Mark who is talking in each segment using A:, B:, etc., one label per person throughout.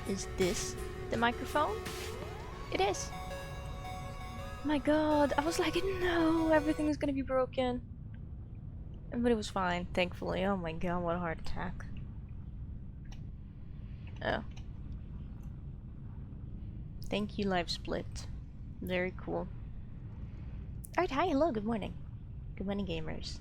A: Is this the microphone? It is. My god, I was like, no, everything is gonna be broken. But it was fine, thankfully. Oh my god, what a heart attack. Oh. Thank you, Live Split. Very cool. Alright, hi, hello, good morning. Good morning, gamers.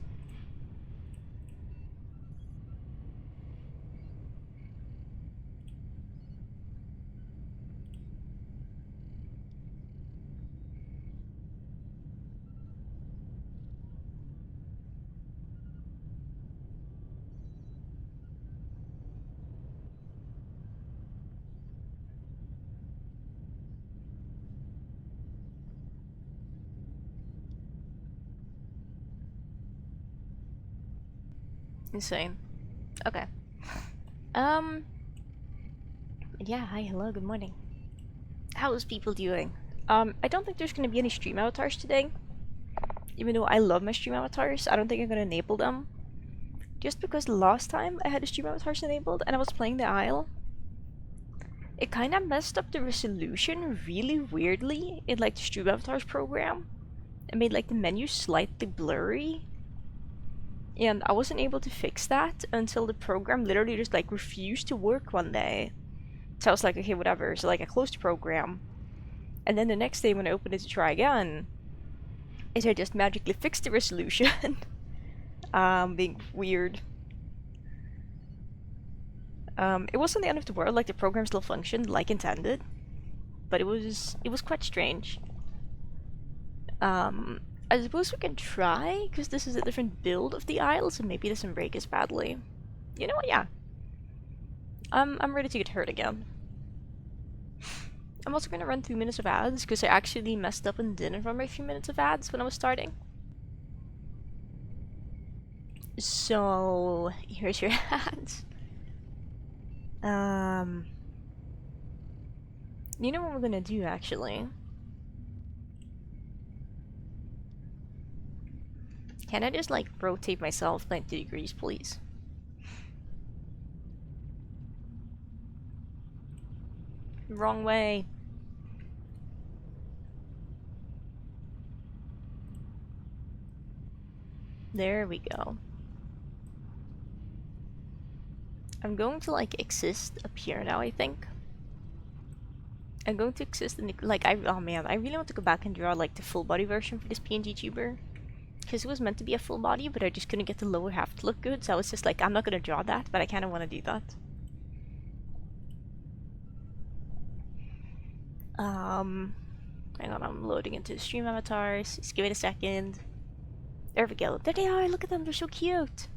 A: Insane. Okay. Um, yeah, hi, hello, good morning. How is people doing? I don't think there's gonna be any stream avatars today. Even though I love my stream avatars, I don't think I'm gonna enable them. Just because last time I had the stream avatars enabled and I was playing the Isle, it kinda messed up the resolution really weirdly in like the stream avatars program. It made like the menu slightly blurry. And I wasn't able to fix that until the program literally just like refused to work one day. So I was like, okay, whatever. So like I closed the program. And then the next day when I opened it to try again, it had just magically fixed the resolution. Being weird. It wasn't the end of the world, like the program still functioned like intended. But it was quite strange. I suppose we can try, because this is a different build of the Isle, so maybe it doesn't break as badly. You know what, yeah. I'm ready to get hurt again. I'm also gonna run 2 minutes of ads, because I actually messed up and didn't run my few minutes of ads when I was starting. So, here's your ads. You know what we're gonna do, actually? Can I just, like, rotate myself 90 degrees, please? Wrong way. There we go. I'm going to, like, exist up here now, I think. I'm going to exist in the, like, oh man, I really want to go back and draw, like, the full body version for this PNG tuber. Because it was meant to be a full body, but I just couldn't get the lower half to look good, so I was just like, I'm not gonna draw that, but I kinda wanna do that. Hang on, I'm loading into the stream avatars. Just give it a second. There we go. There they are, look at them, they're so cute!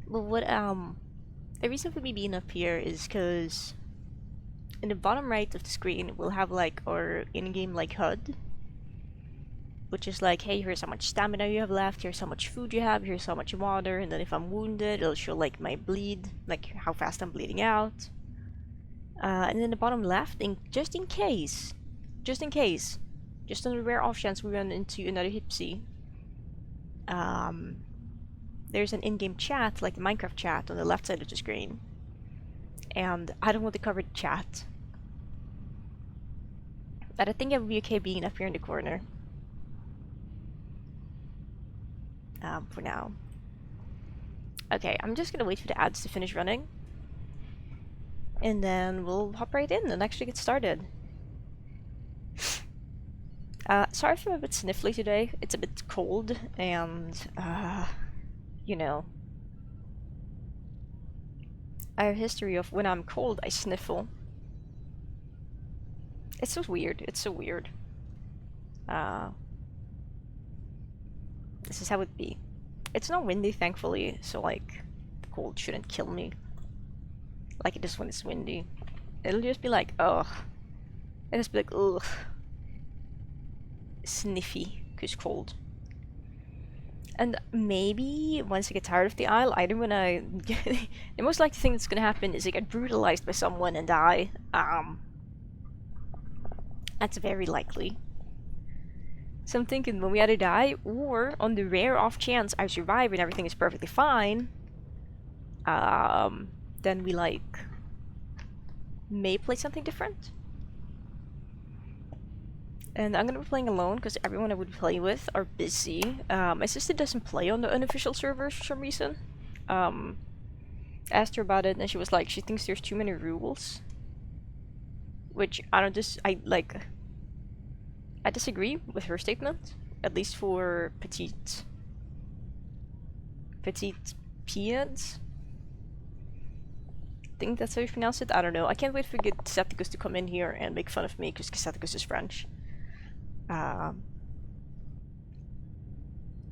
A: But what, the reason for me being up here is because in the bottom right of the screen, we'll have, like, our in-game, like, HUD. Which is like, hey, here's how much stamina you have left, here's how much food you have, here's how much water, and then if I'm wounded, it'll show like my bleed, like how fast I'm bleeding out. And then the bottom left, just in case, just on the rare off chance we run into another Hypsi, there's an in-game chat, like the Minecraft chat, on the left side of the screen. And I don't want to cover the chat. But I think it would be okay being up here in the corner. For now. Okay, I'm just gonna wait for the ads to finish running. And then we'll hop right in and actually get started. Sorry if I'm a bit sniffly today. It's a bit cold and, you know. I have a history of when I'm cold, I sniffle. It's so weird. It's so weird. This is how it be. It's not windy, thankfully, so like the cold shouldn't kill me. Like it is when it's windy. It'll just be like, ugh. It'll just be like, ugh. Sniffy, cause cold. And maybe once I get tired of the Isle, either when I the most likely thing that's gonna happen is I get brutalized by someone and die. That's very likely. So I'm thinking when we either die, or on the rare off chance I survive and everything is perfectly fine, then we like may play something different. And I'm gonna be playing alone because everyone I would play with are busy. My sister doesn't play on the unofficial servers for some reason. Asked her about it and she was like, she thinks there's too many rules. Which I don't I disagree with her statement. At least for Petits Pieds. I think that's how you pronounce it. I don't know. I can't wait for Gisaticus to come in here and make fun of me because Gisaticus is French. So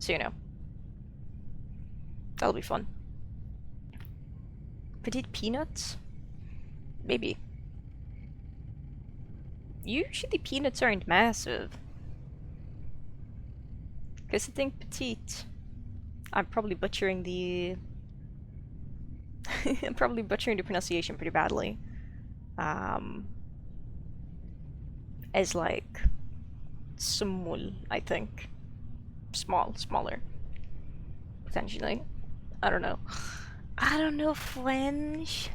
A: you know. That'll be fun. Petite peanuts? Maybe. Usually peanuts aren't massive. Because I think petite. I'm probably butchering the I'm probably butchering the pronunciation pretty badly. As like small, I think. Smaller. Potentially. I don't know. I don't know French.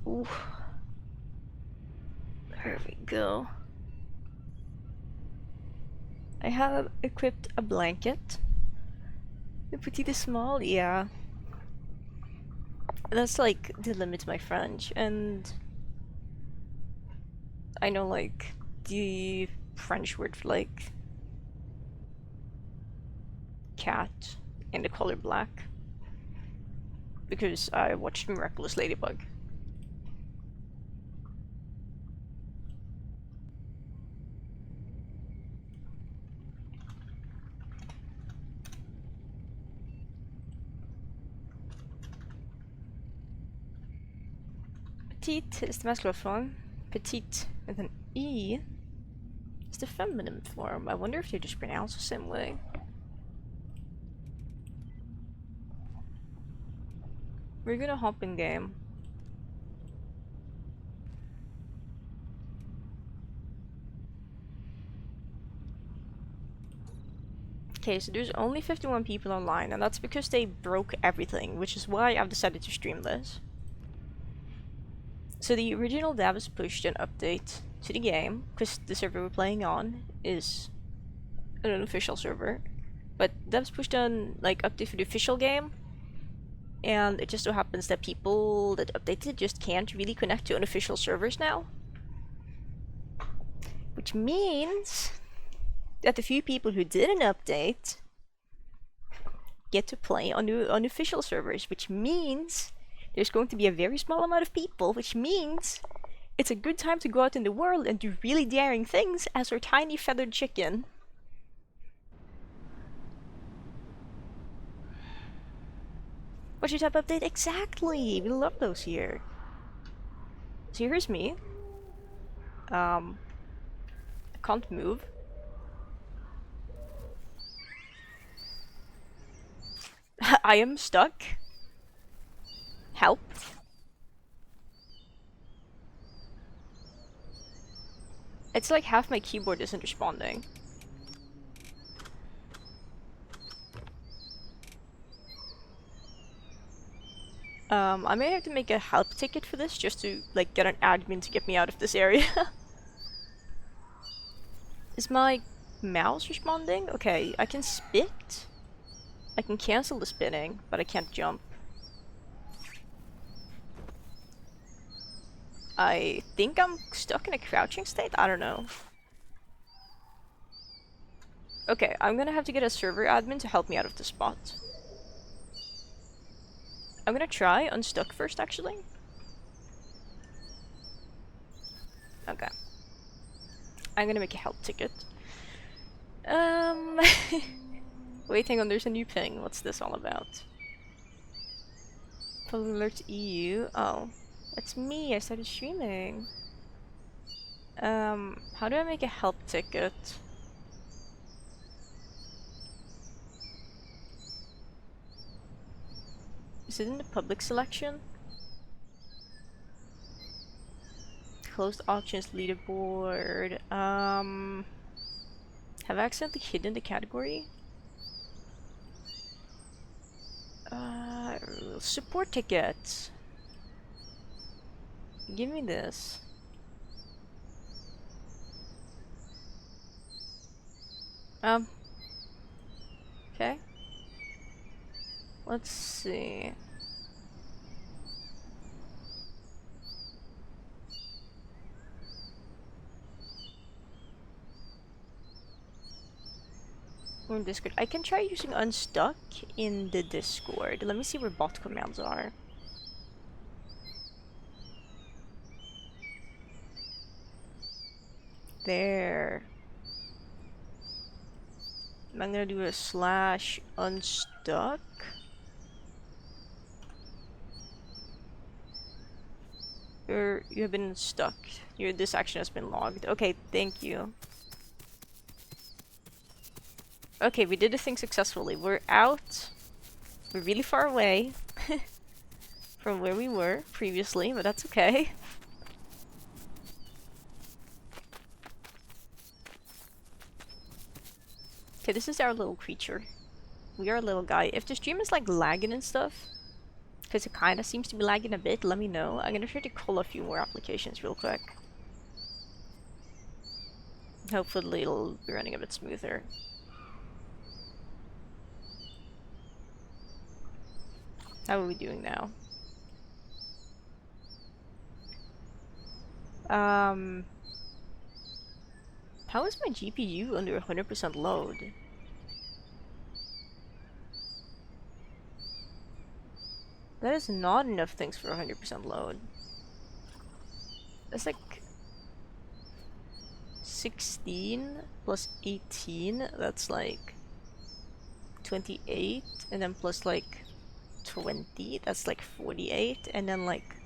A: Ooh. There we go. I have equipped a blanket. The petite is small, yeah. That's like the limit to my French, and I know like the French word for like cat in the color black because I watched Miraculous Ladybug. Petite is the masculine form. Petite with an E is the feminine form. I wonder if they just pronounce the same way. We're gonna hop in game. Okay, so there's only 51 people online, and that's because they broke everything, which is why I've decided to stream this. So the original devs pushed an update to the game, because the server we're playing on is an unofficial server. But devs pushed an update for the official game, and it just so happens that people that updated just can't really connect to unofficial servers now. Which means that the few people who didn't update get to play on the unofficial servers, which means there's going to be a very small amount of people, which means it's a good time to go out in the world and do really daring things as our tiny feathered chicken. What's your type update? Exactly! We love those here. So here's me. I can't move. I am stuck. Help. It's like half my keyboard isn't responding. I may have to make a help ticket for this just to like get an admin to get me out of this area. Is my mouse responding? Okay, I can spit. I can cancel the spinning, but I can't jump. I think I'm stuck in a crouching state? I don't know. Okay, I'm gonna have to get a server admin to help me out of this spot. I'm gonna try unstuck first, actually. Okay. I'm gonna make a help ticket. Wait, hang on, there's a new ping. What's this all about? Public alert EU. Oh. It's me, I started streaming. How do I make a help ticket? Is it in the public selection? Closed auctions leaderboard. Have I accidentally hidden the category? Support tickets. Give me this. Okay. Let's see. We're in Discord. I can try using unstuck in the Discord. Let me see where bot commands are. There. I'm gonna do a slash unstuck. You have been stuck. This action has been logged. Okay, thank you. Okay, we did the thing successfully. We're out. We're really far away from where we were previously, but that's okay. Okay, this is our little creature. We are a little guy. If the stream is like lagging and stuff, because it kind of seems to be lagging a bit, let me know. I'm gonna try to call a few more applications real quick. Hopefully it'll be running a bit smoother. How are we doing now? How is my GPU under 100% load? That is not enough things for 100% load. That's like 16 plus 18, that's like 28, and then plus like 20, that's like 48, and then like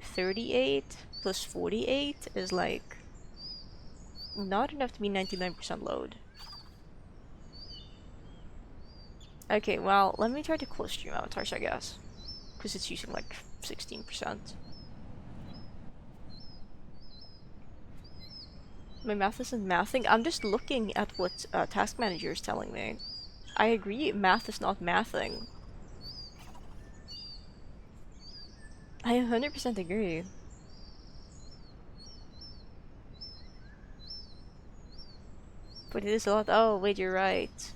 A: 38 plus 48 is like not enough to be 99% load. Okay, well, let me try to close stream avatars, I guess. Because it's using like 16%. My math isn't mathing. I'm just looking at what Task Manager is telling me. I agree, math is not mathing. I 100% agree. But it is a lot. Oh, wait, you're right.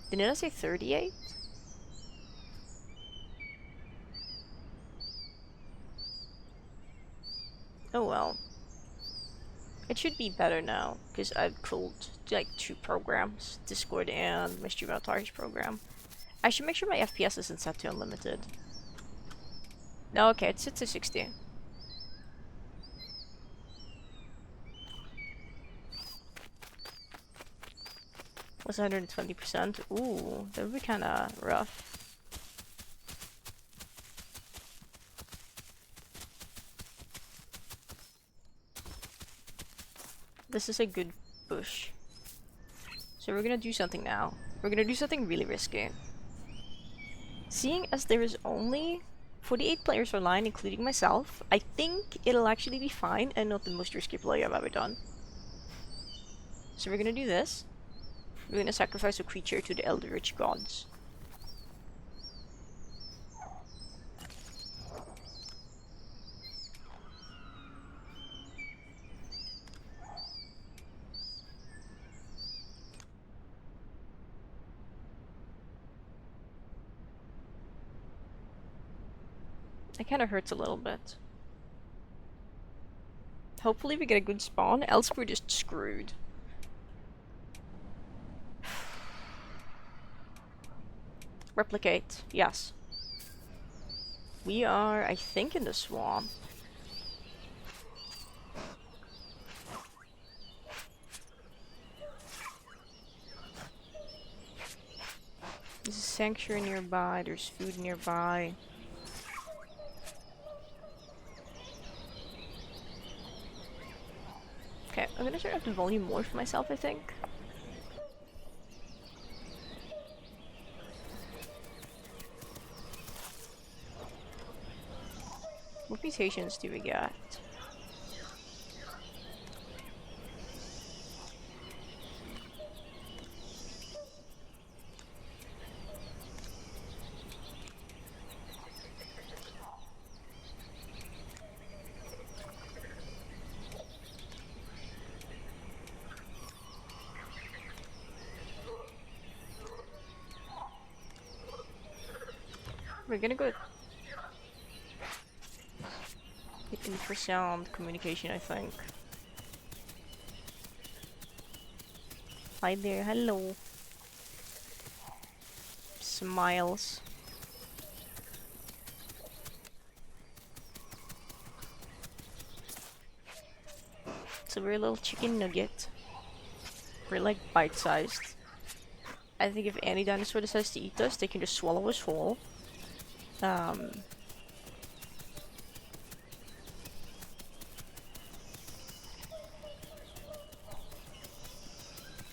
A: Didn't I say 38? Oh well. It should be better now, because I've pulled like 2 programs, Discord and my Stream Avatars program. I should make sure my FPS isn't set to unlimited. No, okay, it's set to 60. Was 120%? Ooh, that would be kinda rough. This is a good push. So we're gonna do something now. We're gonna do something really risky. Seeing as there is only 48 players online, including myself, I think it'll actually be fine and not the most risky play I've ever done. So we're gonna do this. We're gonna sacrifice a creature to the Eldritch Gods. It kinda hurts a little bit. Hopefully we get a good spawn, else we're just screwed. Replicate, yes. We are, I think, in the swamp. There's a sanctuary nearby, there's food nearby. Okay, I'm gonna turn up the volume more for myself, I think. What mutations do we get? we're gonna go infrasound communication, I think. Hi there, hello. Smiles. So we're a little chicken nugget. We're like bite-sized. I think if any dinosaur decides to eat us, they can just swallow us whole.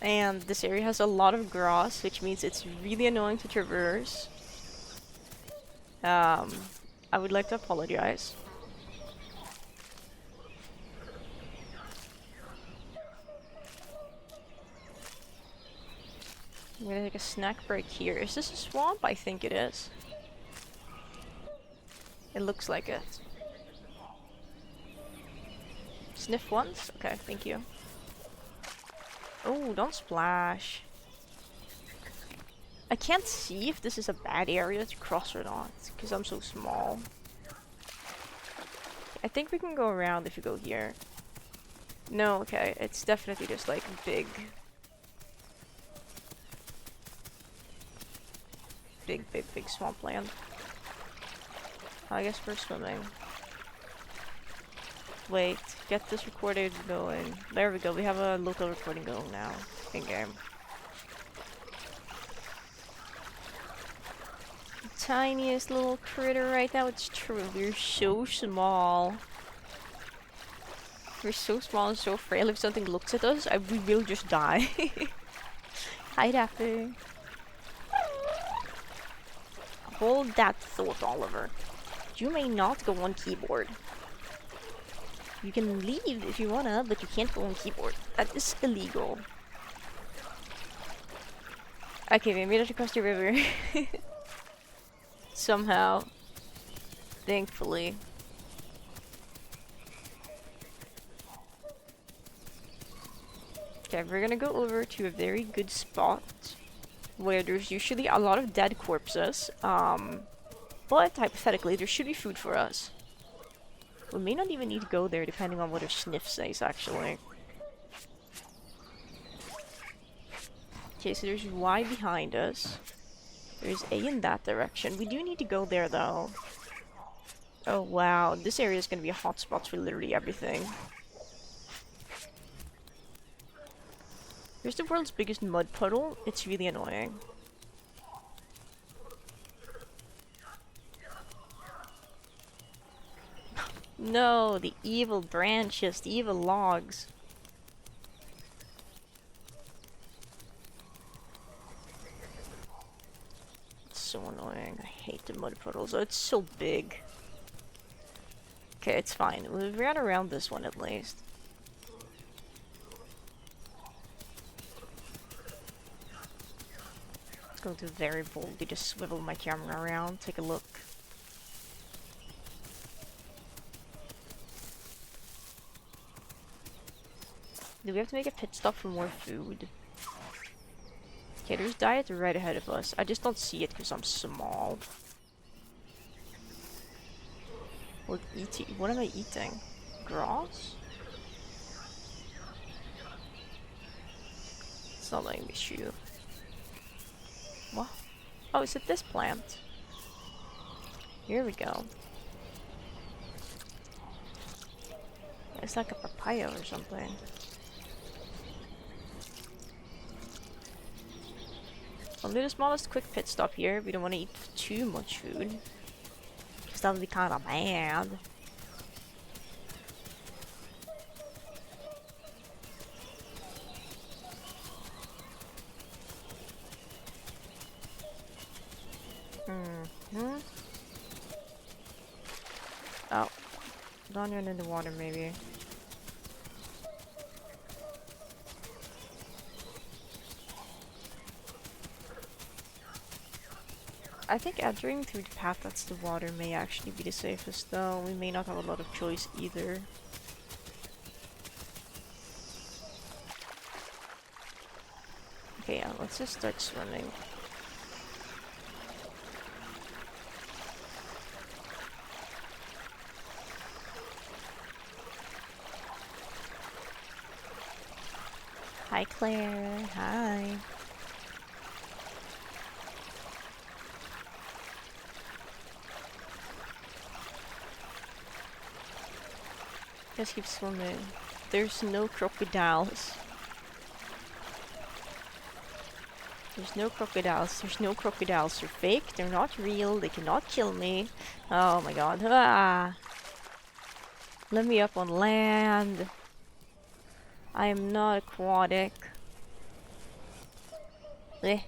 A: And this area has a lot of grass, which means it's really annoying to traverse. I would like to apologize. I'm gonna take a snack break here. Is this a swamp? I think it is. It looks like it. Sniff once? Okay, thank you. Oh, don't splash. I can't see if this is a bad area to cross or not, because I'm so small. I think we can go around if you go here. No, okay, it's definitely just like big swampland. I guess we're swimming. Wait, get this recording going. There we go, we have a local recording going now. In-game. Tiniest little critter right now, it's true. We're so small. We're so small and so frail. If something looks at us, we will just die. Hi, Daffy. Hold that thought, Oliver. You may not go on keyboard. You can leave if you wanna, but you can't go on keyboard. That is illegal. Okay, we made it across the river. Somehow. Thankfully. Okay, we're gonna go over to a very good spot where there's usually a lot of dead corpses. But hypothetically, there should be food for us. We may not even need to go there depending on what our sniff says, actually. Okay, so there's Y behind us. There's A in that direction. We do need to go there, though. Oh, wow. This area is going to be a hotspot for literally everything. Here's the world's biggest mud puddle. It's really annoying. No, the evil branches, the evil logs. It's so annoying. I hate the mud puddles. Oh, it's so big. Okay, it's fine. We ran around this one at least. Let's go to very boldly, just swivel my camera around, take a look. Do we have to make a pit stop for more food? Okay, there's diet right ahead of us. I just don't see it because I'm small. What am I eating? Grass? It's not letting me shoot. What? Oh, is it this plant? Here we go. It's like a papaya or something. I'll do the smallest quick pit stop here. We don't want to eat too much food. Because that would be kind of bad. Oh. Don't run in the water, maybe. I think entering through the path that's the water may actually be the safest, though. We may not have a lot of choice either. Okay, yeah, let's just start swimming. Hi, Claire. Hi. Just keep swimming. There's no crocodiles. There's no crocodiles. There's no crocodiles. They're fake. They're not real. They cannot kill me. Oh my god. Ah! Let me up on land. I am not aquatic. Eh.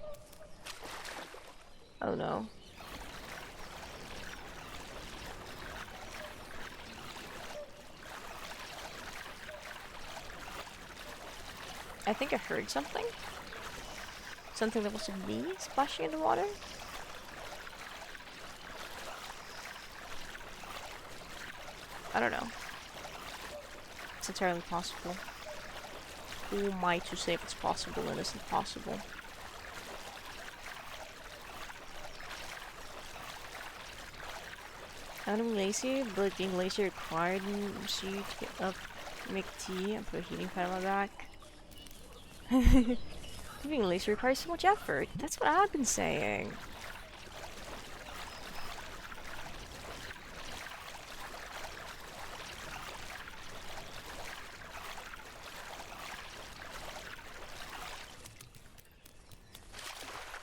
A: Oh no. I think I heard something. Something that wasn't me splashing in the water. I don't know. It's entirely possible. Who am I to say if it's possible and isn't possible? I'm lazy, but being lazy required you to get up, make tea, and put a heating pad on my back. Being lazy requires so much effort. That's what I've been saying.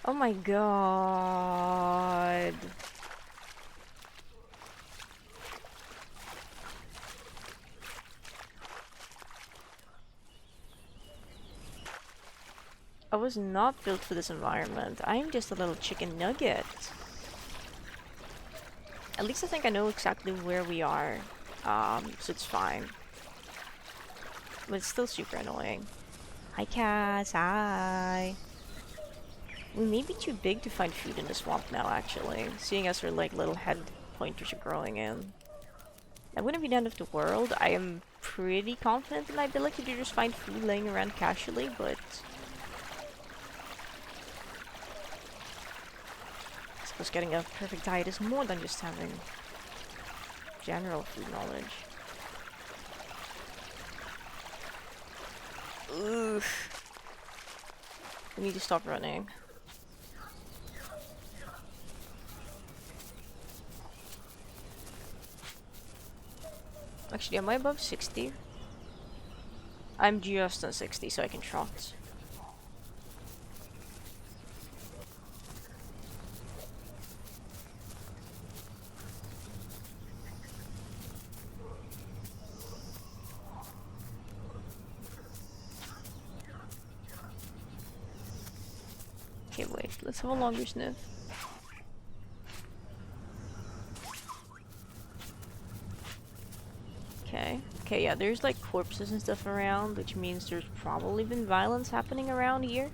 A: Oh my god. I was not built for this environment. I'm just a little chicken nugget. At least I think I know exactly where we are. So it's fine. But it's still super annoying. Hi Cass, hi! We may be too big to find food in the swamp now, actually. Seeing as our like little head pointers are growing in. That wouldn't be the end of the world. I am pretty confident in my ability to just find food laying around casually, but... I suppose getting a perfect diet is more than just having general food knowledge. Oof. We need to stop running. Actually, am I above 60? I'm just on 60, so I can trot. Okay, wait, let's have a longer sniff. Okay. Okay, yeah, there's like corpses and stuff around, which means there's probably been violence happening around here.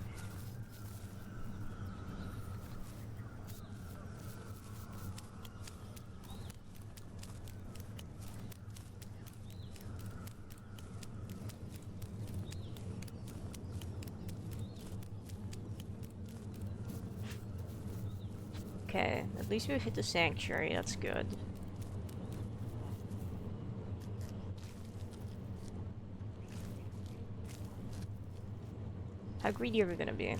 A: Okay, at least we've hit the sanctuary, that's good. How greedy are we gonna be?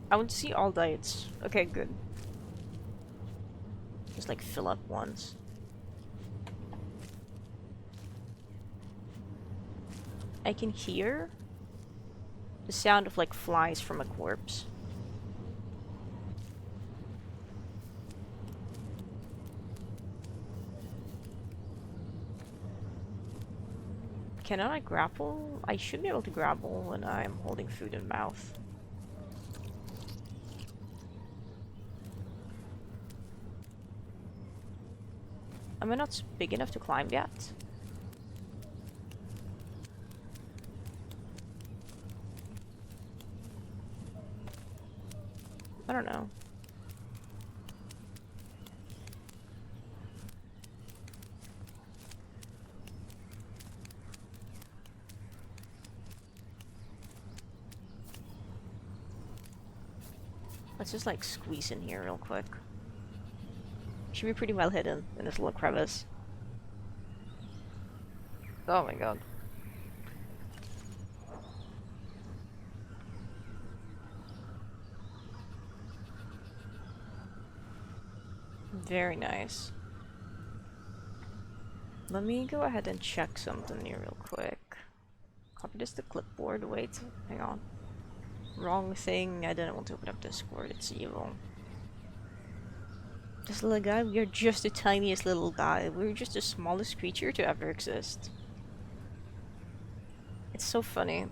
A: I want to see all diets. Okay, good. Just like fill up once. I can hear the sound of like flies from a corpse. Cannot I grapple? I should be able to grapple when I'm holding food in mouth. Am I not big enough to climb yet? I don't know. Let's just like squeeze in here real quick. Should be pretty well hidden in this little crevice. Oh my god. Very nice. Let me go ahead and check something here real quick. Copy this to clipboard. Wait, hang on. Wrong thing. I didn't want to open up Discord. It's evil. This little guy, we are just the tiniest little guy. We're just the smallest creature to ever exist. It's so funny.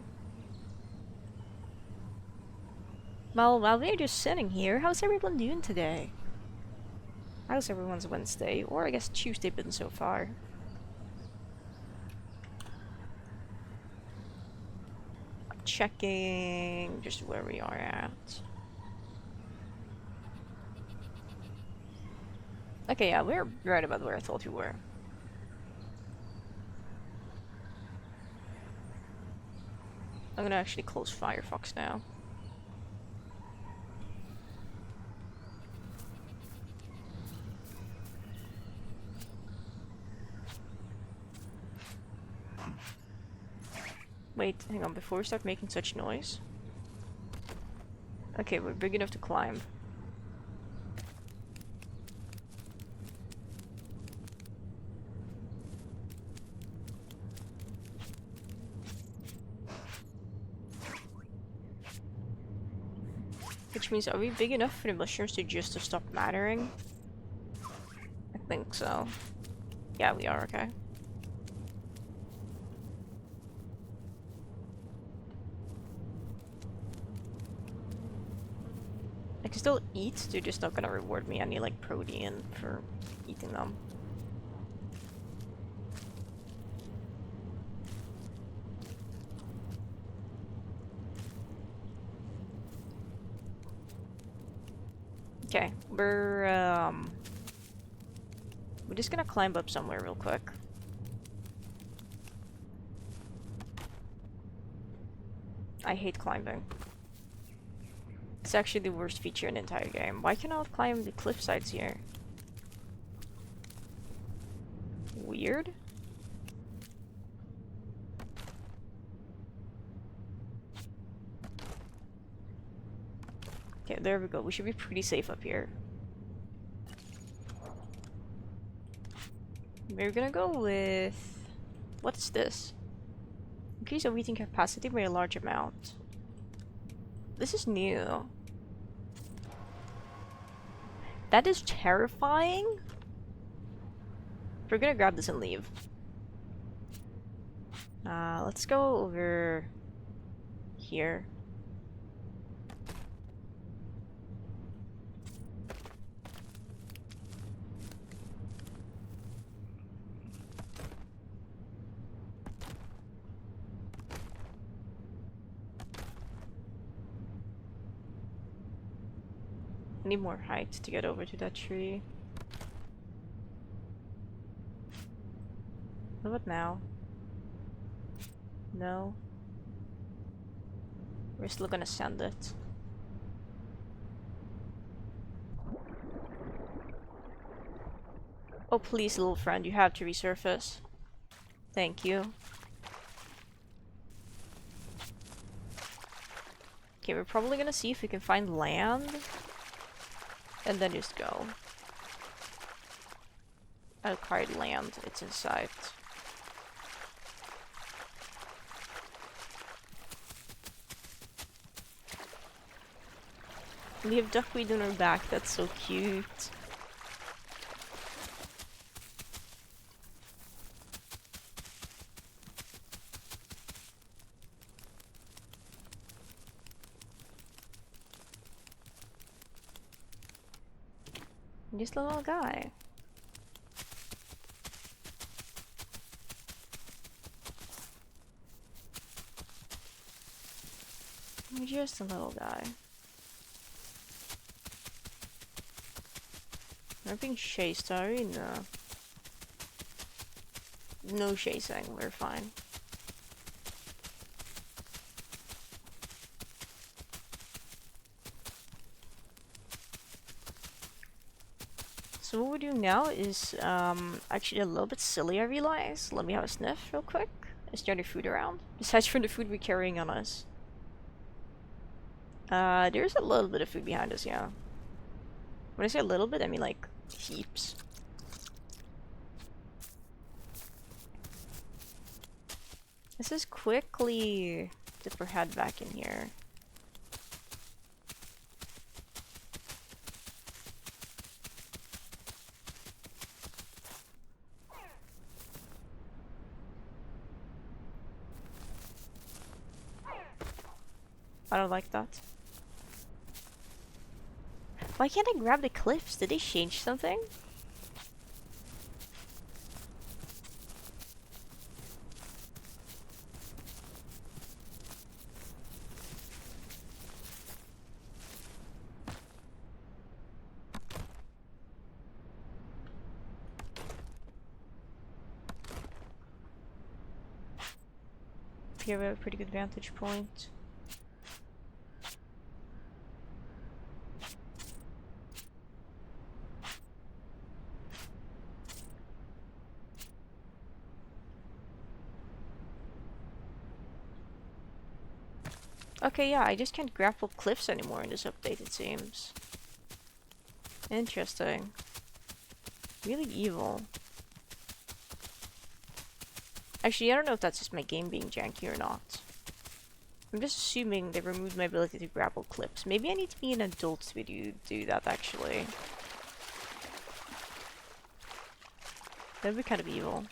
A: Well, while we're just sitting here, how's everyone doing today? How's everyone's Wednesday, or I guess Tuesday been so far? Checking just where we are at. Okay, yeah, we're right about where I thought we were. I'm gonna actually close Firefox now. Wait, hang on, before we start making such noise. Okay, we're big enough to climb. Which means, are we big enough for the mushrooms to just stop mattering? I think so. Yeah, we are, okay. I can still eat, they're just not gonna reward me any, like, protein for eating them. Okay, we're just gonna climb up somewhere real quick. I hate climbing. It's actually the worst feature in the entire game. Why can I not climb the cliff sides here? Weird. Okay, there we go. We should be pretty safe up here. We're gonna go with... What's this? Increase of eating capacity by a large amount. This is new. That is terrifying. We're gonna grab this and leave. Let's go over here. Need more height to get over to that tree. What about now? No. We're still gonna send it. Oh please, little friend, you have to resurface. Thank you. Okay, we're probably gonna see if we can find land. And then just go. Oh, card land. It's in sight. We have duckweed on our back. That's so cute. Just a little guy. You're just a little guy. Am I being chased, are we? No. No chasing, we're fine. So what we're doing now is actually a little bit silly, I realize. Let me have a sniff real quick. Is there any food around? Besides from the food we're carrying on us. There's a little bit of food behind us, yeah. When I say a little bit, I mean like Heaps. Let's just quickly dip our head back in here. I don't like that. Why can't I grab the cliffs? Did they change something? Here we have a pretty good vantage point. Okay, yeah, I just can't grapple cliffs anymore in this update, it seems. Interesting. Really evil. Actually, I don't know if that's just my game being janky or not. I'm just assuming they removed my ability to grapple cliffs. Maybe I need to be an adult to do that, actually. That'd be kind of evil.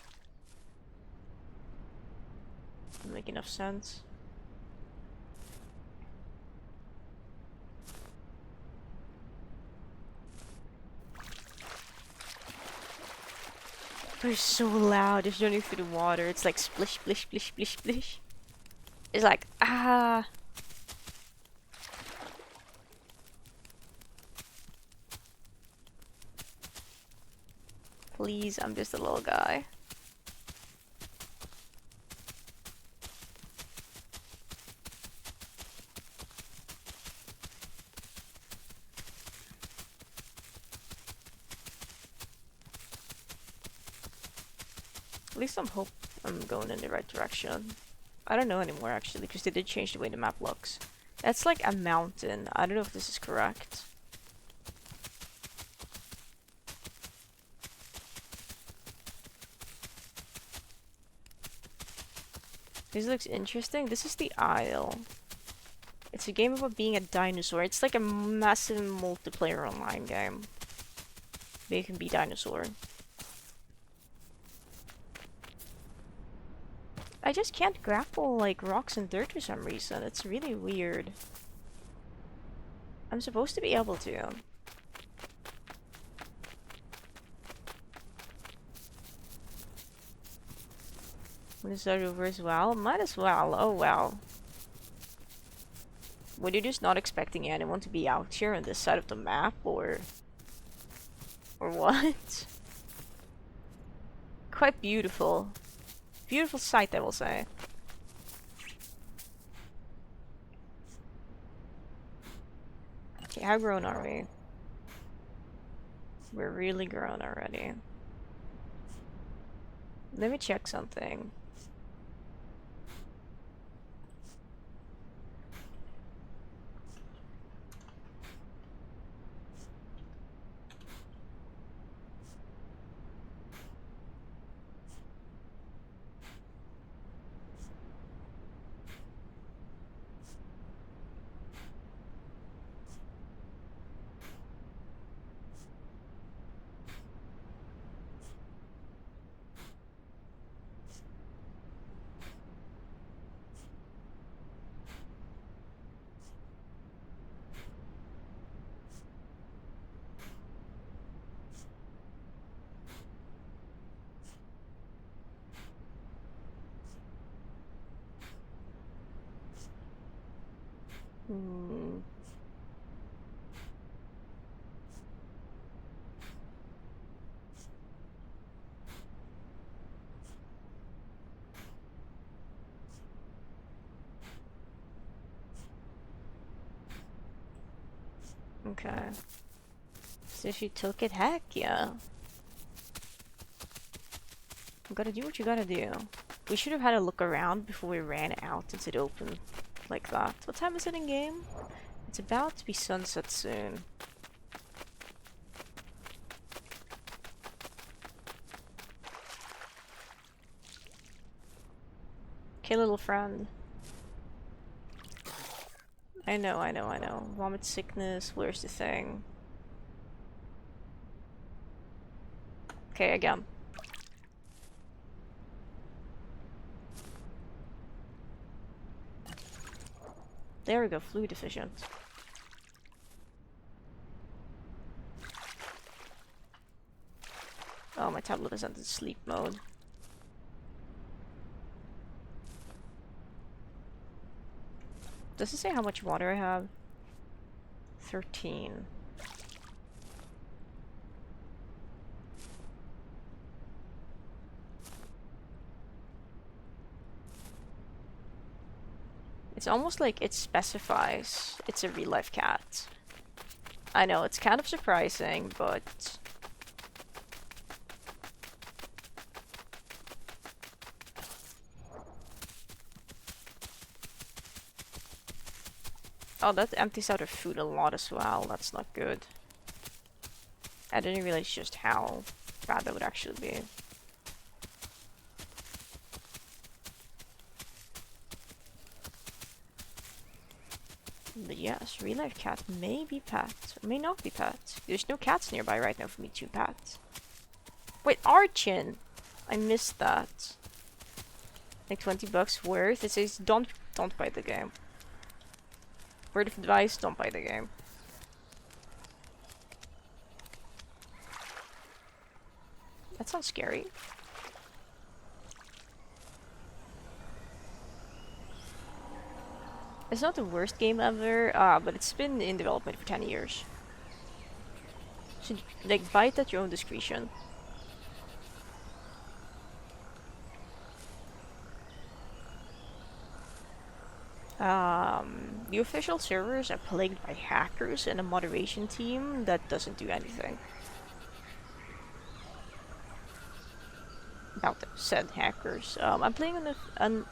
A: Doesn't make enough sense. They're so loud, just running through the water. It's like splish, splish, splish, splish, splish. It's like, ah. Please, I'm just a little guy. At least I'm going in the right direction. I don't know anymore actually, because they did change the way the map looks. That's like a mountain. I don't know if this is correct. This looks interesting. This is the Isle. It's a game about being a dinosaur. It's like a massive multiplayer online game. But you can be dinosaur. I just can't grapple like rocks and dirt for some reason. It's really weird. I'm supposed to be able to. Want to start over as well? Might as well. Oh well. Were you just not expecting anyone to be out here on this side of the map, or what? Quite beautiful. Beautiful sight, I will say. Okay, how grown are we? We're really grown already. Let me check something. Hmm. Okay. So she took it, heck yeah. You gotta do what you gotta do. We should have had a look around before we ran out into the open like that. What time is it in game? It's about to be sunset soon. Okay, little friend. I know, I know, I know. Vomit sickness, where's the thing? Okay, again. There we go, fluid deficient. Oh, my tablet is into sleep mode. Does it say how much water I have? 13. It's almost like it specifies it's a real life cat. I know, it's kind of surprising, but... Oh, that empties out her food a lot as well. That's not good. I didn't realize just how bad that would actually be. But yes, real life cat may be pet, or may not be pet. There's no cats nearby right now for me to pet. Wait, Archin! I missed that. Like 20 bucks worth. It says don't buy the game. Word of advice, don't buy the game. That sounds scary. It's not the worst game ever, but it's been in development for 10 years. So, like, buy it at your own discretion. The official servers are plagued by hackers and a moderation team that doesn't do anything. About said hackers. I'm playing on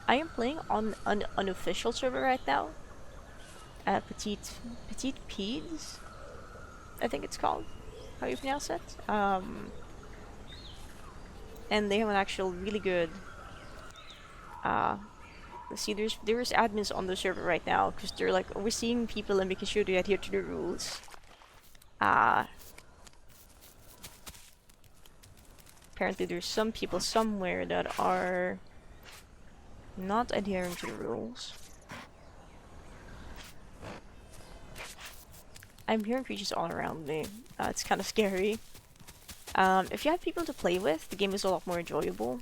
A: I am playing on an unofficial server right now. Petits Pieds, I think it's called. How you pronounce it? And they have an actual really good. Let's see, there's admins on the server right now because they're like overseeing people and making sure they adhere to the rules. Apparently there's some people somewhere that are not adhering to the rules. I'm hearing creatures all around me. It's kind of scary. If you have people to play with, the game is a lot more enjoyable.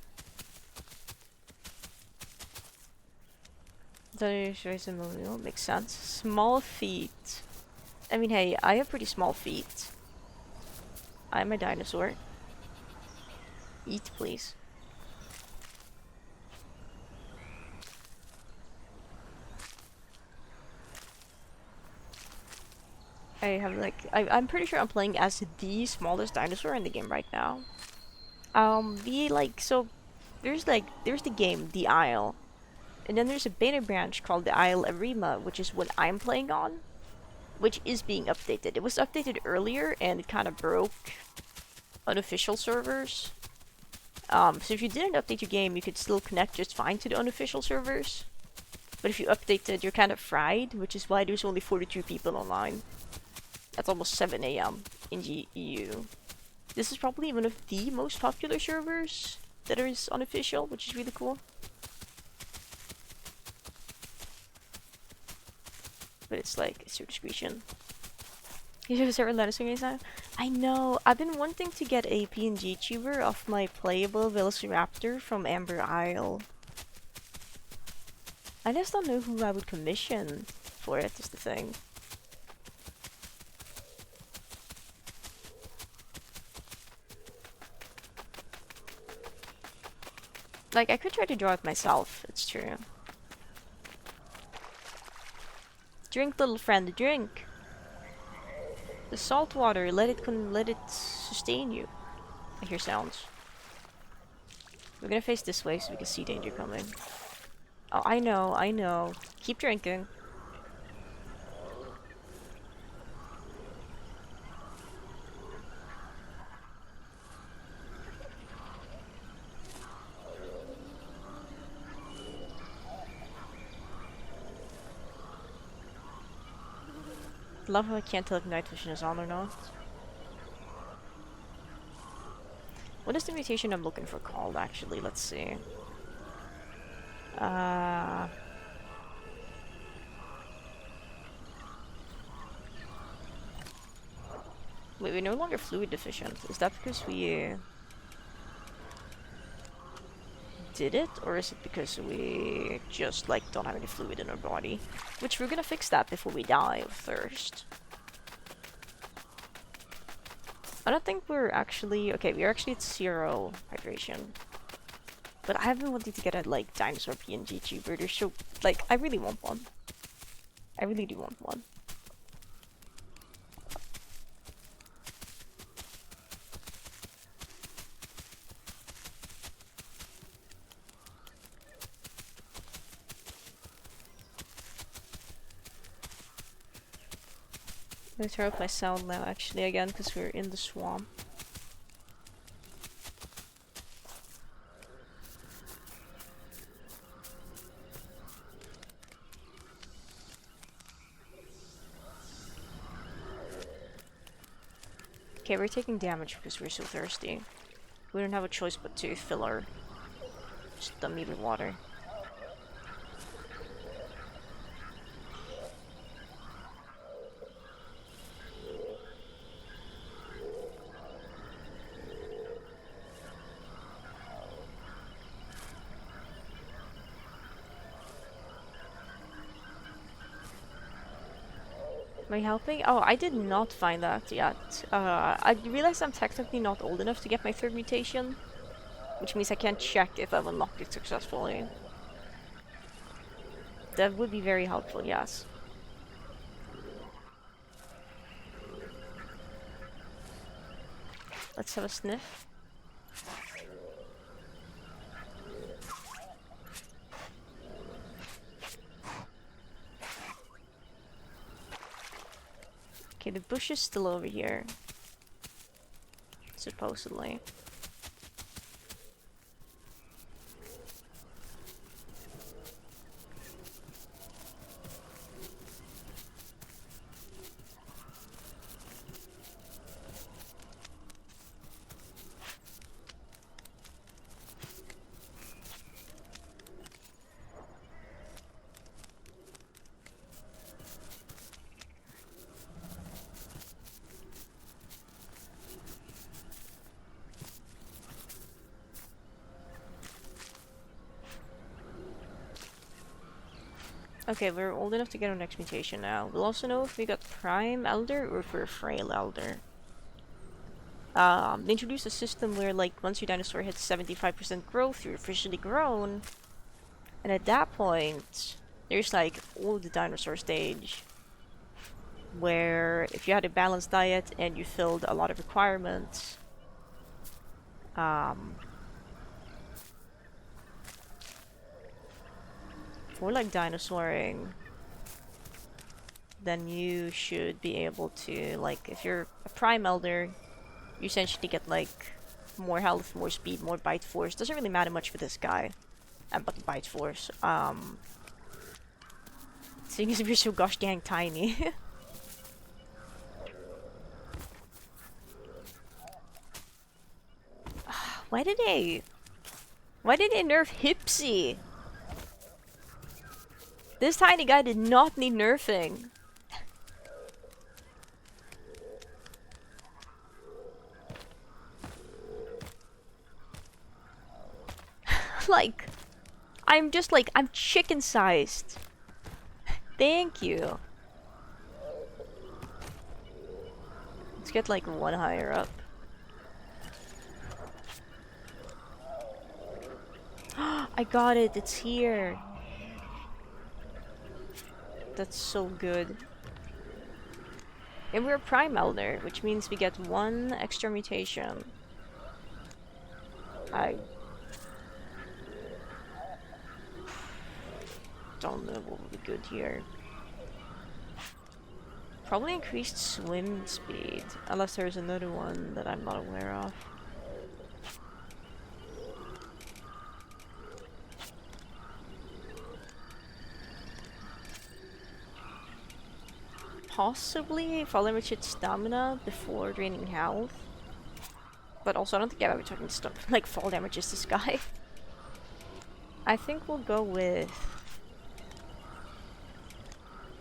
A: That makes sense. Small feet. I mean, hey, I have pretty small feet. I'm a dinosaur. Eat, please. I have like I'm pretty sure I'm playing as the smallest dinosaur in the game right now. There's the game, The Isle. And then there's a beta branch called the Isle Arima, which is what I'm playing on, which is being updated. It was updated earlier and it kind of broke unofficial servers. So if you didn't update your game, you could still connect just fine to the unofficial servers. But if you updated, you're kind of fried, which is why there's only 42 people online. That's almost 7 AM in the EU. This is probably one of the most popular servers that is unofficial, which is really cool. But it's like, it's your discretion. You should ever let us know anytime. I know, I've been wanting to get a PNG tuber of my playable Velociraptor from Amber Isle. I just don't know who I would commission for it, is the thing. Like, I could try to draw it myself, it's true. Drink, little friend, drink! The salt water, let it sustain you. I hear sounds. We're gonna face this way so we can see danger coming. Oh, I know. Keep drinking. Love how I can't tell if night vision is on or not. What is the mutation I'm looking for called, actually? Let's see. Wait, we're no longer fluid deficient. Is that because we did it? Or is it because we just, like, don't have any fluid in our body? Which we're gonna fix that before we die of thirst. I don't think we're actually... Okay, we're actually at 0 hydration. But I have been wanting to get a, like, dinosaur PNG tuber. They're so... Like, I really want one. I really do want one. I'm gonna turn up my sound now, actually, again, because we're in the swamp. Okay, we're taking damage because we're so thirsty. We don't have a choice but to fill our stomach with water. Am I helping? Oh, I did not find that yet. I realized I'm technically not old enough to get my 3rd mutation, which means I can't check if I've unlocked it successfully. That would be very helpful, yes. Let's have a sniff. Okay, the bush is still over here. Supposedly. Okay, we're old enough to get our next mutation now. We'll also know if we got Prime Elder or if we're Frail Elder. They introduced a system where, like, once your dinosaur hits 75% growth, you're officially grown. And at that point, there's, like, old dinosaur stage. Where if you had a balanced diet and you filled a lot of requirements, for like dinosauring, then you should be able to, like, if you're a prime elder, you essentially get like more health, more speed, more bite force. Doesn't really matter much for this guy, but the bite force. Seeing as if you're so gosh dang tiny. Why did they nerf Hypsi? This tiny guy did not need nerfing. Like, I'm just like, I'm chicken sized. Thank you. Let's get like one higher up. I got it, it's here. That's so good. And we're a Prime Elder, which means we get one extra mutation. I don't know what would be good here. Probably increased swim speed, unless there's another one that I'm not aware of. possibly fall damage hits stamina before draining health. But also, I don't think I've ever taken stuff like fall damages this guy. I think we'll go with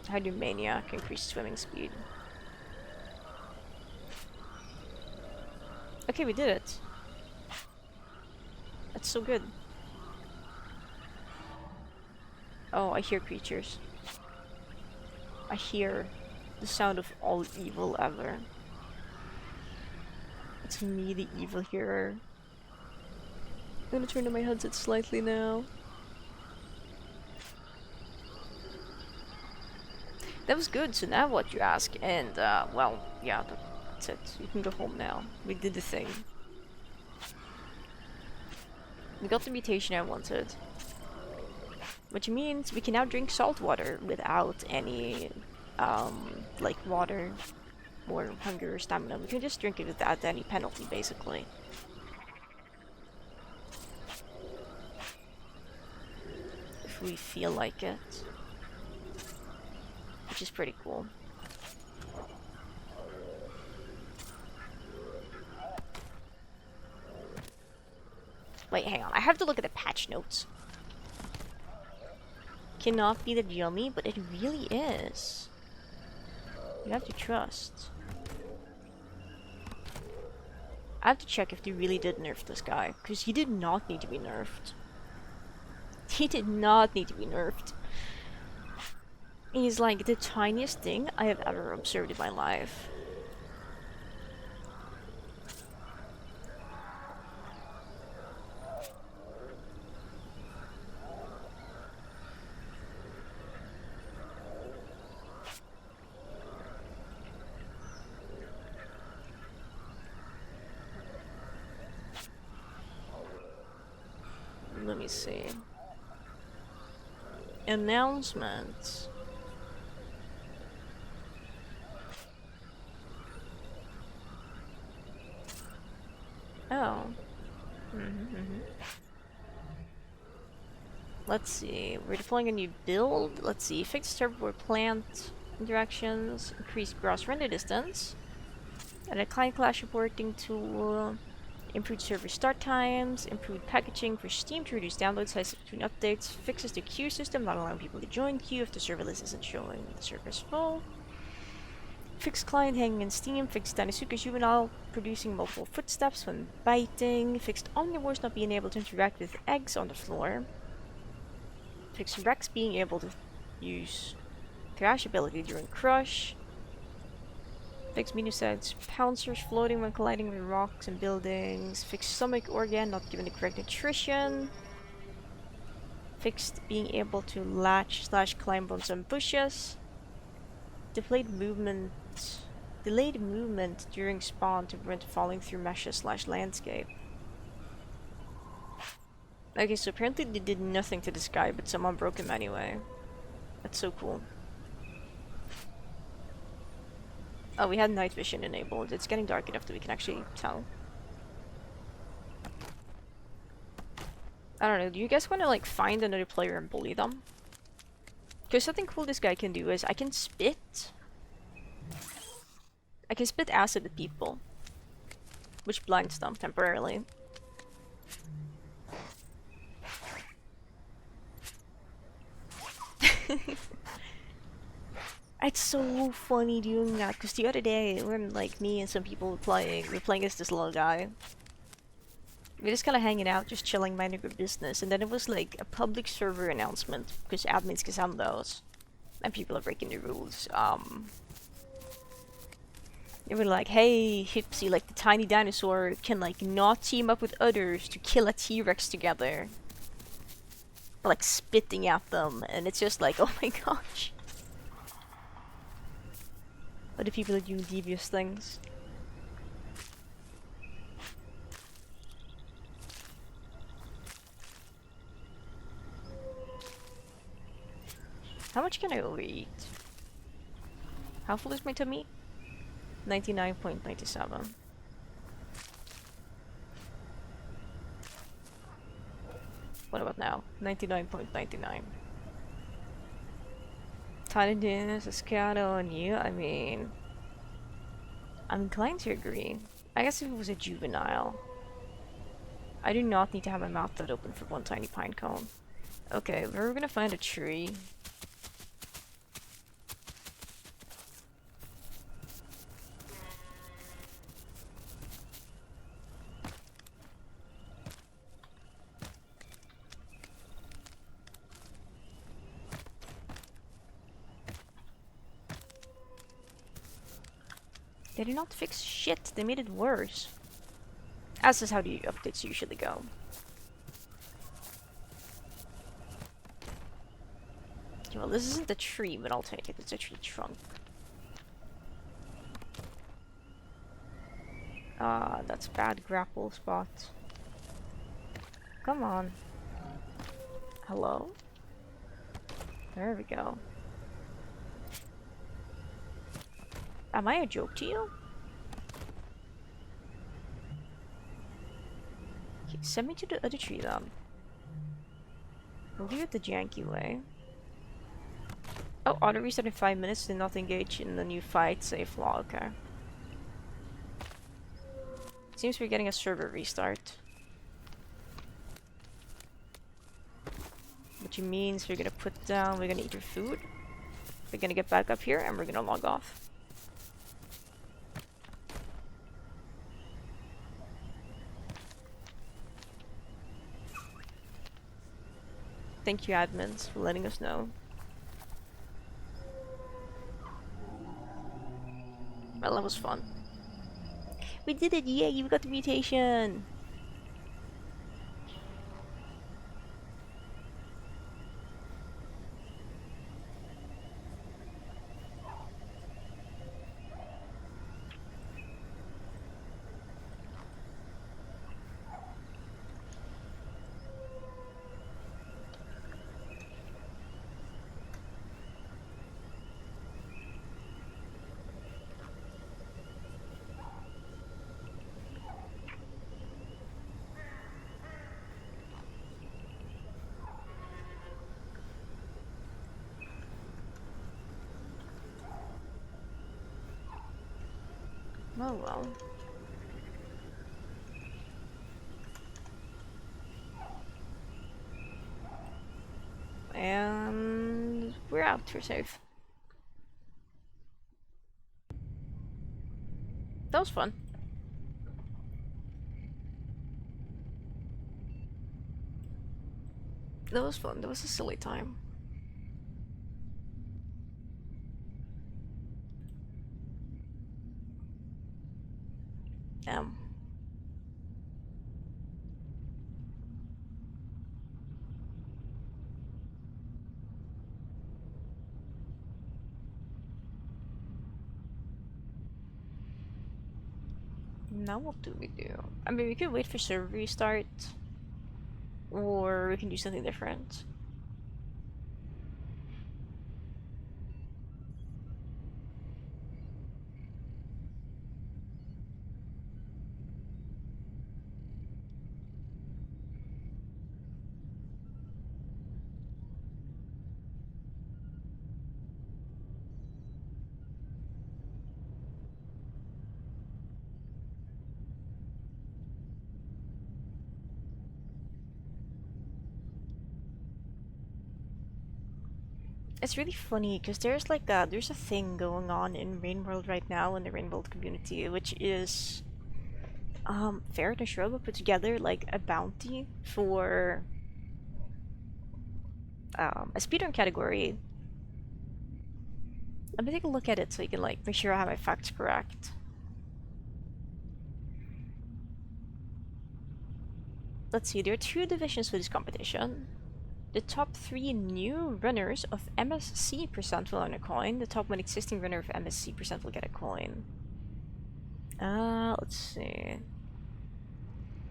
A: Hydromaniac, increased swimming speed. Okay, we did it. That's so good. Oh, I hear creatures. I hear the sound of all evil ever. It's me, the evil hearer. I'm gonna turn on my headset slightly now. That was good, so now what you ask? And, well, yeah, that's it. You can go home now. We did the thing. We got the mutation I wanted. Which means we can now drink salt water without any, like water or hunger or stamina. We can just drink it without any penalty, basically. If we feel like it. Which is pretty cool. Wait, hang on. I have to look at the patch notes. Cannot be that yummy, but it really is. You have to trust. I have to check if they really did nerf this guy, because he did not need to be nerfed. He did not need to be nerfed. He's like the tiniest thing I have ever observed in my life. Let me see. Announcements. Oh. Let's see. We're deploying a new build. Let's see. Fixed herbivore plant interactions. Increased gross render distance. And a client class reporting tool. Improved server start times. Improved packaging for Steam to reduce download size between updates. Fixes the queue system, not allowing people to join queue if the server list isn't showing the server is full. Fixed client hanging in Steam. Fixed Dinosuke juvenile producing multiple footsteps when biting. Fixed omnivores not being able to interact with eggs on the floor. Fixed Rex being able to use thrash ability during crush. Fixed Minusides pouncers floating when colliding with rocks and buildings. Fixed stomach organ not given the correct nutrition. Fixed being able to latch / climb on some bushes. Delayed movement during spawn to prevent falling through meshes / landscape. Okay, so apparently they did nothing to this guy, but someone broke him anyway. That's so cool. Oh, we had night vision enabled. It's getting dark enough that we can actually tell. I don't know, do you guys want to like find another player and bully them? Because something cool this guy can do is I can spit acid at people, which blinds them temporarily. It's so funny doing that, because the other day when like me and some people were playing against this little guy. We're just kind of hanging out, just chilling, minding our business, and then it was like a public server announcement, because admins can send those, and people are breaking the rules. They were like, hey, Hypsi, like the tiny dinosaur can like not team up with others to kill a T-Rex together. Like spitting at them, and it's just like, oh my gosh. Other people are doing devious things. How much can I overeat? How full is my tummy? 99.97. What about now? 99.99. Tiny Dina's a scout on you. I mean, I'm inclined to agree. I guess if it was a juvenile. I do not need to have my mouth that open for one tiny pine cone. Okay, we're gonna find a tree. They did not fix shit, they made it worse. As is how the updates usually go. Well, this isn't a tree, but I'll take it. It's a tree trunk. Ah, that's bad grapple spot. Come on. Hello? There we go. Am I a joke to you? Okay, send me to the other tree then. We'll do it the janky way. Oh, auto reset in 5 minutes. Do not engage in the new fight. Safe law. Okay. Seems we're getting a server restart. Which means we're gonna put down, we're gonna eat your food. We're gonna get back up here and we're gonna log off. Thank you admins for letting us know. Well, that was fun. We did it! Yay! We got the mutation! Oh well. And we're out. We're safe. That was fun. That was fun. That was a silly time. Um. Now what do we do? I mean, we could wait for server restart. Or we can do something different. It's really funny because there's a thing going on in Rain World right now in the Rain World community, which is Ferret and Shrub put together like a bounty for a speedrun category. Let me take a look at it so you can like make sure I have my facts correct. Let's see, there are 2 divisions for this competition. The top 3 new runners of MSC percent will earn a coin. The top 1 existing runner of MSC percent will get a coin. Let's see.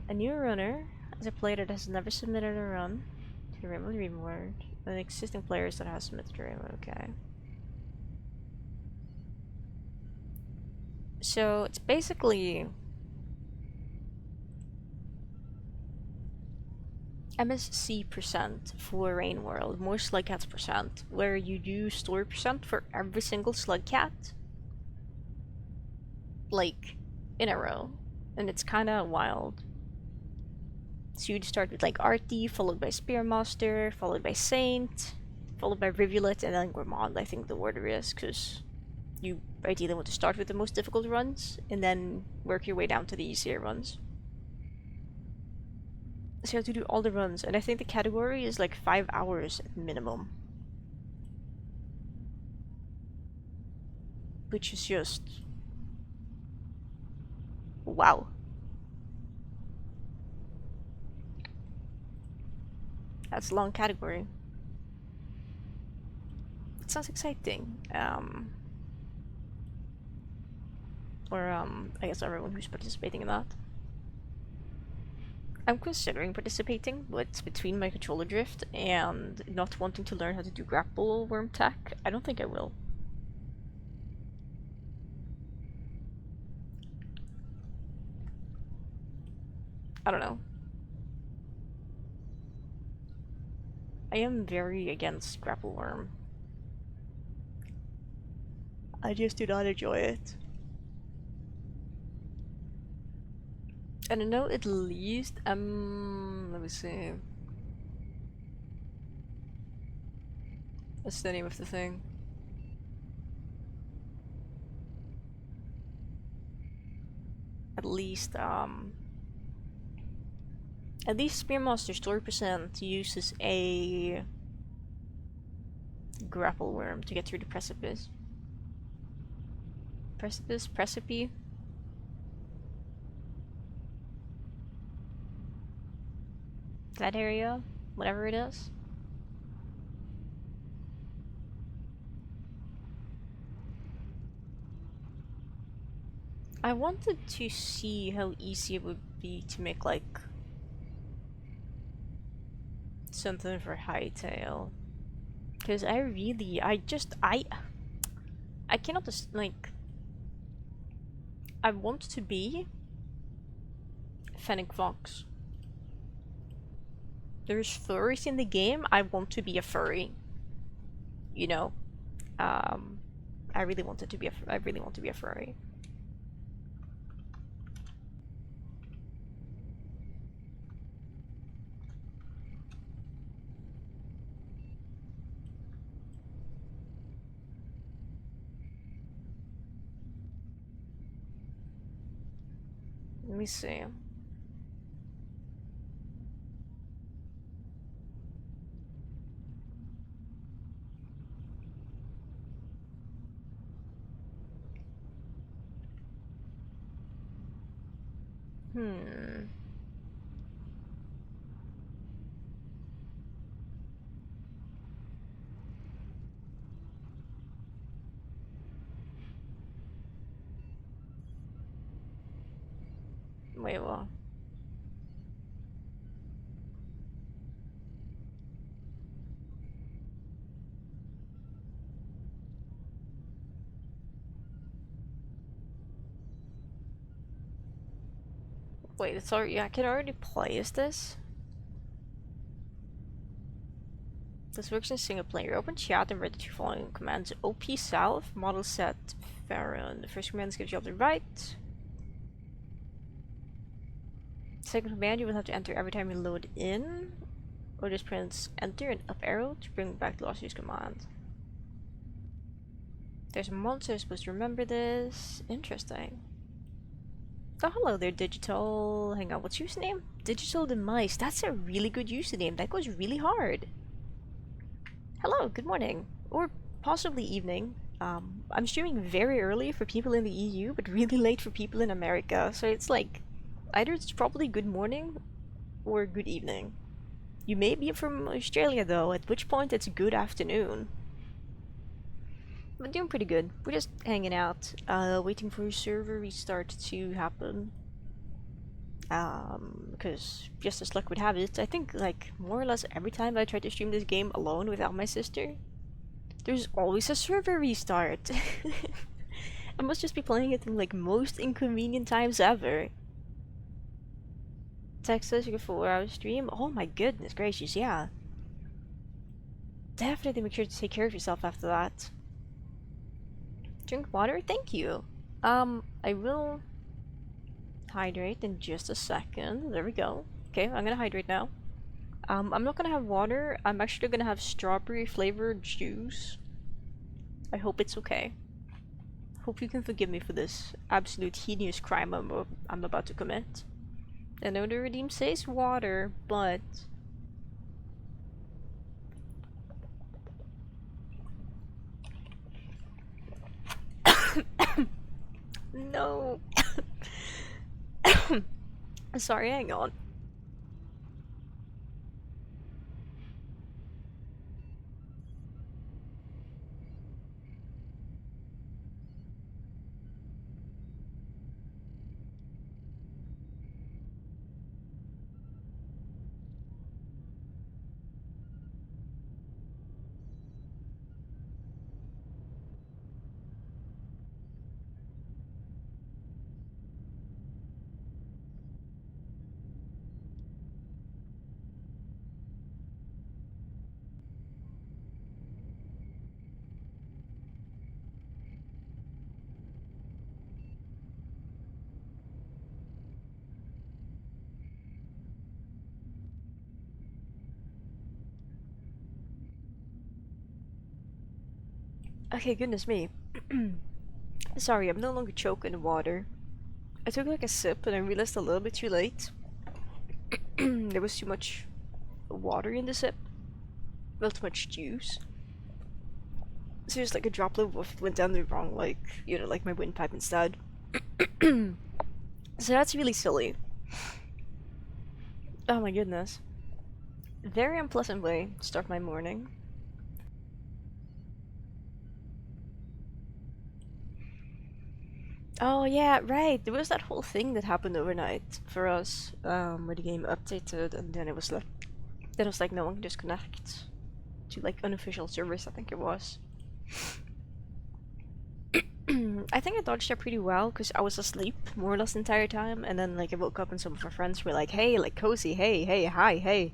A: A new runner is a player that has never submitted a run to the Rainbow Reward. An existing players that has submitted a Rainbow, okay. So it's basically MSC percent for Rain World, more slug cats percent, where you do story percent for every single slug cat, like, in a row. And it's kinda wild. So you'd start with like Artie, followed by Spearmaster, followed by Saint, followed by Rivulet, and then Gourmand, I think the order is, because you ideally want to start with the most difficult runs, and then work your way down to the easier ones. So you have to do all the runs, and I think the category is like 5 hours at minimum. Which is just... wow. That's a long category. It sounds exciting. I guess everyone who's participating in that. I'm considering participating, but between my controller drift and not wanting to learn how to do grapple worm tech, I don't think I will. I don't know. I am very against grapple worm. I just do not enjoy it. And I know at least, let me see. What's the name of the thing? At least Spearmaster story percent uses a grapple worm to get through the precipice. Precipice? That area? Whatever it is. I wanted to see how easy it would be to make like something for Hightail, because I cannot just like, I want to be Fennec Fox. There's furries in the game, I want to be a furry, you know. I really want to be a furry. Let me see. Wait, what? Wait, it's already, I can already play as this? This works in single player. Open chat and read the two following commands. OP South, model set Farron. The first command gives you up the right. Second command you will have to enter every time you load in. Or just press enter and up arrow to bring back the last used command. There's a monster supposed to remember this. Interesting. Oh, hello there, Digital. Hang on, what's your username? Digital the Mice. That's a really good username. That goes really hard. Hello, good morning. Or possibly evening. I'm streaming very early for people in the EU, but really late for people in America. So it's like, either it's probably good morning or good evening. You may be from Australia though, at which point it's good afternoon. But doing pretty good. We're just hanging out, waiting for a server restart to happen. Because just as luck would have it, I think like more or less every time I try to stream this game alone without my sister, there's always a server restart. I must just be playing it in like most inconvenient times ever. Text us, you can 4 hour stream. Oh my goodness gracious, yeah. Definitely make sure to take care of yourself after that. Drink water? Thank you. I will hydrate in just a second. There we go. Okay, I'm gonna hydrate now. I'm not gonna have water. I'm actually gonna have strawberry flavored juice. I hope it's okay. Hope you can forgive me for this absolute heinous crime I'm about to commit. I know the redeem says water, but... No! Sorry, hang on. Okay, goodness me. Sorry, I'm no longer choking in water. I took like a sip and I realized a little bit too late. There was too much water in the sip. Well, too much juice. So just like a droplet of it went down the wrong, like, you know, like my windpipe instead. So that's really silly. Oh my goodness. Very unpleasant way to start my morning. Oh yeah, right. There was that whole thing that happened overnight for us, where the game updated and then it was like no one can just connect to like unofficial servers, I think it was. I think I dodged that pretty well because I was asleep more or less the entire time, and then like I woke up and some of my friends were like, "Hey, like cozy, hey, hi, hey,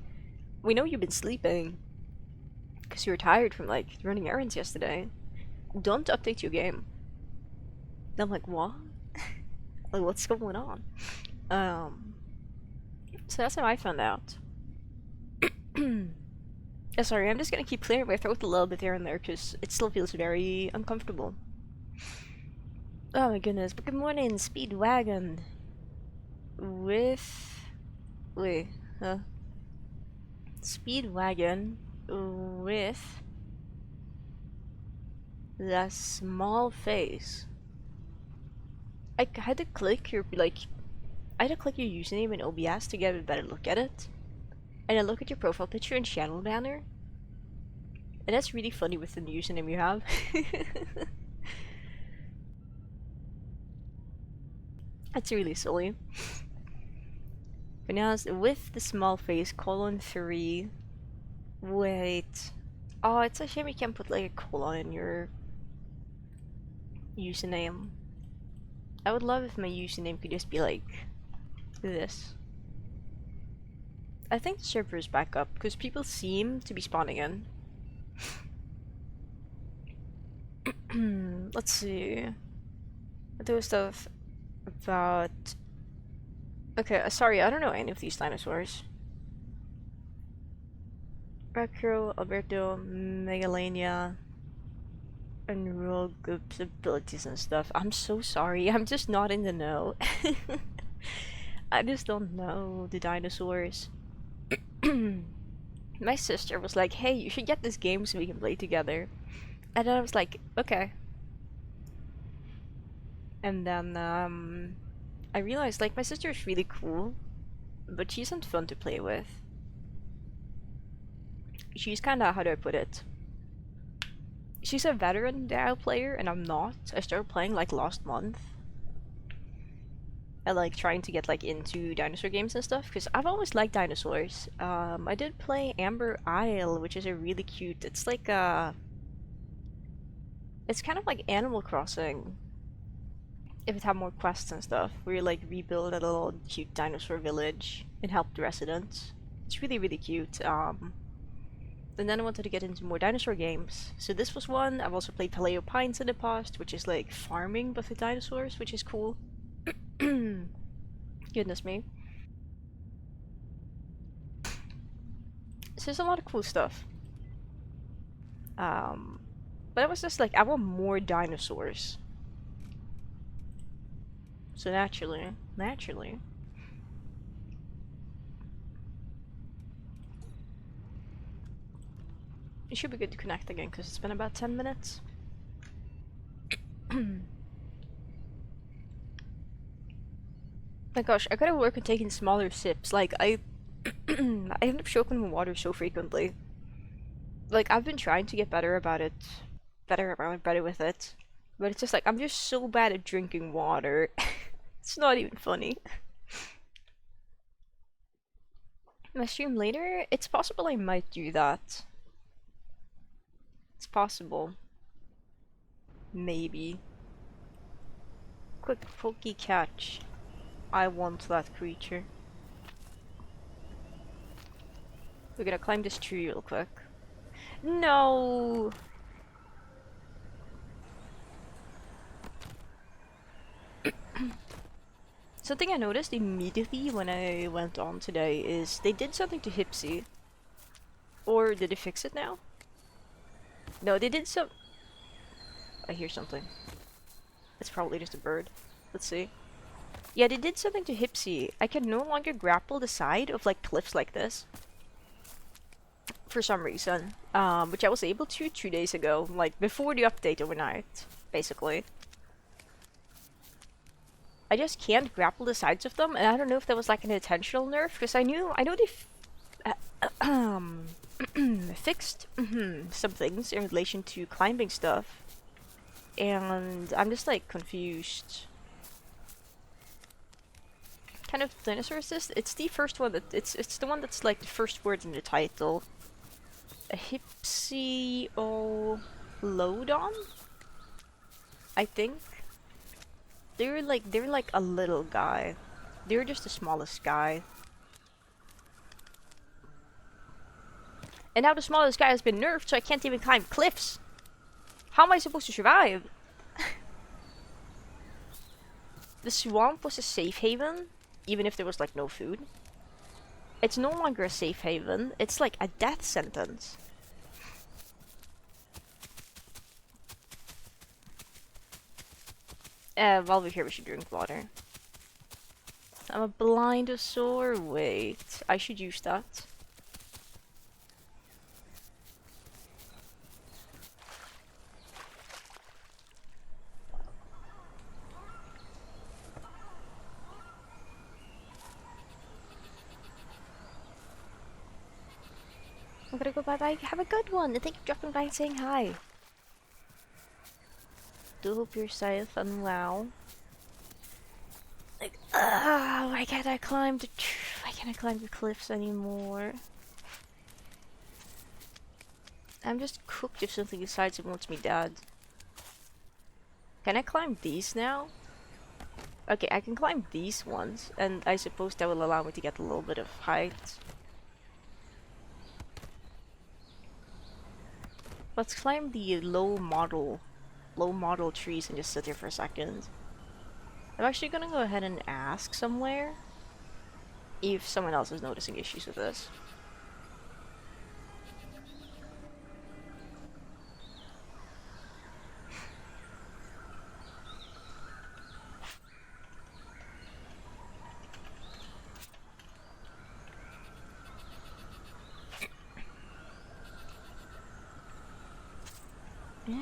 A: we know you've been sleeping because you were tired from like running errands yesterday. Don't update your game." And I'm like, "What? Like, what's going on?" Um, so that's how I found out. Sorry, I'm just gonna keep clearing my throat a little bit here and there because it still feels very uncomfortable. Oh my goodness, but good morning, Speedwagon. With... Wait, huh? Speedwagon with the small face. I had to click your, like... I had to click your username in OBS to get a better look at it. And I look at your profile picture and channel banner. And that's really funny with the username you have. That's really silly. But now it's with the small face, :3. Wait. Oh, it's a shame you can't put like a colon in your username. I would love if my username could just be like this. I think the server is back up because people seem to be spawning in. Let's see. There was stuff about... Okay, sorry, I don't know any of these dinosaurs. Recro, Alberto, Megalania, and real good abilities and stuff. I'm so sorry, I'm just not in the know. I just don't know the dinosaurs. My sister was like, "Hey, you should get this game so we can play together." And then I was like, "Okay." And then I realized like my sister is really cool, but she isn't fun to play with. She's kinda, how do I put it? She's a veteran WoW player and I'm not. I started playing like last month. I like trying to get like into dinosaur games and stuff because I've always liked dinosaurs. I did play Amber Isle, which is a really cute. It's like it's kind of like Animal Crossing, if it had more quests and stuff, where you like rebuild a little cute dinosaur village and help the residents. It's really, really cute. And then I wanted to get into more dinosaur games. So this was one. I've also played Paleo Pines in the past, which is like farming but with dinosaurs, which is cool. Goodness me. So there's a lot of cool stuff. Um, but I was just like, I want more dinosaurs. So naturally. It should be good to connect again because it's been about 10 minutes. My gosh, I gotta work on taking smaller sips. Like, I end up choking on water so frequently. Like, I've been trying to get better about it. Better with it. But it's just like, I'm just so bad at drinking water. It's not even funny. My stream later? It's possible I might do that. It's possible. Maybe. Quick pokey catch. I want that creature. We're gonna climb this tree real quick. No! Something I noticed immediately when I went on today is they did something to Hypsi. Or did they fix it now? No, they did some... I hear something. It's probably just a bird. Let's see. Yeah, they did something to Hypsi. I can no longer grapple the side of like cliffs like this. For some reason. Which I was able to 2 days ago. Like before the update overnight. Basically. I just can't grapple the sides of them, and I don't know if that was like an intentional nerf, because I know they fixed some things in relation to climbing stuff, and I'm just like confused. Kind of dinosaur assist. It's the first one that it's the one that's like the first word in the title. A Hypsilophodon, I think. They're like a little guy. They're just the smallest guy. And now the smallest guy has been nerfed, so I can't even climb cliffs. How am I supposed to survive? The swamp was a safe haven, even if there was like no food. It's no longer a safe haven, it's like a death sentence. While we're here, we should drink water. I'm a blindosaur. Wait, I should use that. I'm gonna go bye-bye. Have a good one, and thank you for dropping by and saying hi. Do hope you're safe and well. Like, why can't I climb the cliffs anymore? I'm just cooked if something decides it wants me dead. Can I climb these now? Okay, I can climb these ones, and I suppose that will allow me to get a little bit of height. Let's climb the low model trees and just sit here for a second. I'm actually gonna go ahead and ask somewhere if someone else is noticing issues with this. Yeah.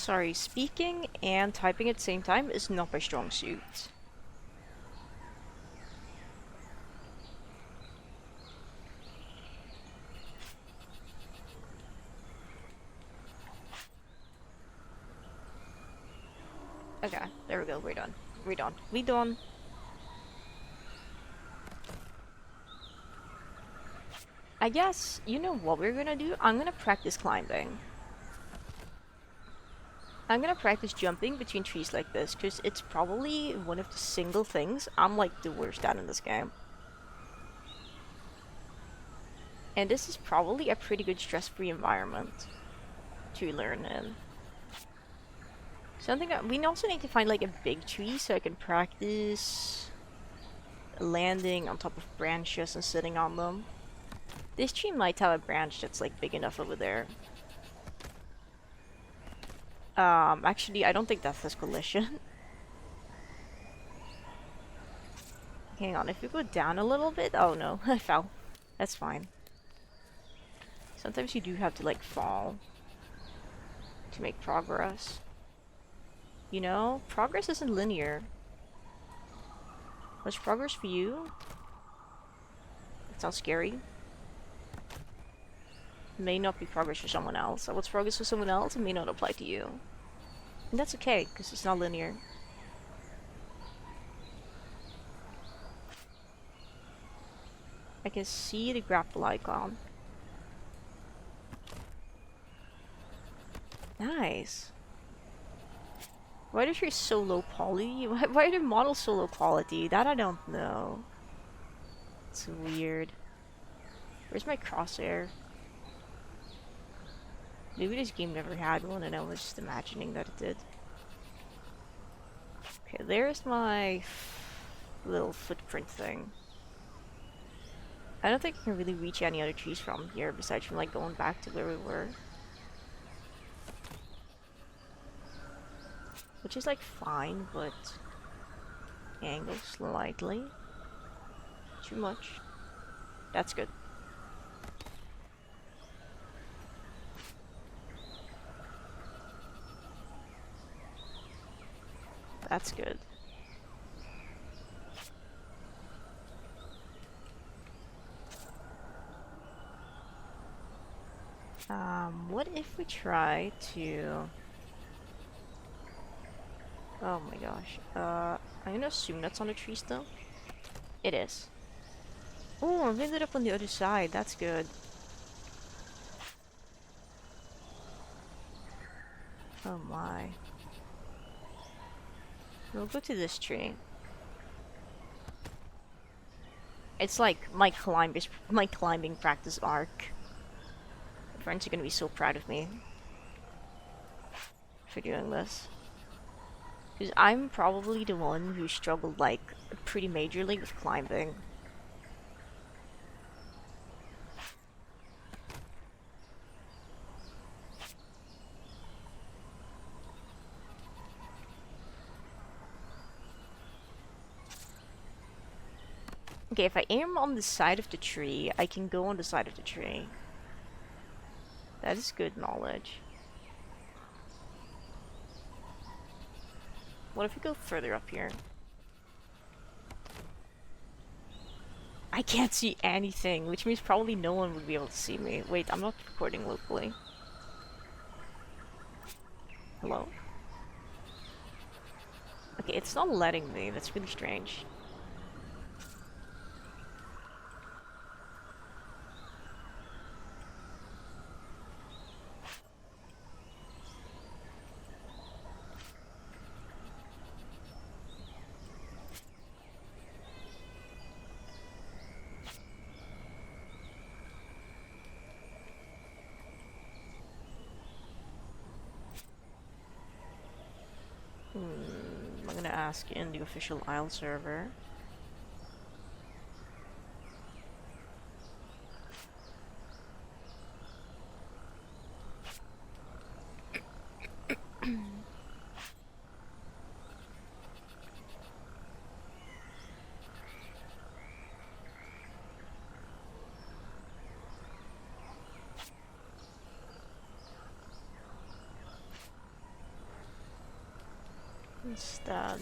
A: Sorry, speaking and typing at the same time is not my strong suit. Okay, there we go, we're done. We're done. We done. I guess, you know what we're gonna do? I'm gonna practice climbing. I'm gonna practice jumping between trees like this, because it's probably one of the single things I'm like the worst at in this game. And this is probably a pretty good stress-free environment to learn in. Something we also need to find like a big tree so I can practice landing on top of branches and sitting on them. This tree might have a branch that's like big enough over there. Actually, I don't think that's this collision. Hang on, if we go down a little bit... Oh no, I fell. That's fine. Sometimes you do have to like fall to make progress. You know, progress isn't linear. What's progress for you? That sounds scary. May not be progress for someone else. What's progress for someone else, it may not apply to you. And that's okay, because it's not linear. I can see the grapple icon. Nice. Why are the trees so low poly? Why are the models so low quality? That I don't know. It's weird. Where's my crosshair? Maybe this game never had one and I was just imagining that it did. Okay, there's my little footprint thing. I don't think I can really reach any other trees from here besides from like going back to where we were. Which is like fine, but angle slightly. Too much. That's good. That's good. What if we try to... Oh my gosh. I'm gonna assume that's on the tree still. It is. Oh, I've ended up on the other side. That's good. Oh my. We'll go to this tree. It's like my climbing practice arc. My friends are gonna be so proud of me for doing this. Because I'm probably the one who struggled like pretty majorly with climbing. Okay, if I aim on the side of the tree, I can go on the side of the tree. That is good knowledge. What if we go further up here? I can't see anything, which means probably no one would be able to see me. Wait, I'm not recording locally. Hello? Okay, it's not letting me. That's really strange. I'm gonna ask in the official Isle server. instead?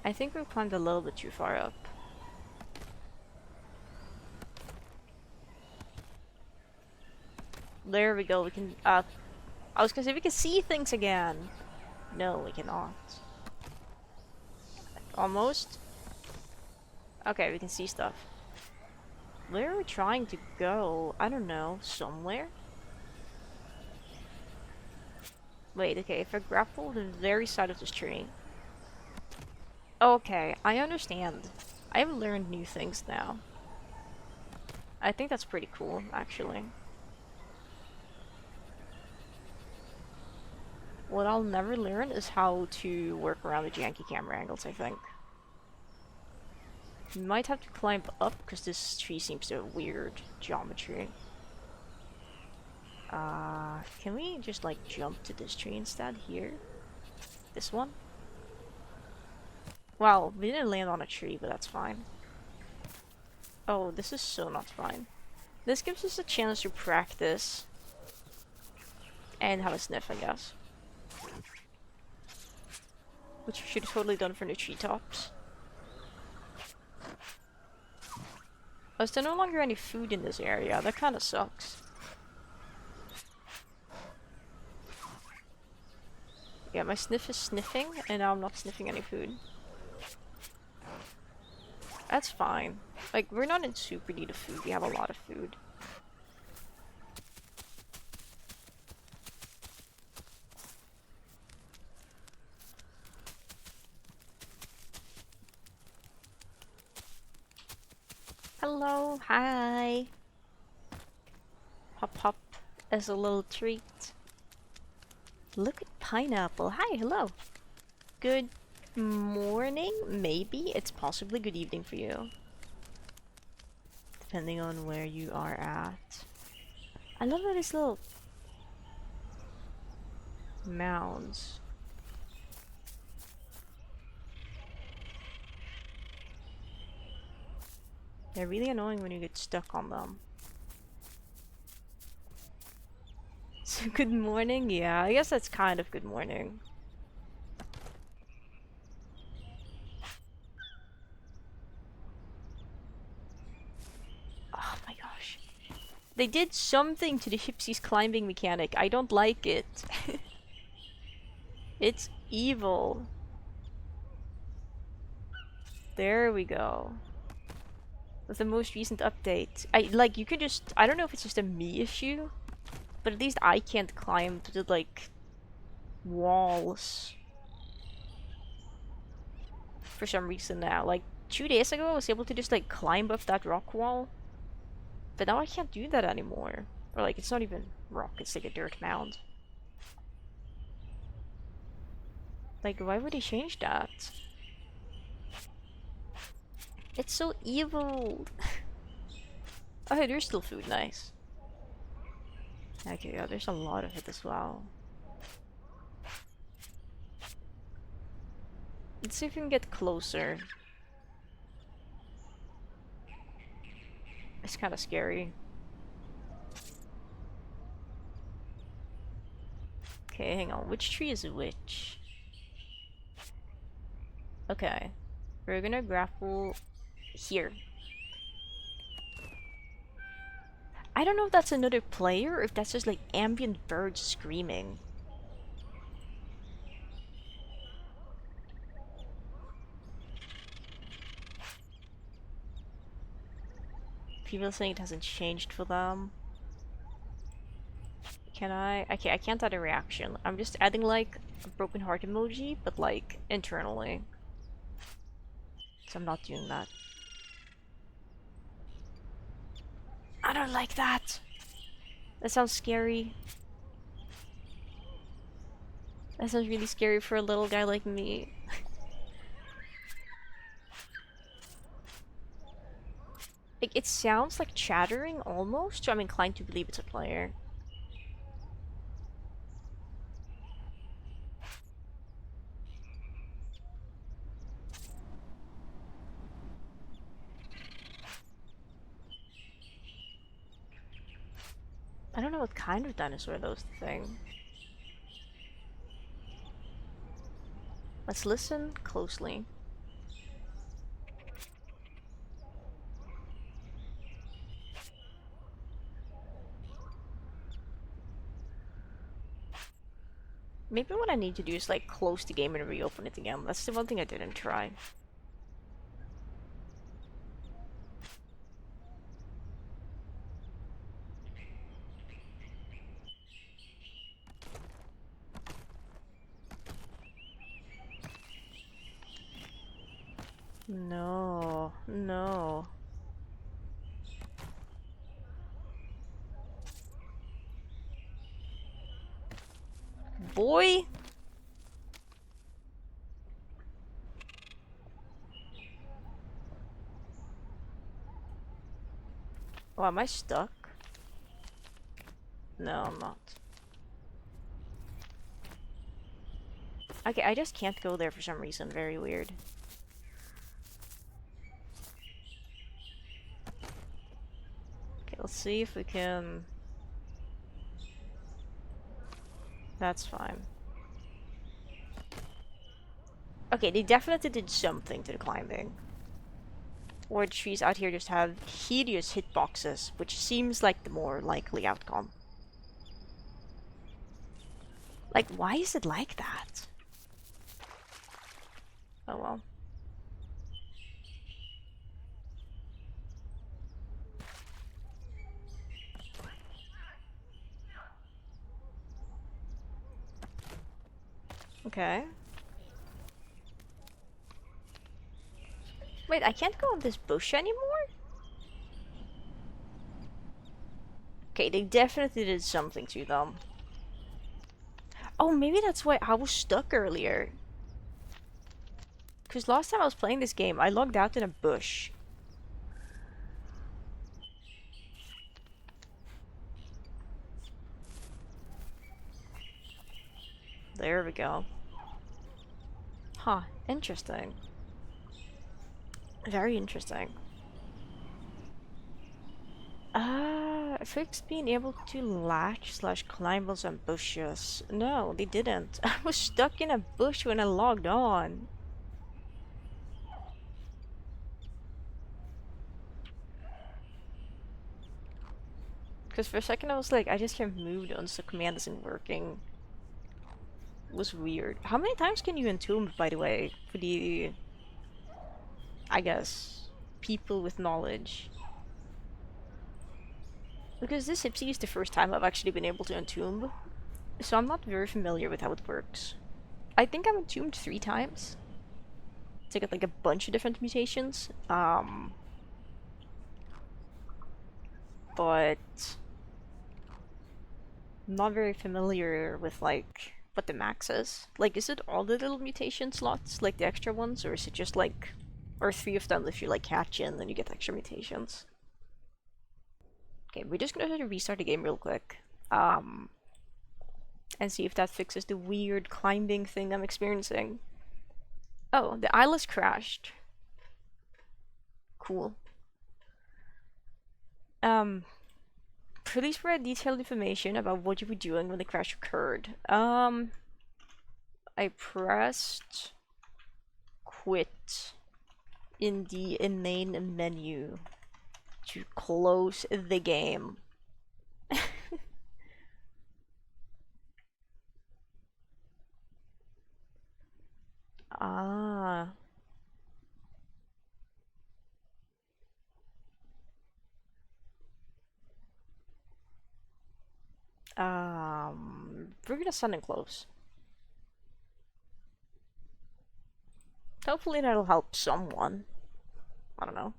A: I think we climbed a little bit too far up. There we go, we can, I was gonna say we can see things again. No, we cannot. Almost. Okay, we can see stuff. Where are we trying to go? I don't know. Somewhere? Wait, okay, if I grapple the very side of this tree. Okay, I understand. I've learned new things now. I think that's pretty cool, actually. What I'll never learn is how to work around the janky camera angles, I think. You might have to climb up, because this tree seems to have weird geometry. Can we just, like, jump to this tree instead? Here? This one? Well, we didn't land on a tree, but that's fine. Oh, this is so not fine. This gives us a chance to practice. And have a sniff, I guess. Which we should have totally done for the treetops. Oh, is there no longer any food in this area? That kinda sucks. Yeah, my sniff is sniffing, and now I'm not sniffing any food. That's fine. Like, we're not in super need of food, we have a lot of food. Hello, hi! Hop hop as a little treat. Look at pineapple. Hi, hello. Good morning? Maybe? It's possibly good evening for you. Depending on where you are at. I love all these little mounds. They're really annoying when you get stuck on them. So good morning? Yeah, I guess that's kind of good morning. Oh my gosh. They did something to the Hypsi's climbing mechanic. I don't like it. It's evil. There we go. With the most recent update. You could just, I don't know if it's just a me issue, but at least I can't climb to the, like, walls. For some reason now. Like, 2 days ago I was able to just, like, climb up that rock wall. But now I can't do that anymore. Or, like, it's not even rock, it's like a dirt mound. Like, why would he change that? It's so evil! Oh, hey, there's still food, nice. Okay, yeah, there's a lot of it as well. Let's see if we can get closer. It's kind of scary. Okay, hang on. Which tree is which? Okay. We're gonna grapple here. I don't know if that's another player or if that's just like ambient birds screaming. people saying it hasn't changed for them. Can I? Okay, I can't add a reaction. I'm just adding like a broken heart emoji, but like internally. So I'm not doing that. I don't like that. That sounds scary. That sounds really scary for a little guy like me. Like, it sounds like chattering almost, so I'm inclined to believe it's a player. I don't know what kind of dinosaur those thing. Let's listen closely. Maybe what I need to do is like close the game and reopen it again. That's the one thing I didn't try. No, no. Boy! Oh, am I stuck? No, I'm not. Okay, I just can't go there for some reason. Very weird. Okay, let's see if we can... That's fine. Okay, they definitely did something to the climbing. Or the trees out here just have hideous hitboxes, which seems like the more likely outcome. Like, why is it like that? Oh well. Okay. Wait, I can't go in this bush anymore? Okay, they definitely did something to them. Oh, maybe that's why I was stuck earlier. Because last time I was playing this game, I logged out in a bush. There we go. Huh, interesting. Very interesting. Fix being able to latch slash climb on some bushes. No, they didn't. I was stuck in a bush when I logged on. Because for a second I was like, I just can't move once the command isn't working. It was weird. How many times can you entomb, by the way, for the, I guess, people with knowledge? Because this Hypsi is the first time I've actually been able to entomb, so I'm not very familiar with how it works. I think I'm entombed 3 times to get like a bunch of different mutations. But I'm not very familiar with like what the max is. Like, is it all the little mutation slots, like the extra ones, or is it just like, or 3 of them if you like catch in, then you get extra mutations? Okay, we're just gonna restart the game real quick. And see if that fixes the weird climbing thing I'm experiencing. Oh, the eyeless crashed. Cool. Please provide detailed information about what you were doing when the crash occurred. I pressed quit in the inane menu to close the game. Ah. we're gonna send him close. Hopefully that'll help someone. I don't know.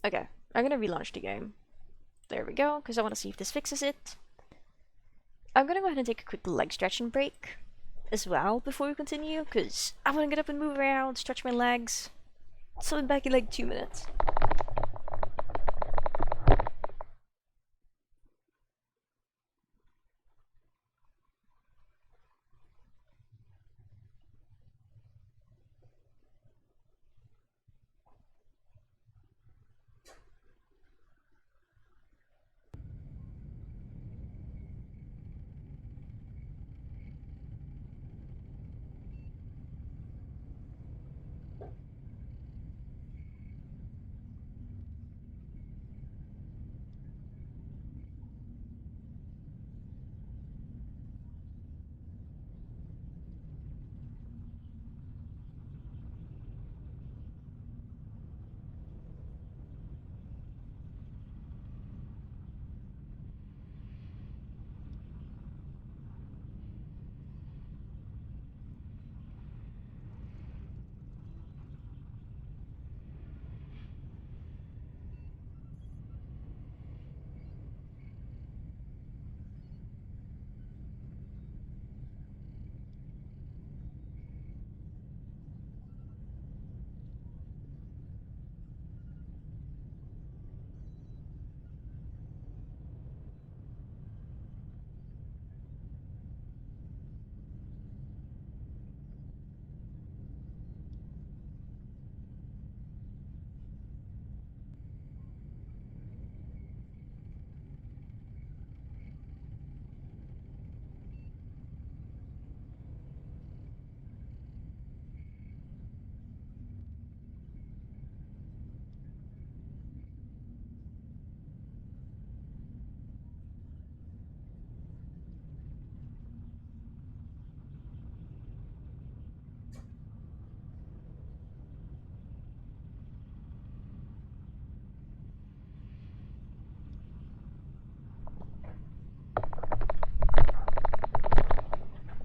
A: Okay, I'm gonna relaunch the game. There we go, because I want to see if this fixes it. I'm gonna go ahead and take a quick leg stretching break as well before we continue, because I want to get up and move around, stretch my legs. So I'm back in like 2 minutes.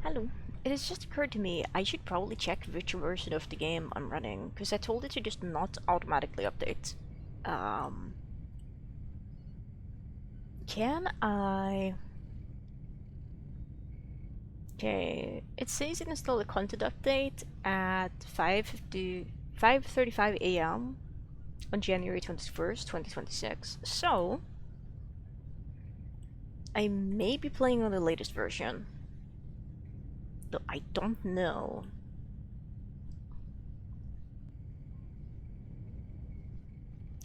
A: Hello. It has just occurred to me I should probably check which version of the game I'm running, because I told it to just not automatically update. Um, can I... Okay, it says it installed a content update at 5:35 a.m. on January 21st, 2026. So, I may be playing on the latest version. Though I don't know.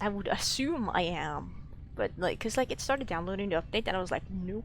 A: I would assume I am. But like, cause like it started downloading the update and I was like, nope.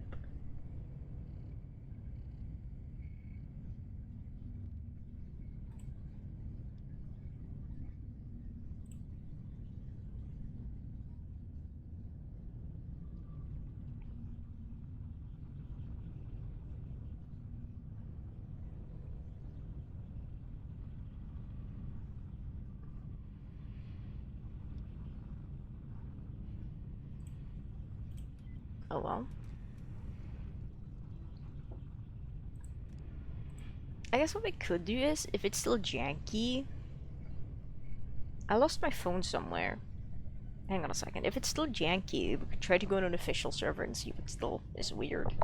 A: Oh well. I guess what we could do is, if it's still janky, I lost my phone somewhere. Hang on a second. If it's still janky, we could try to go on an official server and see if it still is weird.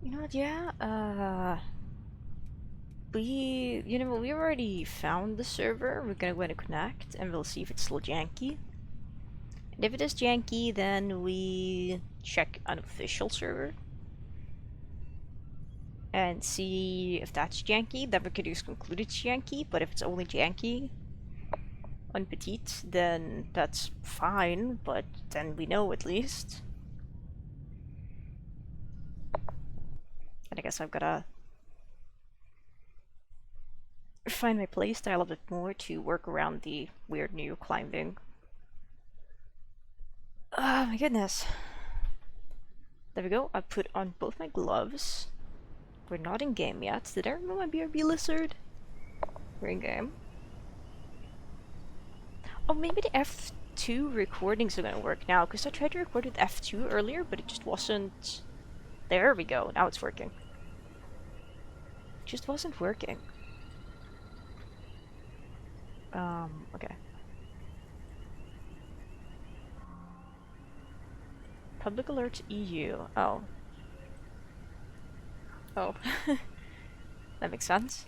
A: You know what, yeah, we already found the server. We're gonna go ahead and connect, and we'll see if it's still janky. And if it is janky, then we check an official server and see if that's janky. Then we could just conclude it's janky, but if it's only janky on Petite, then that's fine, but then we know at least. And I guess I've gotta find my playstyle a bit more to work around the weird new climbing. Oh my goodness. There we go. I put on both my gloves. We're not in game yet. Did I remove my BRB lizard? We're in game. Oh, maybe the F2 recordings are gonna work now, because I tried to record with F2 earlier, but it just wasn't... There we go. Now it's working. It just wasn't working. Okay. Public alerts EU. Oh. Oh. That makes sense.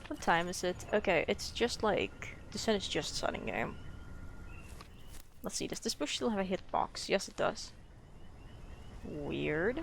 A: What time is it? Okay, it's just like... The sun is just setting game. Let's see, does this bush still have a hitbox? Yes, it does. Weird.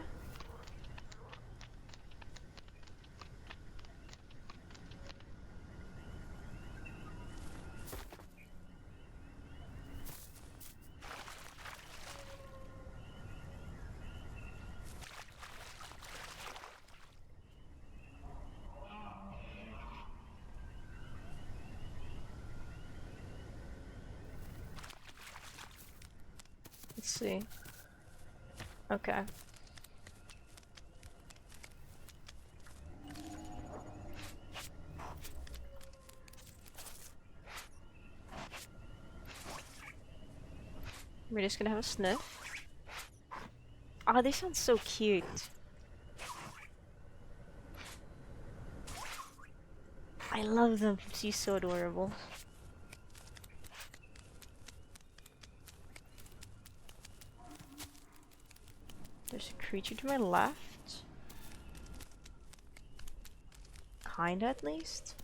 A: Let's see. Okay. We're just gonna have a sniff. Ah, they sound so cute. I love them. She's so adorable. There's a creature to my left. Kinda, at least.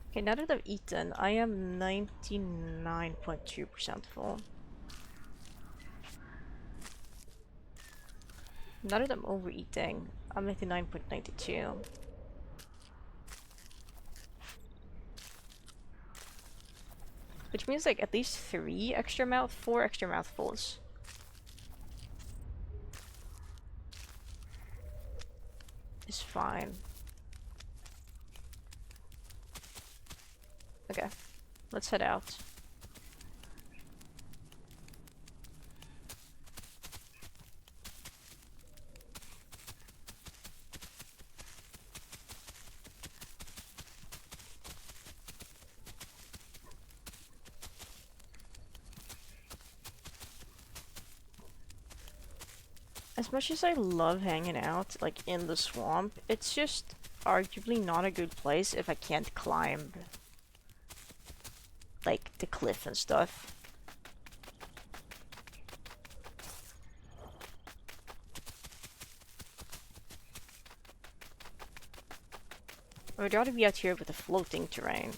A: Okay, now that I've eaten, I am 99.2% full. Now that I'm overeating, I'm 99.92. Which means like at least 4 extra mouthfuls. Is fine. Okay, let's head out. As much as I love hanging out, like, in the swamp, it's just arguably not a good place if I can't climb, like, the cliff and stuff. I would rather be out here with the floating terrain.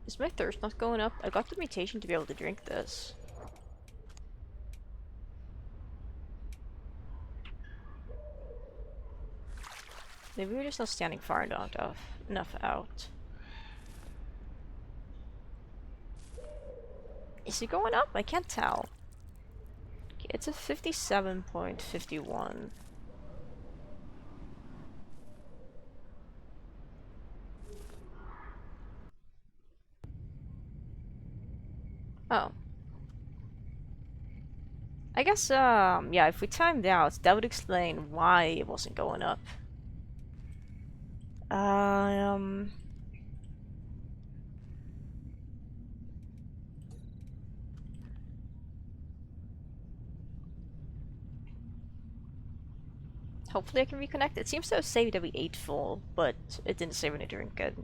A: Is my thirst not going up? I got the mutation to be able to drink this. Maybe we're just not standing far enough out. Is it going up? I can't tell. Okay, it's a 57.51. Oh. I guess, yeah, if we timed out, that would explain why it wasn't going up. Um, Hopefully I can reconnect. It seems to have saved that we ate full, but it didn't save any drink it.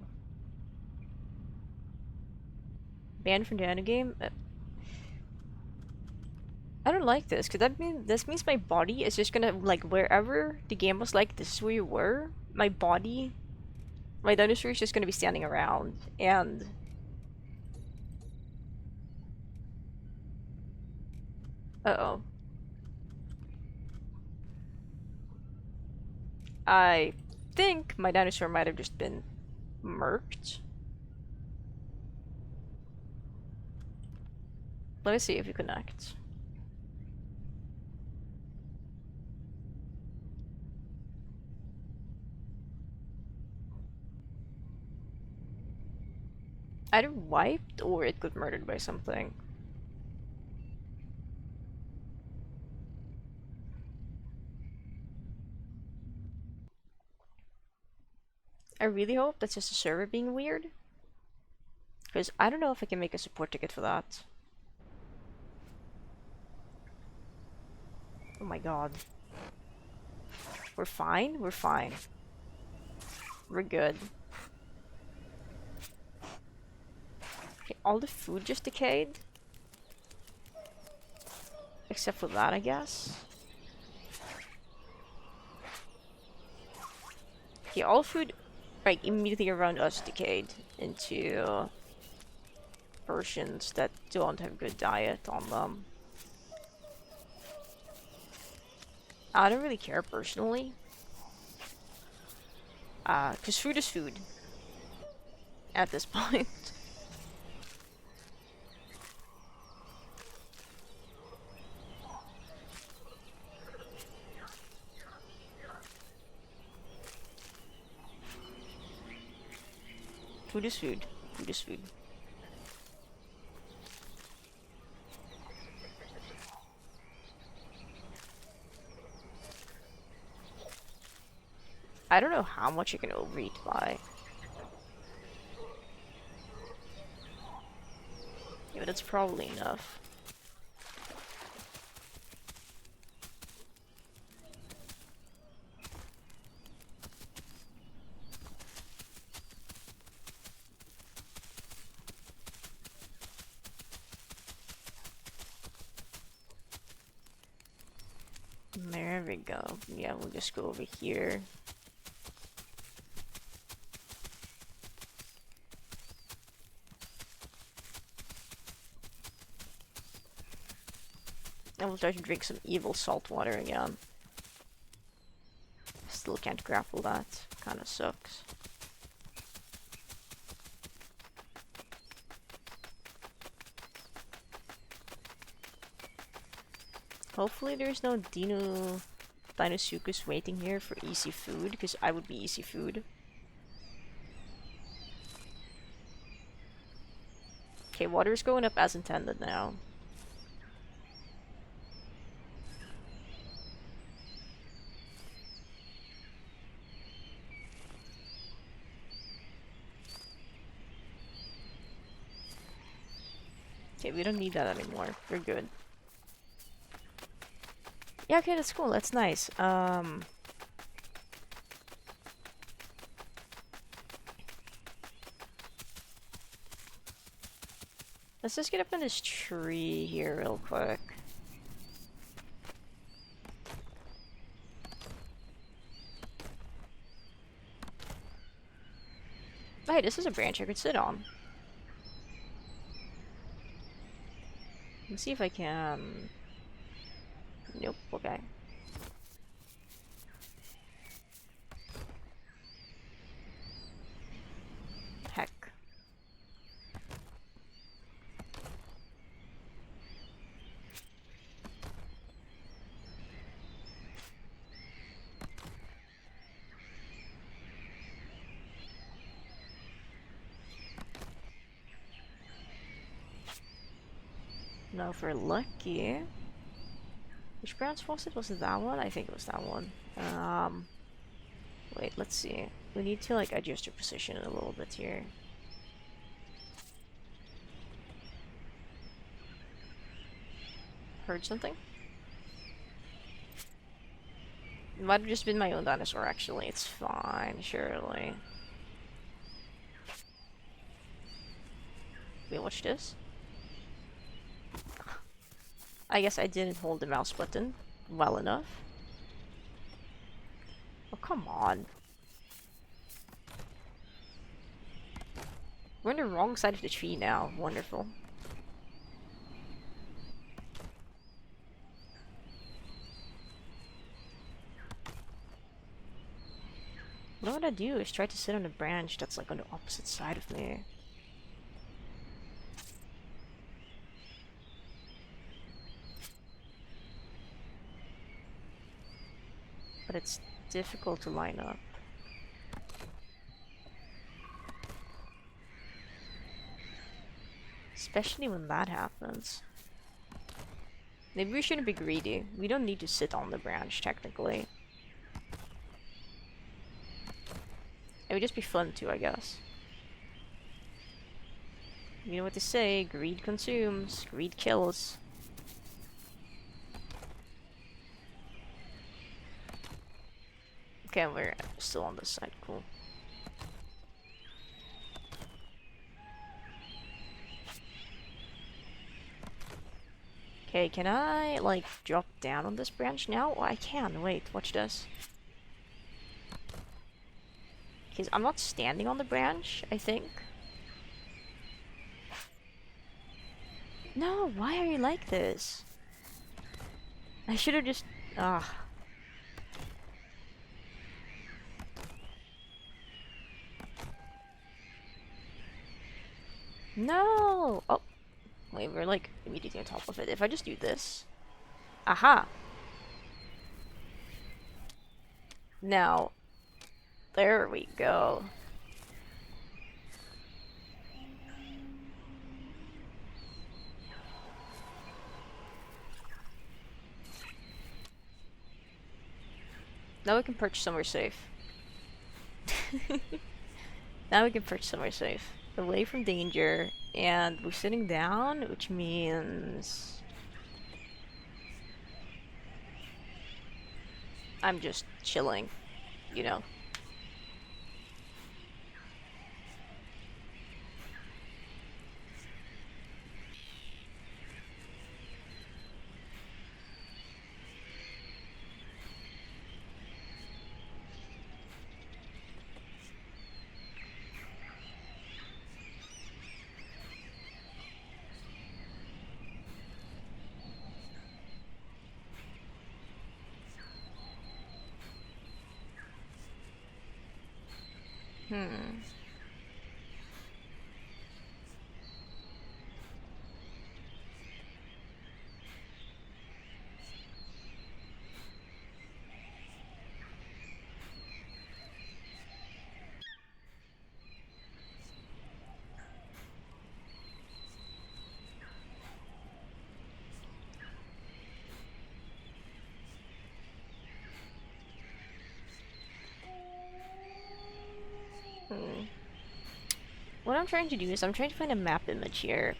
A: Banned from the end game? I don't like this, because this means my body is just gonna, like, wherever the game was like, this is where you were, my dinosaur is just gonna be standing around, and... Uh-oh. I think my dinosaur might have just been murked. Let me see if you connect. Either wiped or it got murdered by something. I really hope that's just a server being weird. Because I don't know if I can make a support ticket for that. Oh my god. We're fine? We're fine. We're good. Okay, all the food just decayed. Except for that, I guess. Okay, all food, like, immediately around us decayed into versions that don't have good diet on them. I don't really care personally. Because food is food. At this point. Food is food. Food is food. I don't know how much you can overeat by. Yeah, but it's probably enough. There we go. Yeah, we'll just go over here. And we'll try to drink some evil salt water again. Still can't grapple that. Kinda sucks. Hopefully there's no Dinosuchus waiting here for easy food, because I would be easy food. Okay, water's going up as intended now. Okay, we don't need that anymore. We're good. Yeah, okay, that's cool. That's nice. Let's just get up in this tree here real quick. Hey, this is a branch I could sit on. Let's see if I can... Nope, okay. Heck. Now if we're lucky... Which bronze faucet was it? That one? I think it was that one. Wait, let's see. We need to like adjust your position a little bit here. Heard something? It might have just been my own dinosaur, actually. It's fine, surely. Wait, watch this. I guess I didn't hold the mouse button well enough. Oh, come on. We're on the wrong side of the tree now. Wonderful. What I want to do is try to sit on a branch that's like on the opposite side of me. But it's difficult to line up. Especially when that happens. Maybe we shouldn't be greedy. We don't need to sit on the branch, technically. It would just be fun too, I guess. You know what they say, greed consumes, greed kills. Okay, we're still on this side, cool. Okay, can I, like, drop down on this branch now? Oh, I can, wait, watch this. Because I'm not standing on the branch, I think. No, why are you like this? I should have just... Ah. No! Oh. Wait, we're like immediately on top of it. If I just do this... Aha! Now... There we go. Now we can perch somewhere safe. Now we can perch somewhere safe. Away from danger, and we're sitting down, which means... I'm just chilling, you know. Hmm. Hmm. What I'm trying to do is I'm trying to find a map image here.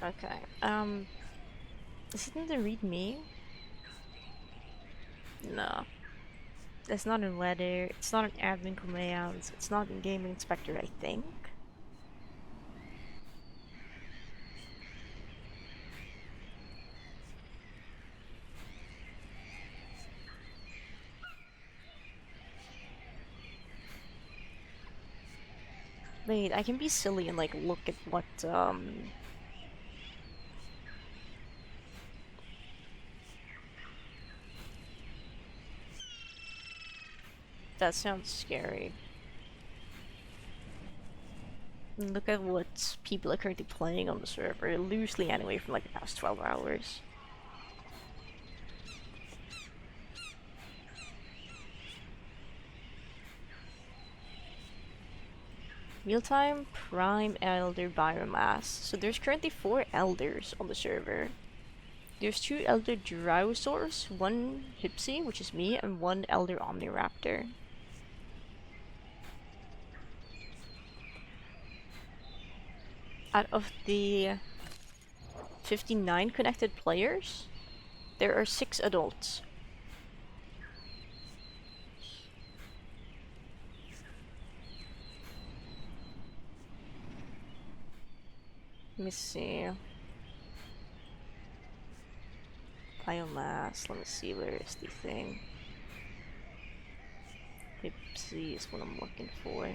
A: Okay, is it in the readme? No. It's not in weather, it's not in admin commands, it's not in game inspector, I think. Wait, I can be silly and like look at what That sounds scary. Look at what people are currently playing on the server, loosely anyway, from like the past 12 hours. Real-time Prime Elder Biomass. So there's currently 4 Elders on the server. There's 2 Elder Drow-saurs, 1 Hypsi, which is me, and 1 Elder Omniraptor. Out of the 59 connected players, there are 6 adults. Let me see. Biomass, let me see, where is the thing? Hypsi is what I'm looking for.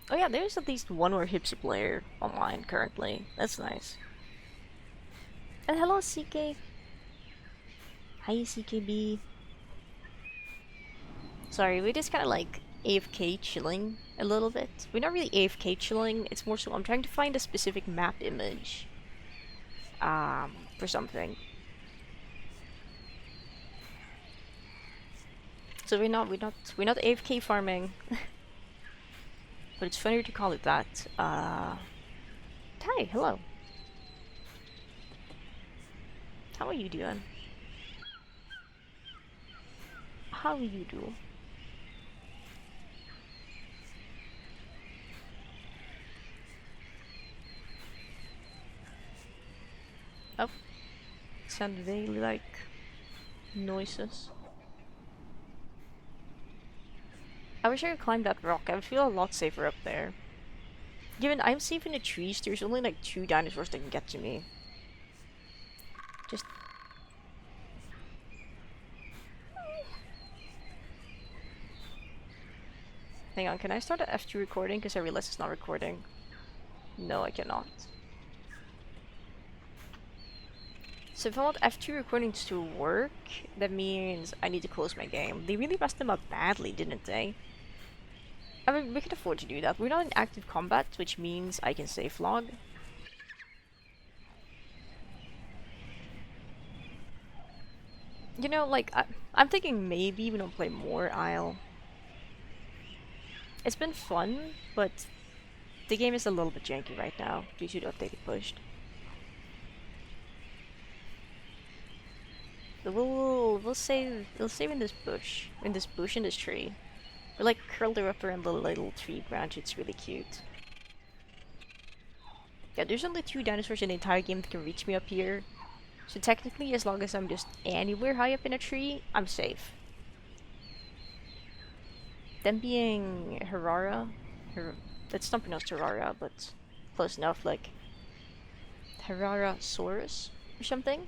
A: Oh yeah, there's at least 1 more Hypsi player online currently. That's nice. And hello, CK. Hi, CKB. Sorry, we just kind of like AFK chilling a little bit. We're not really AFK chilling, it's more so I'm trying to find a specific map image. For something. So we're not AFK farming. But it's funnier to call it that. Hi, hello. How are you doing? How are you doing? Oh, sound vaguely like noises. I wish I could climb that rock. I would feel a lot safer up there. Given I'm safe in the trees, there's only like 2 dinosaurs that can get to me. Just... Hang on, can I start an F2 recording? Because I realize it's not recording. No, I cannot. So if I want F2 recordings to work, that means I need to close my game. They really messed them up badly, didn't they? I mean, we can afford to do that. We're not in active combat, which means I can save log. You know, like, I'm thinking maybe we don't play more Isle. It's been fun, but the game is a little bit janky right now due to the update it pushed. So we'll save in this bush, in this tree. We're like curled up around the little tree branch. It's really cute. Yeah, there's only 2 dinosaurs in the entire game that can reach me up here. So technically, as long as I'm just anywhere high up in a tree, I'm safe. Them being Herrera, that's not pronounced Herrera, but close enough, like Herrerasaurus or something.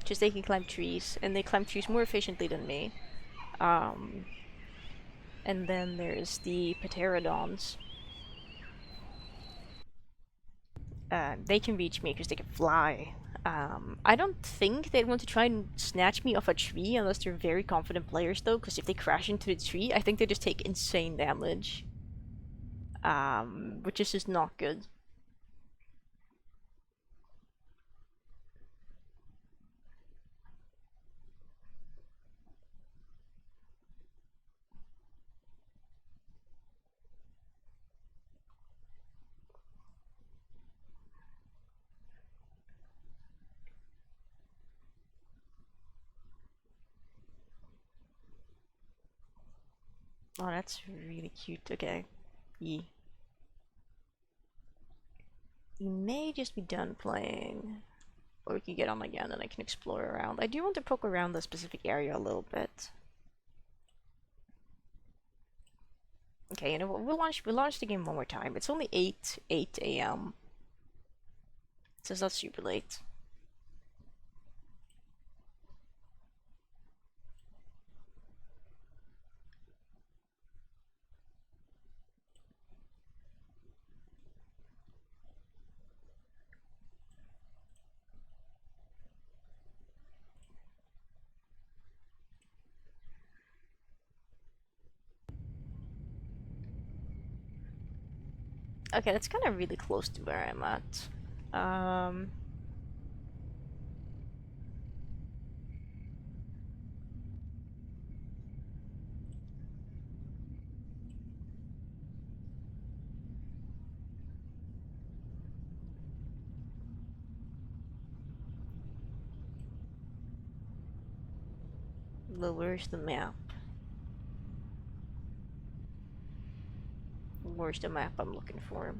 A: Just they can climb trees, and they climb trees more efficiently than me. And then there's the Pterodons. They can reach me because they can fly. I don't think they'd want to try and snatch me off a tree unless they're very confident players, though, because if they crash into the tree, I think they just take insane damage. Which is just not good. Oh, that's really cute. Okay. Yee. You may just be done playing. Or we can get on again and I can explore around. I do want to poke around the specific area a little bit. Okay, you know what? We'll launch the game one more time. It's only 8 a.m. So it's not super late. Okay, that's kind of really close to where I'm at. But where's the map? Where's the map I'm looking for?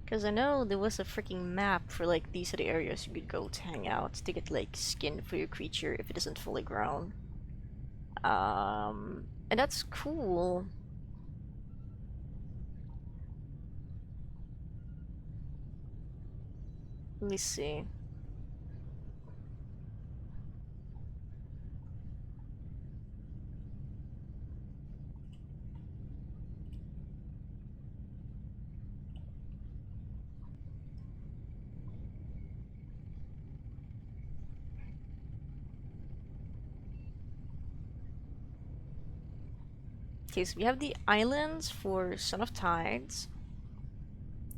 A: Because I know there was a freaking map for like these are the areas you could go to hang out to get like skin for your creature if it isn't fully grown. And that's cool. Let me see. Okay, so we have the islands for Son of Tides.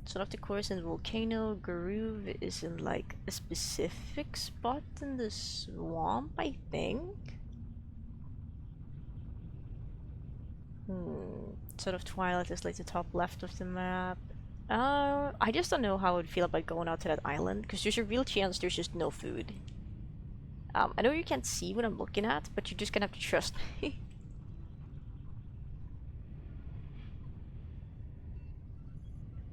A: Son of the Course and Volcano. Groove is in like a specific spot in the swamp, I think. Son of Twilight is like the top left of the map. I just don't know how I would feel about going out to that island, because there's a real chance there's just no food. I know you can't see what I'm looking at, but you're just gonna have to trust me.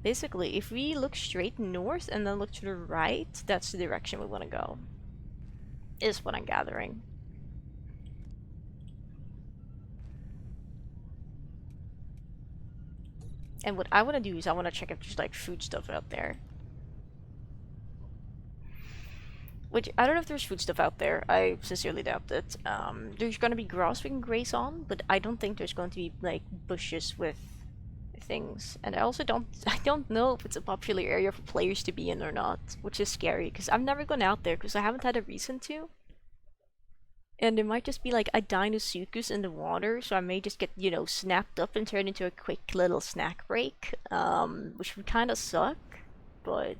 A: Basically, if we look straight north and then look to the right, that's the direction we want to go. Is what I'm gathering. And what I want to do is I want to check if there's like food stuff out there. Which, I don't know if there's food stuff out there. I sincerely doubt it. There's gonna be grass we can graze on, but I don't think there's going to be like bushes with things. And I also don't I don't know if it's a popular area for players to be in or not, which is scary because I've never gone out there because I haven't had a reason to. And it might just be like a Deinosuchus in the water, so I may just get, you know, snapped up and turned into a quick little snack break, which would kind of suck, but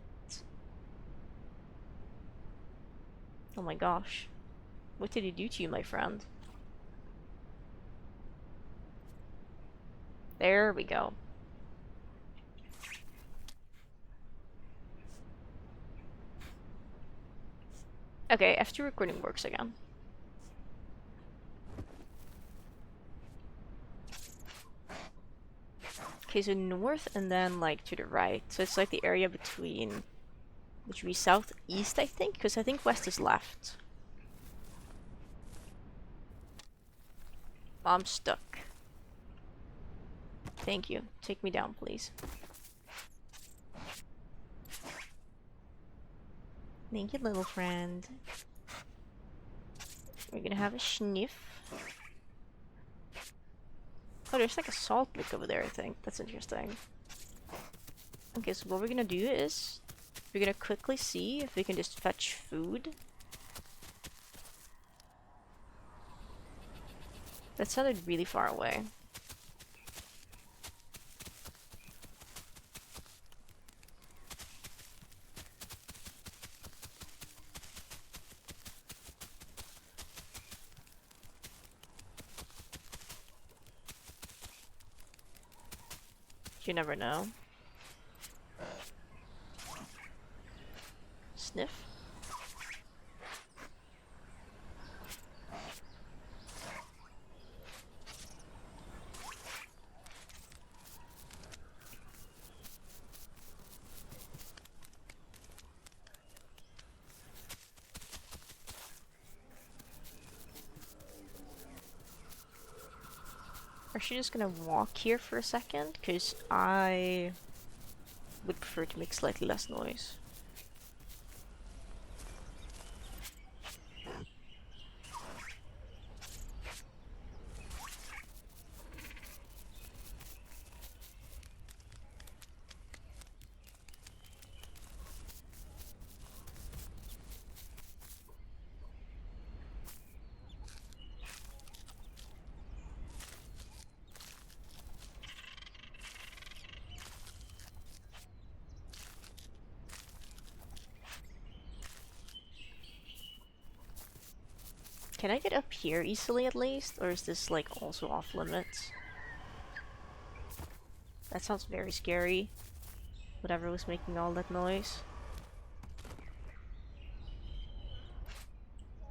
A: oh my gosh. What did he do to you, my friend? There we go. Okay, F2 recording works again. Okay, so north and then like to the right. So it's like the area between, which would be southeast, I think, because I think west is left. I'm stuck. Thank you. Take me down, please. Thank you, little friend. We're gonna have a sniff. Oh, there's like a salt lick over there, I think. That's interesting. Okay, so what we're gonna do is we're gonna quickly see if we can just fetch food. That sounded really far away. You never know. Sniff. Are she just gonna walk here for a second? Because I would prefer to make slightly less noise. Can I get up here easily at least? Or is this like also off limits? That sounds very scary. Whatever was making all that noise.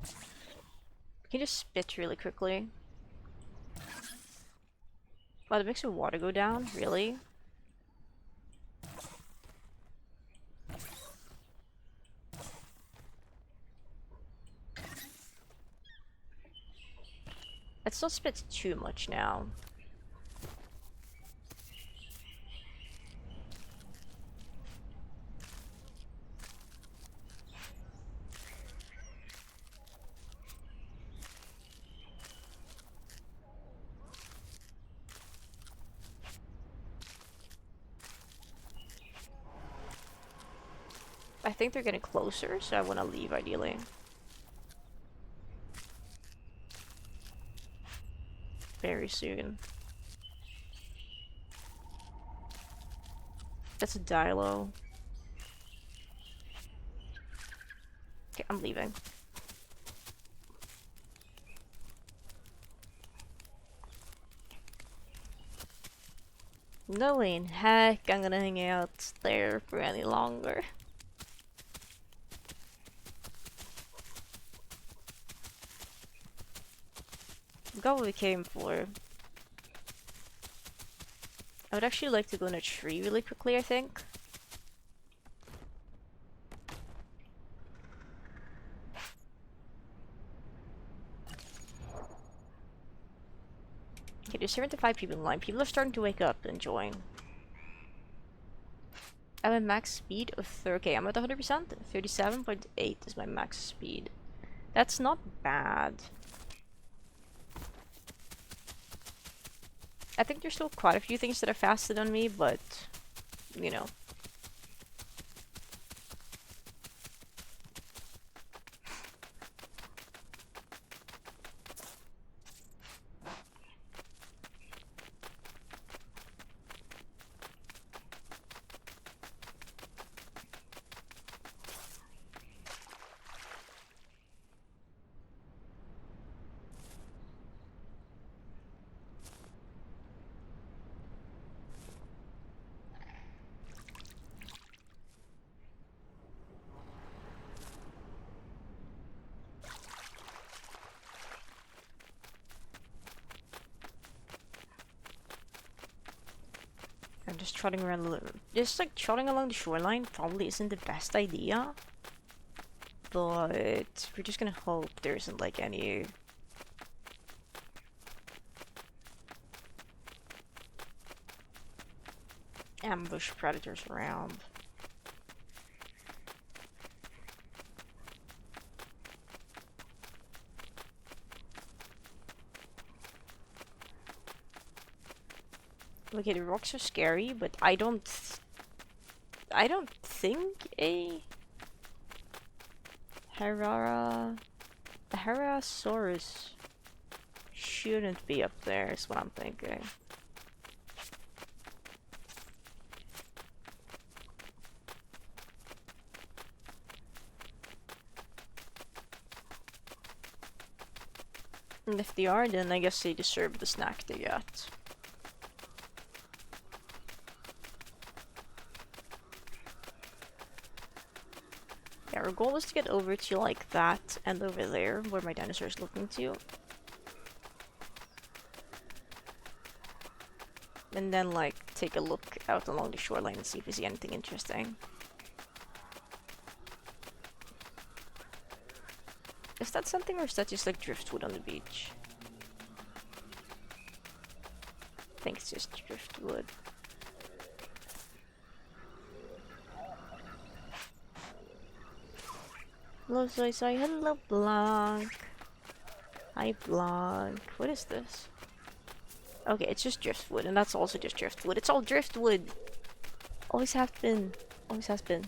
A: Can you just spit really quickly? Wow, that makes the water go down? Really? It still spits too much now. I think they're getting closer, so I want to leave ideally. Very soon. That's a Dilo. Okay, I'm leaving. No way in heck I'm gonna hang out there for any longer. We got what we came for. I would actually like to go in a tree really quickly, I think. Okay, there's 75 people in line. People are starting to wake up and join. I'm at max speed of okay, I'm at 100%. 37.8 is my max speed. That's not bad. I think there's still quite a few things that are faster than me, but you know. I'm just trotting around just like trotting along the shoreline probably isn't the best idea. But we're just gonna hope there isn't like any ambush predators around. Okay, the rocks are scary, but I don't think a Herasaurus shouldn't be up there, is what I'm thinking. And if they are, then I guess they deserve the snack they got. Yeah, our goal is to get over to like that and over there where my dinosaur is looking to. And then like take a look out along the shoreline and see if we see anything interesting. Is that something or is that just like driftwood on the beach? I think it's just driftwood. Hello, soy. Hello, Blanc. Hi, Blanc. What is this? Okay, it's just driftwood, and that's also just driftwood. It's all driftwood. Always have been. Always has been.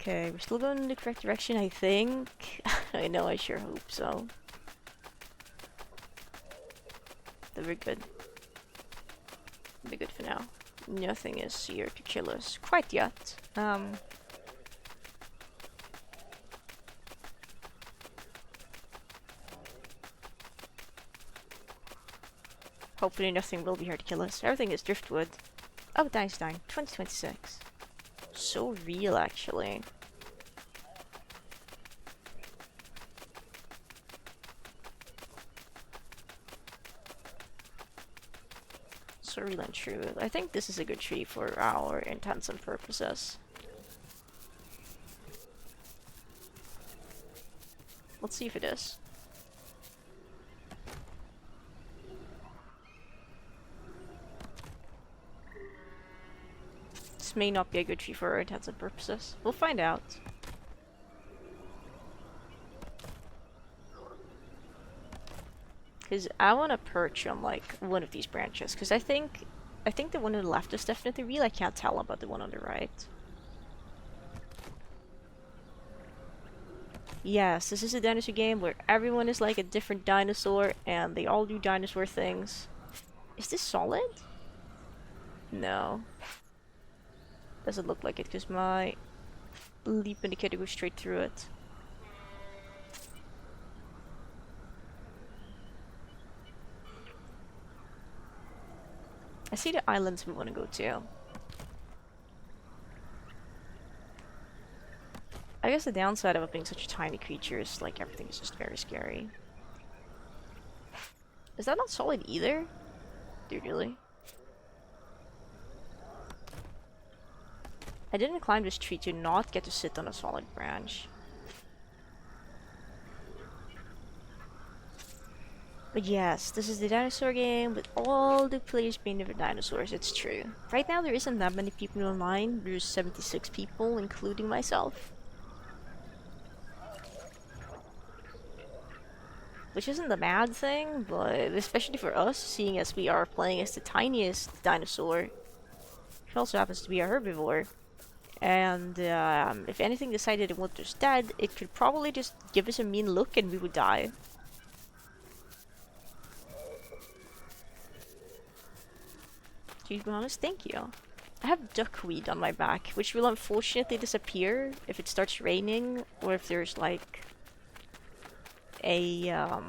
A: Okay, we're still going in the correct direction, I think. I know, I sure hope so. But we're good. We're good for now. Nothing is here to kill us quite yet. Hopefully nothing will be here to kill us. Everything is driftwood. Oh, Dynstein, 2026. So real, actually. So real and true. I think this is a good tree for our intents and purposes. Let's see if it is. This may not be a good tree for our intents and purposes. We'll find out. Because I want to perch on like one of these branches. Because I think the one on the left is definitely real. I can't tell about the one on the right. Yes, this is a dinosaur game where everyone is like a different dinosaur and they all do dinosaur things. Is this solid? No. Doesn't look like it because my leap indicator goes straight through it. I see the islands we want to go to. I guess the downside of it being such a tiny creature is like everything is just very scary. Is that not solid either? Dude, really? I didn't climb this tree to not get to sit on a solid branch. But yes, this is the dinosaur game with all the players being different dinosaurs, it's true. Right now there isn't that many people online, there's 76 people, including myself. Which isn't a bad thing, but especially for us, seeing as we are playing as the tiniest dinosaur. It also happens to be a herbivore. And if anything decided it was just dead, it could probably just give us a mean look and we would die. To be honest, thank you. I have duckweed on my back, which will unfortunately disappear if it starts raining, or if there's like a or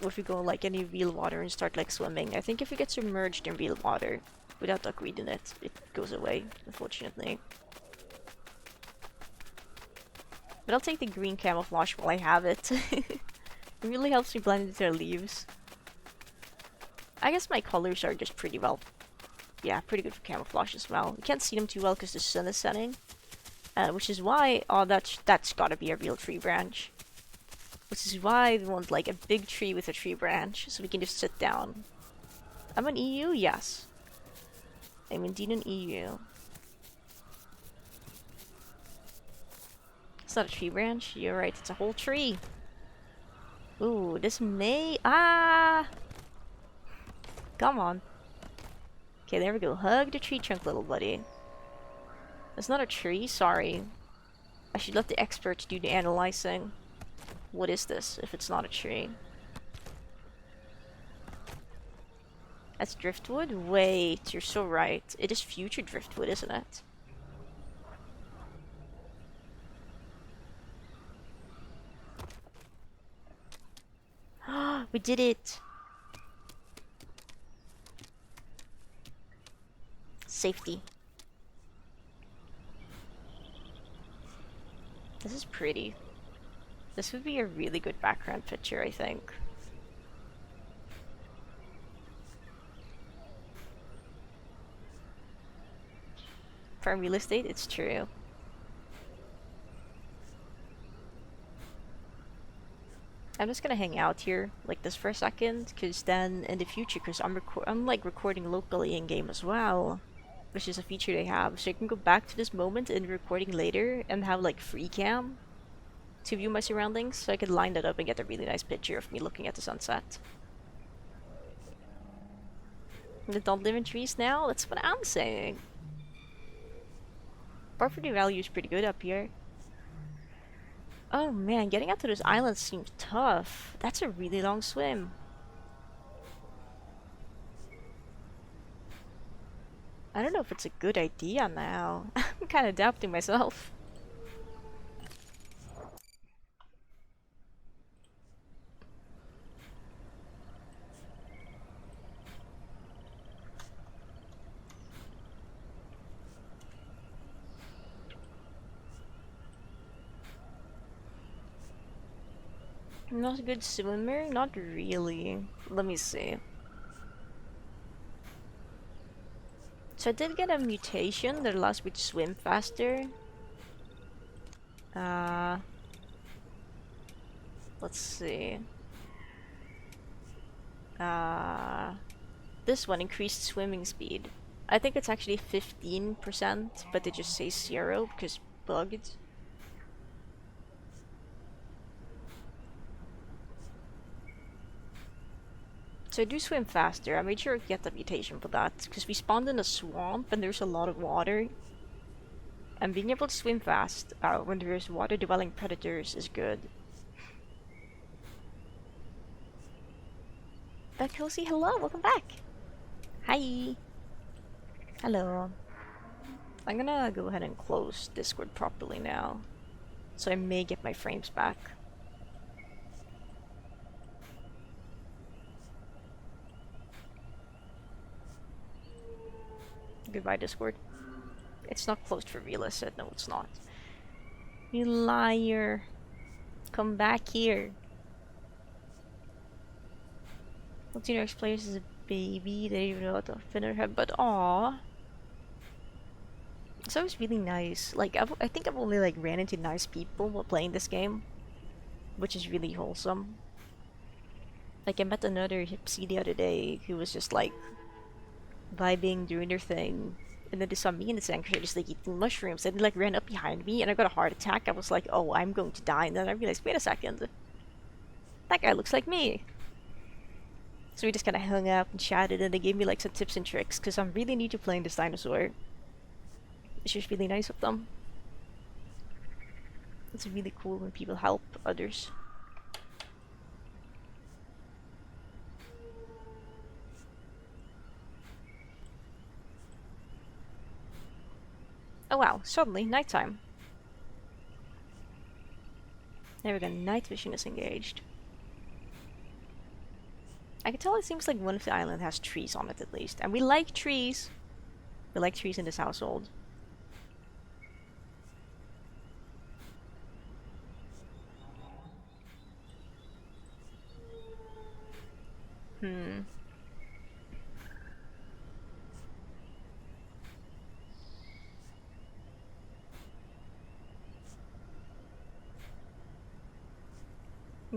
A: if we go like any real water and start like swimming. I think if we get submerged in real water without duckweed in it, it goes away, unfortunately. But I'll take the green camouflage while I have it. It really helps me blend into the leaves. I guess my colors are just pretty well, yeah, pretty good for camouflage as well. You can't see them too well because the sun is setting. Which is why, oh, that's gotta be a real tree branch. Which is why we want like a big tree with a tree branch, so we can just sit down. I'm an EU? Yes. I'm indeed an EU. It's not a tree branch, you're right, it's a whole tree. Ooh, this may... Ah! Come on. Okay, there we go. Hug the tree trunk, little buddy. That's not a tree, sorry. I should let the experts do the analyzing. What is this, if it's not a tree? That's driftwood? Wait, you're so right. It is future driftwood, isn't it? We did it! Safety. This is pretty. This would be a really good background picture, I think. For real estate, it's true. I'm just gonna hang out here like this for a second, cause then in the future, cause I'm like recording locally in game as well, which is a feature they have, so I can go back to this moment in the recording later and have like free cam to view my surroundings, so I could line that up and get a really nice picture of me looking at the sunset. They don't live in trees now? That's what I'm saying. Property value is pretty good up here. Oh man, getting out to those islands seems tough. That's a really long swim. I don't know if it's a good idea now. I'm kind of doubting myself. I'm not a good swimmer? Not really. Let me see. So I did get a mutation that allows me to swim faster. Uh, let's see. Uh, this one increased swimming speed. I think it's actually 15%, but they just say 0 because bugged. So I do swim faster. I made sure to get the mutation for that because we spawned in a swamp and there's a lot of water. And being able to swim fast when there's water-dwelling predators is good. But Cozy, hello, welcome back. Hi. Hello. I'm gonna go ahead and close Discord properly now, so I may get my frames back. Goodbye, Discord. It's not closed for real, I said. No, it's not. You liar. Come back here. Latinx players is a baby. They don't even know what to fin their head, but aw. It's always really nice. Like, I think I've only like ran into nice people while playing this game, which is really wholesome. Like, I met another Hypsilophodon the other day who was just like vibing, doing their thing, and then they saw me in the sanctuary just like eating mushrooms, and they like ran up behind me, and I got a heart attack. I was like, oh, I'm going to die, and then I realized, wait a second, that guy looks like me. So we just kind of hung out and chatted, and they gave me like some tips and tricks because I'm really new to playing this dinosaur. It's just really nice of them. It's really cool when people help others. Oh wow, suddenly nighttime. There we go, night vision is engaged. I can tell it seems like one of the island has trees on it at least. And we like trees. We like trees in this household. Hmm.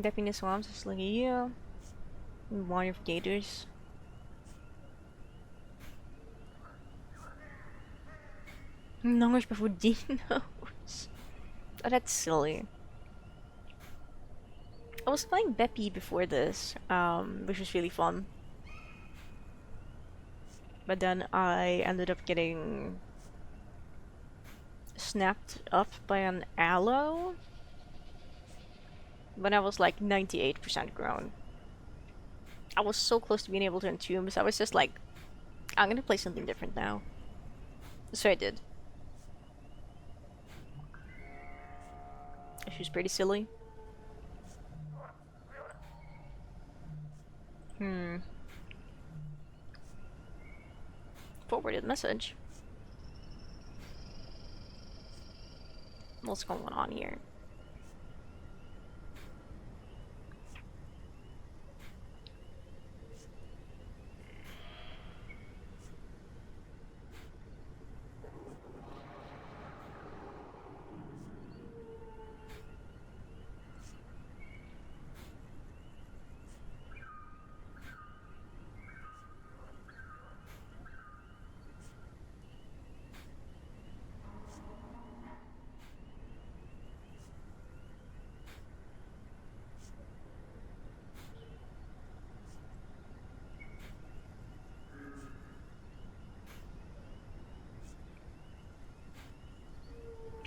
A: Definitely swamps is like, yeah. Water of gators. Numbers before dinos. Oh, that's silly. I was playing Beppy before this, which was really fun. But then I ended up getting snapped up by an aloe when I was like 98% grown. I was so close to being able to entomb, so I was just like, I'm gonna play something different now. So I did. She was pretty silly. Hmm. Forwarded message. What's going on here?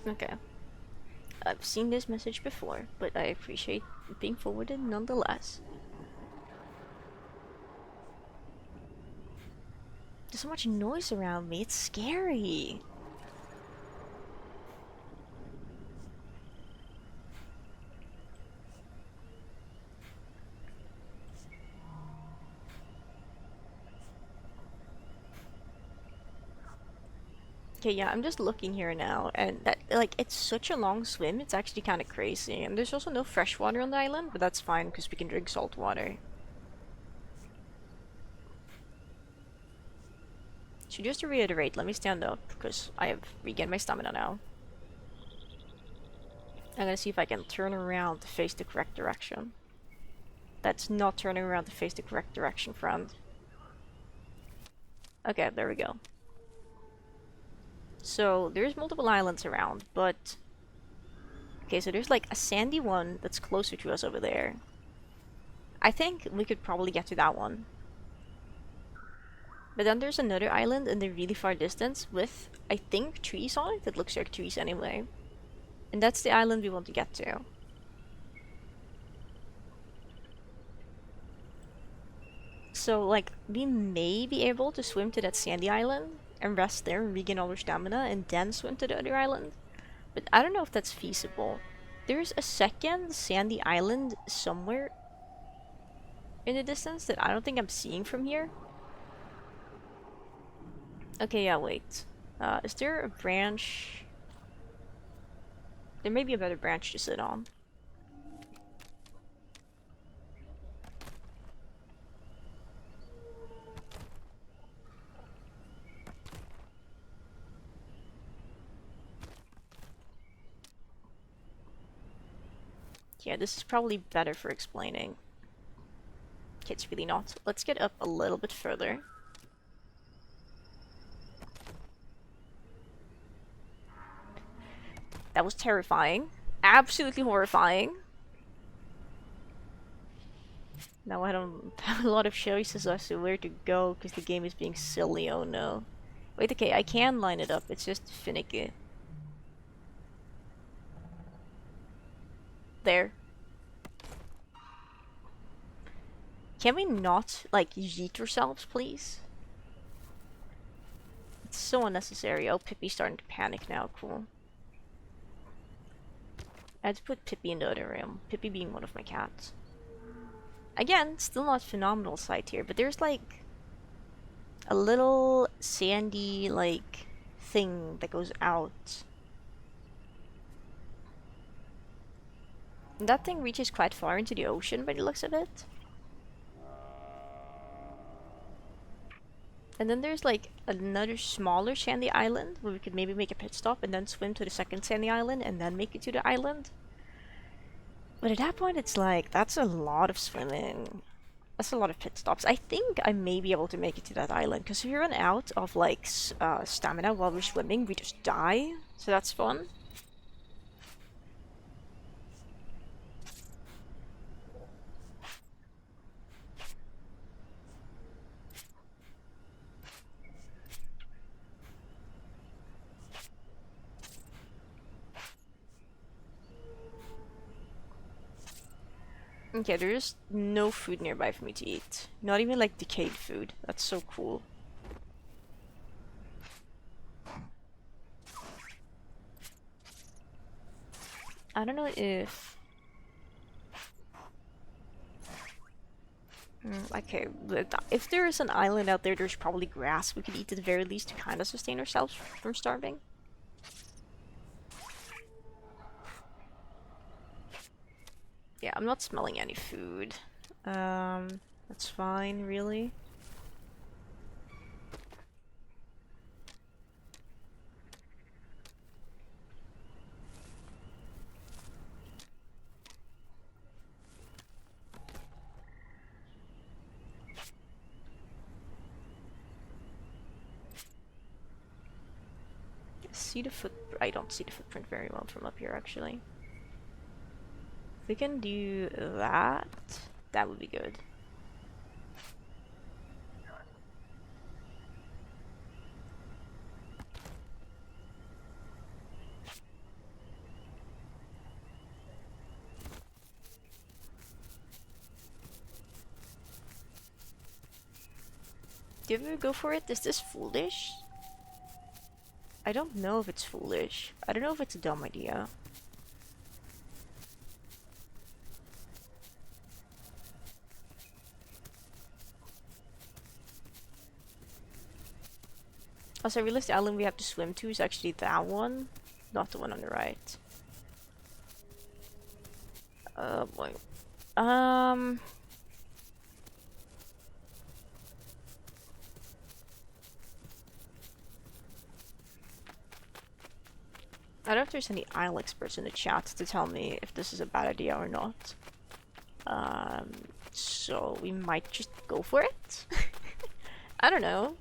A: Okay. I've seen this message before, but I appreciate it being forwarded nonetheless. There's so much noise around me, it's scary. Okay, yeah, I'm just looking here now, and like, it's such a long swim, it's actually kind of crazy. And there's also no fresh water on the island, but that's fine because we can drink salt water. So just to reiterate, let me stand up because I have regained my stamina now. I'm gonna see if I can turn around to face the correct direction. That's not turning around to face the correct direction, friend. Okay, there we go. So, there's multiple islands around, but... Okay, so there's like a sandy one that's closer to us over there. I think we could probably get to that one. But then there's another island in the really far distance with, I think, trees on it. It looks like trees anyway. And that's the island we want to get to. So, like, we may be able to swim to that sandy island and rest there and regain all our stamina and then swim to the other island. But I don't know if that's feasible. There's a second sandy island somewhere in the distance that I don't think I'm seeing from here. Okay, yeah, wait. Is there a branch? There may be a better branch to sit on. Yeah, this is probably better for explaining. Okay, it's really not. Let's get up a little bit further. That was terrifying. Absolutely horrifying. Now I don't have a lot of choices as to where to go because the game is being silly, oh no. Wait, okay, I can line it up, it's just finicky. There. Can we not, like, yeet ourselves, please? It's so unnecessary. Oh, Pippi's starting to panic now, cool. I had to put Pippi in the other room, Pippi being one of my cats. Again, still not phenomenal sight here, but there's like a little sandy like thing that goes out. And that thing reaches quite far into the ocean by the looks of it. And then there's like another smaller sandy island where we could maybe make a pit stop and then swim to the second sandy island and then make it to the island. But at that point, it's like, that's a lot of swimming. That's a lot of pit stops. I think I may be able to make it to that island, because if we run out of, like, stamina while we're swimming, we just die. So that's fun. Okay, there's no food nearby for me to eat. Not even, like, decayed food. That's so cool. I don't know if... okay, if there is an island out there, there's probably grass we could eat at the very least to kind of sustain ourselves from starving. Yeah, I'm not smelling any food. That's fine, really. See the I don't see the footprint very well from up here, actually. If we can do that, that would be good. Do you ever go for it? Is this foolish? I don't know if it's foolish. I don't know if it's a dumb idea. Also, I realized the island we have to swim to is actually that one. not the one on the right. Oh boy. Um. I don't know if there's any Isle experts in the chat to tell me if this is a bad idea or not. So we might just go for it. I don't know.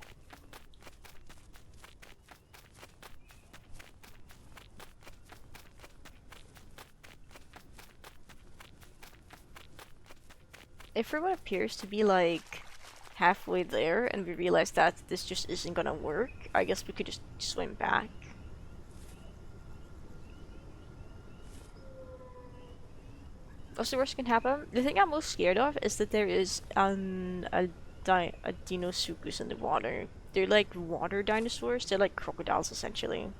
A: If everyone appears to be like halfway there and we realize that this just isn't gonna work, I guess we could just swim back. What's the worst that can happen? The thing I'm most scared of is that there is a Dinosuchus in the water. They're like water dinosaurs. They're like crocodiles essentially.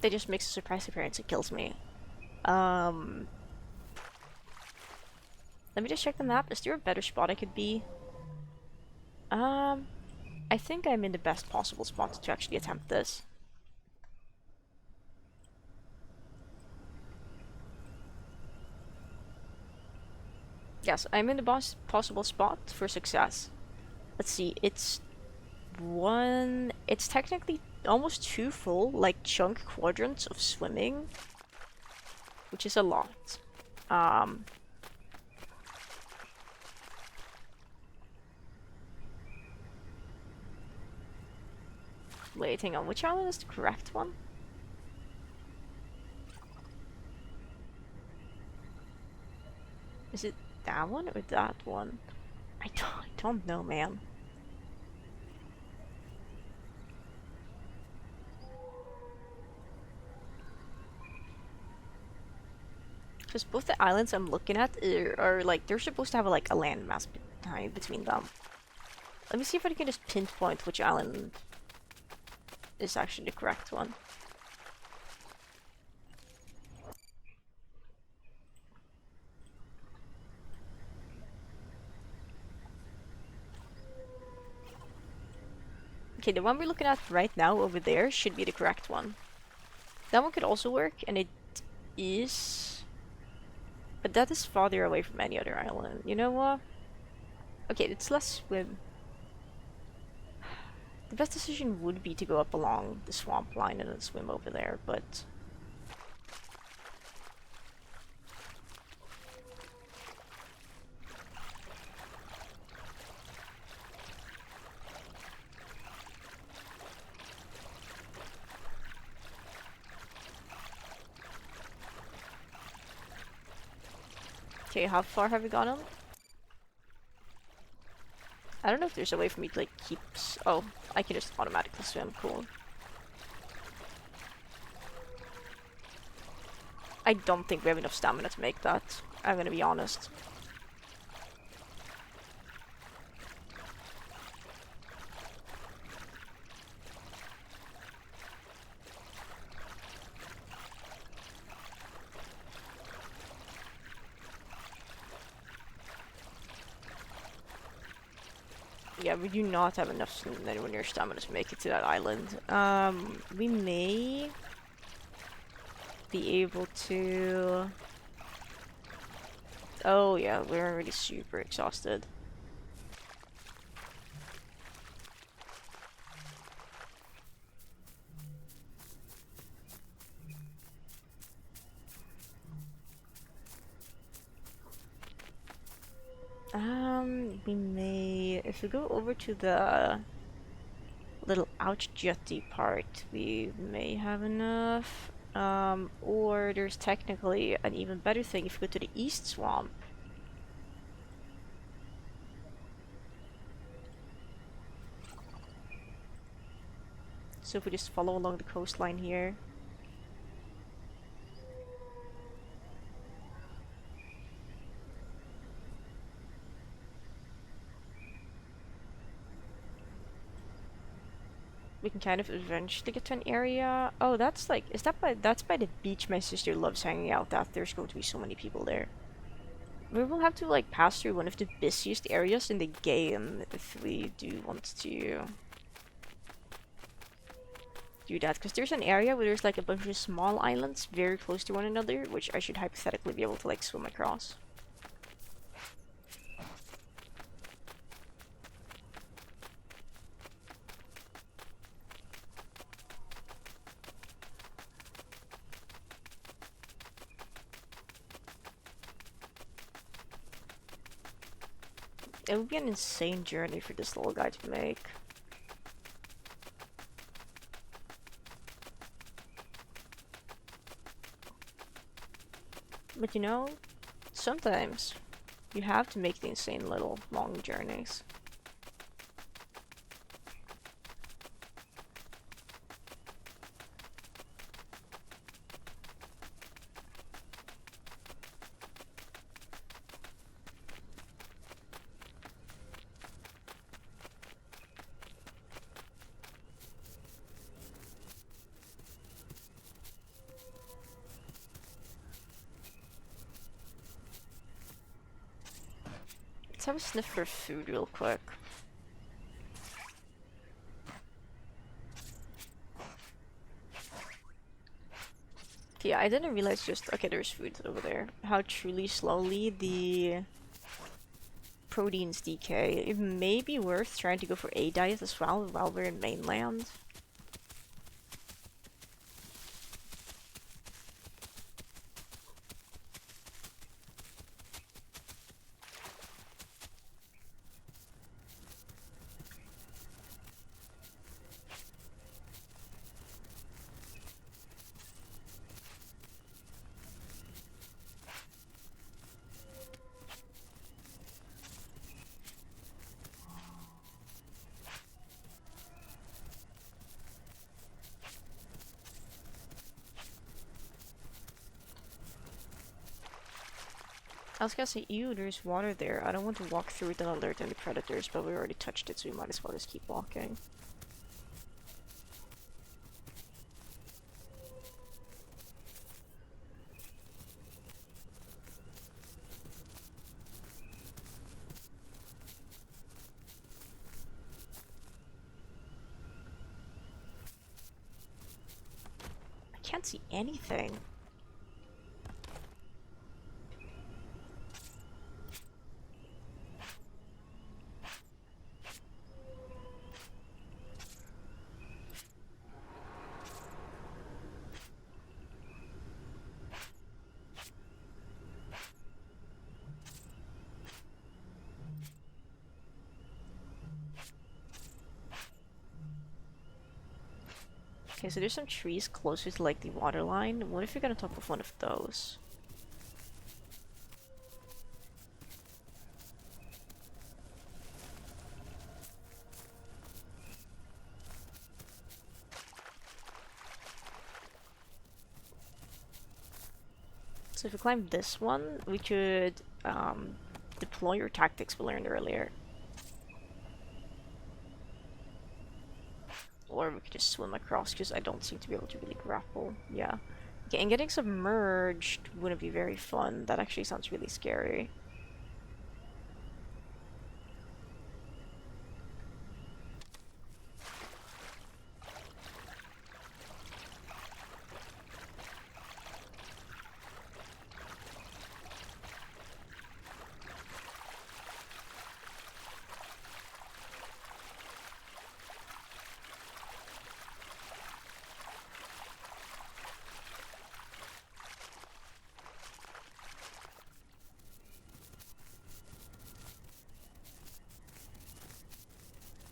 A: They just makes a surprise appearance and kills me. Let me just check the map. Is there a better spot I could be? I think I'm in the best possible spot to actually attempt this. Yes, I'm in the best possible spot for success. Let's see, it's technically almost two full, like, chunk quadrants of swimming, which is a lot. Wait, hang on, which island is the correct one? Is it that one or that one? I don't know, man. Because both the islands I'm looking at are like, they're supposed to have like a landmass between them. Let me see if I can just pinpoint which island is actually the correct one. Okay, the one we're looking at right now over there should be the correct one. That one could also work, and it is... But that is farther away from any other island. You know what? Okay, it's less swim. The best decision would be to go up along the swamp line and then swim over there, but... Okay, how far have we gone on? I don't know if there's a way for me to like keep... Oh, I can just automatically swim, cool. I don't think we have enough stamina to make that, I'm gonna be honest. Yeah, we do not have enough anywhere near stamina to make it to that island. We may be able to... Oh yeah, we're already super exhausted. We may... If we go over to the little ouch jetty part, we may have enough. Or there's technically an even better thing if we go to the east swamp. So if we just follow along the coastline here. We can kind of eventually get to an area. Oh, that's like, that's by the beach my sister loves hanging out at. There's going to be so many people there. We will have to like pass through one of the busiest areas in the game if we do want to do that, because there's an area where there's like a bunch of small islands very close to one another, which I should hypothetically be able to like swim across. It would be an insane journey for this little guy to make. But you know, sometimes you have to make the insane little long journeys. Let's have a sniff for food real quick. Yeah, I didn't realize just... Okay, there's food over there. How truly slowly the proteins decay. It may be worth trying to go for a diet as well while we're in mainland. I was gonna say, ew, there's water there. I don't want to walk through it and alert any predators, but we already touched it, so we might as well just keep walking. I can't see anything. Okay, so there's some trees closer to like the water line. What if we got on top of one of those? So if we climb this one, we could deploy your tactics we learned earlier. Or we could just swim across, because I don't seem to be able to really grapple. Yeah. Okay, and getting submerged wouldn't be very fun. That actually sounds really scary.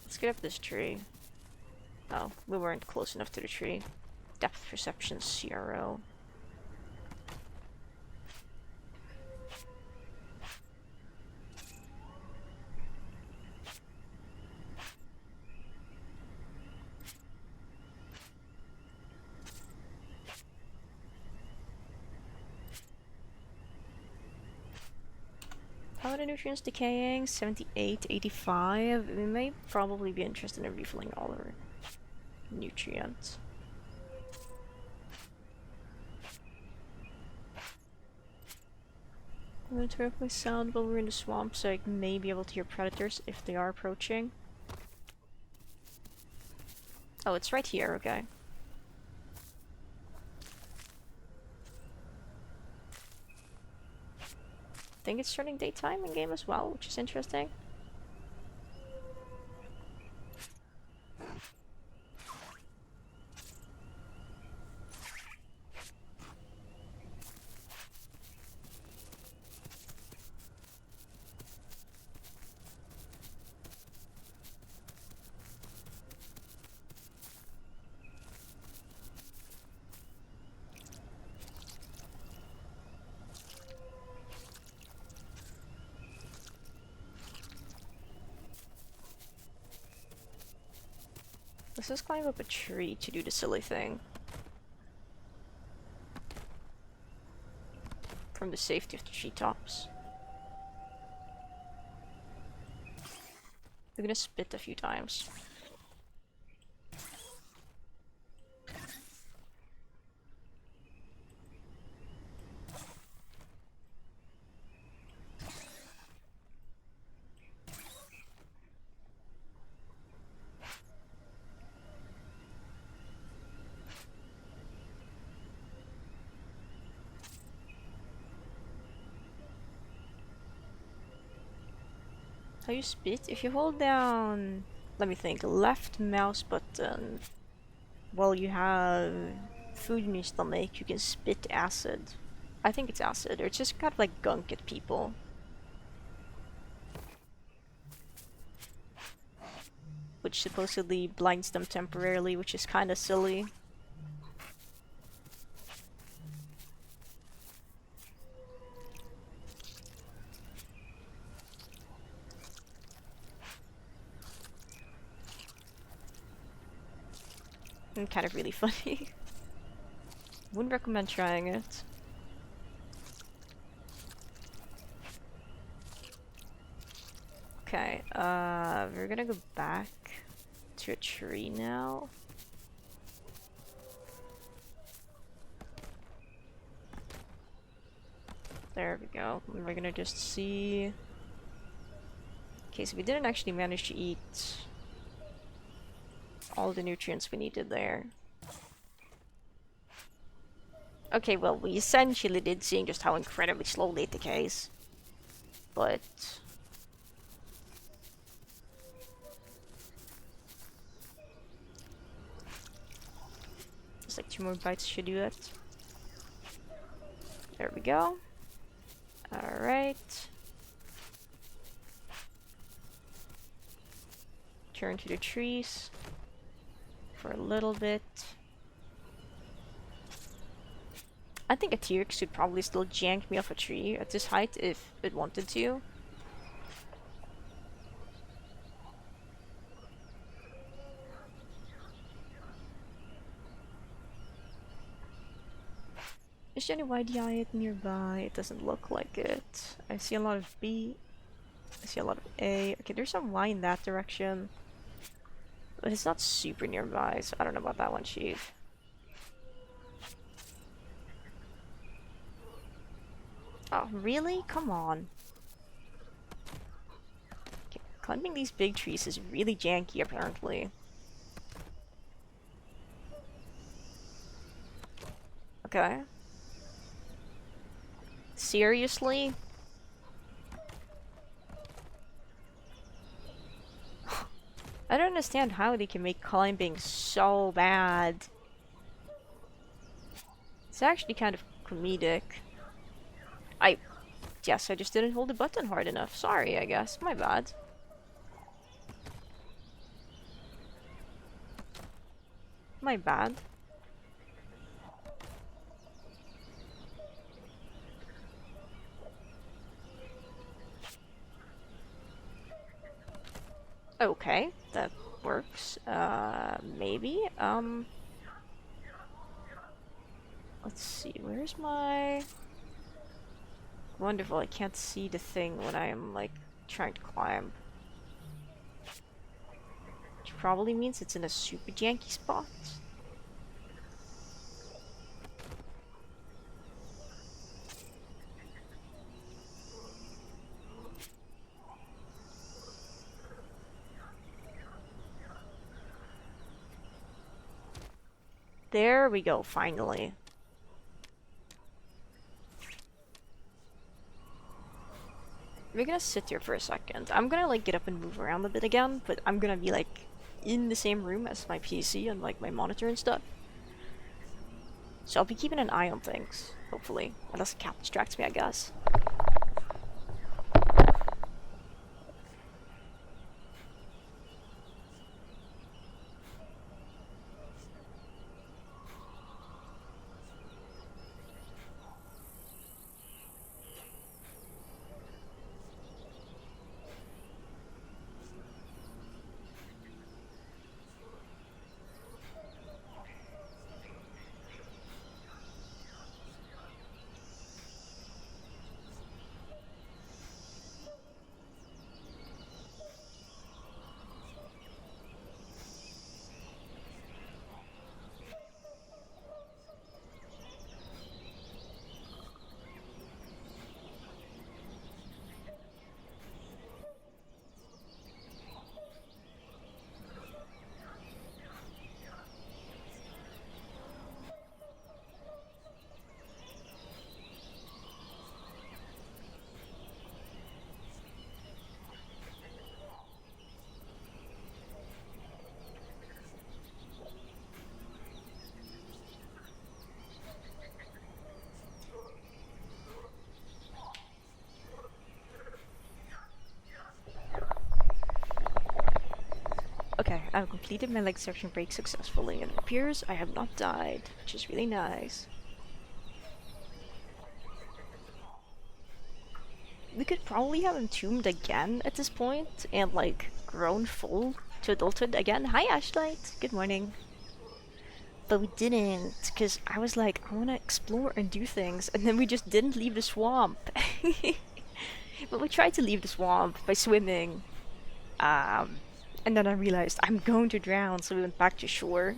A: Let's get up this tree. Oh, we weren't close enough to the tree. Depth perception 0. How are the nutrients decaying? 78, 85. We may probably be interested in refilling all our nutrients. I'm going to turn off my sound while we're in the swamp so I may be able to hear predators if they are approaching. Oh, it's right here, okay. think it's turning daytime in game as well, which is interesting. Let's just climb up a tree to do the silly thing. From the safety of the treetops. We're gonna spit a few times. How you spit? If you hold down, let me think, left mouse button while you have food in your stomach, you can spit acid. I think it's acid, or it's just kind of like gunk at people. Which supposedly blinds them temporarily, which is kind of silly. And kind of really funny. Wouldn't recommend trying it. Okay, we're gonna go back to a tree now. There we go. And we're gonna just see. Okay, so we didn't actually manage to eat all the nutrients we needed there. Okay, well, we essentially did, seeing just how incredibly slowly it decays. But just like 2 more bites should do it. There we go. Alright. Turn to the trees for a little bit. I think a T-Rex would probably still jank me off a tree at this height if it wanted to. Is there any Wide-eyed nearby? It doesn't look like it. I see a lot of B. I see a lot of A. Okay, there's some Y in that direction. But it's not super nearby, so I don't know about that one, Chief. Oh, really? Come on. Okay, climbing these big trees is really janky, apparently. Okay. Seriously? I don't understand how they can make climbing so bad. It's actually kind of comedic. Yes, I just didn't hold the button hard enough. Sorry, I guess. My bad. My bad. Okay, that works. Maybe. Let's see. Where's my... Wonderful, I can't see the thing when I am, like, trying to climb. Which probably means it's in a super janky spot. There we go, finally. We're gonna sit here for a second. I'm gonna like get up and move around a bit again, but I'm gonna be like in the same room as my PC and like my monitor and stuff. So I'll be keeping an eye on things, hopefully. Unless the cat distracts me, I guess. Okay, I've completed my leg section break successfully, and it appears I have not died, which is really nice. We could probably have entombed again at this point, and like grown full to adulthood again. Hi Ashlight, good morning. But we didn't, because I was like, I want to explore and do things, and then we just didn't leave the swamp. But we tried to leave the swamp by swimming. And then I realized I'm going to drown, so we went back to shore.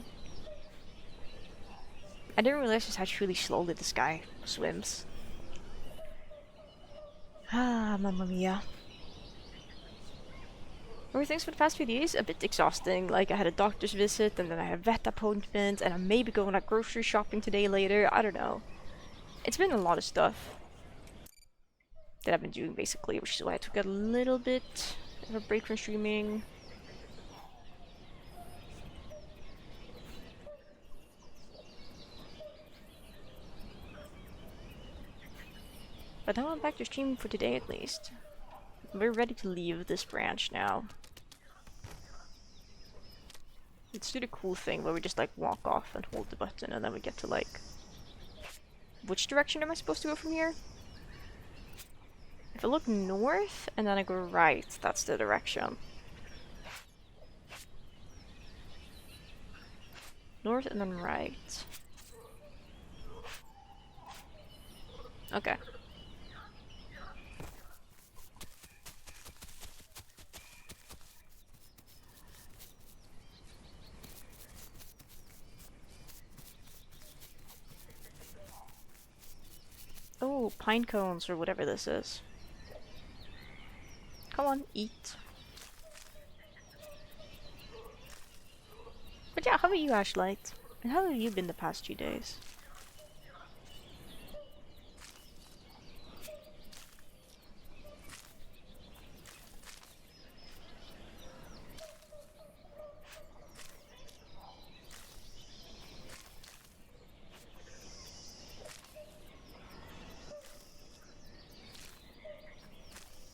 A: I didn't realize just how truly slowly this guy swims. Ah, mamma mia. Were things for the past few days a bit exhausting. Like I had a doctor's visit, and then I had a vet appointment, and I may be going out grocery shopping today later. I don't know. It's been a lot of stuff that I've been doing basically, which is why I took a little bit of a break from streaming. But now I'm back to streaming for today at least. We're ready to leave this branch now. Let's do the cool thing where we just like walk off and hold the button, and then we get to like... Which direction am I supposed to go from here? If I look north and then I go right, that's the direction. North and then right. Okay. Oh, pine cones or whatever this is. Come on, eat. But yeah, how about you, Ashlight? And how have you been the past few days?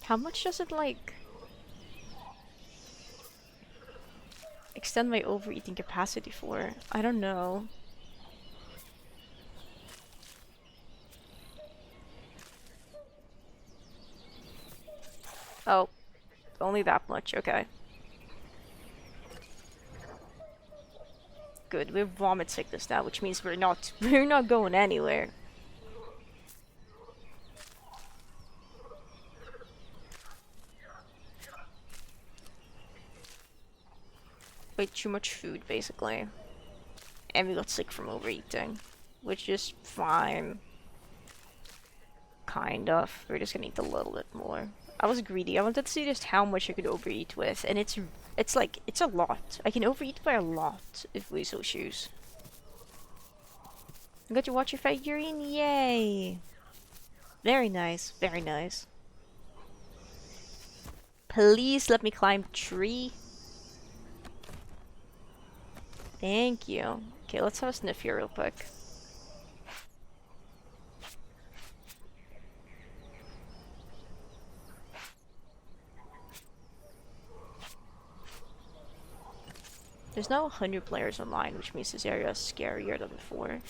A: How much does it, like, extend my overeating capacity for? I don't know. Oh, only that much, okay. Good, we have vomit sickness now, which means we're not going anywhere. Way too much food, basically. And we got sick from overeating, which is fine. Kind of. We're just gonna eat a little bit more. I was greedy. I wanted to see just how much I could overeat with, and it's like, it's a lot. I can overeat by a lot if we so choose. I got to watch your figurine, yay! Very nice, very nice. Please let me climb the tree. Thank you. Okay, let's have a sniff here real quick. There's now 100 players online, which means this area is scarier than before.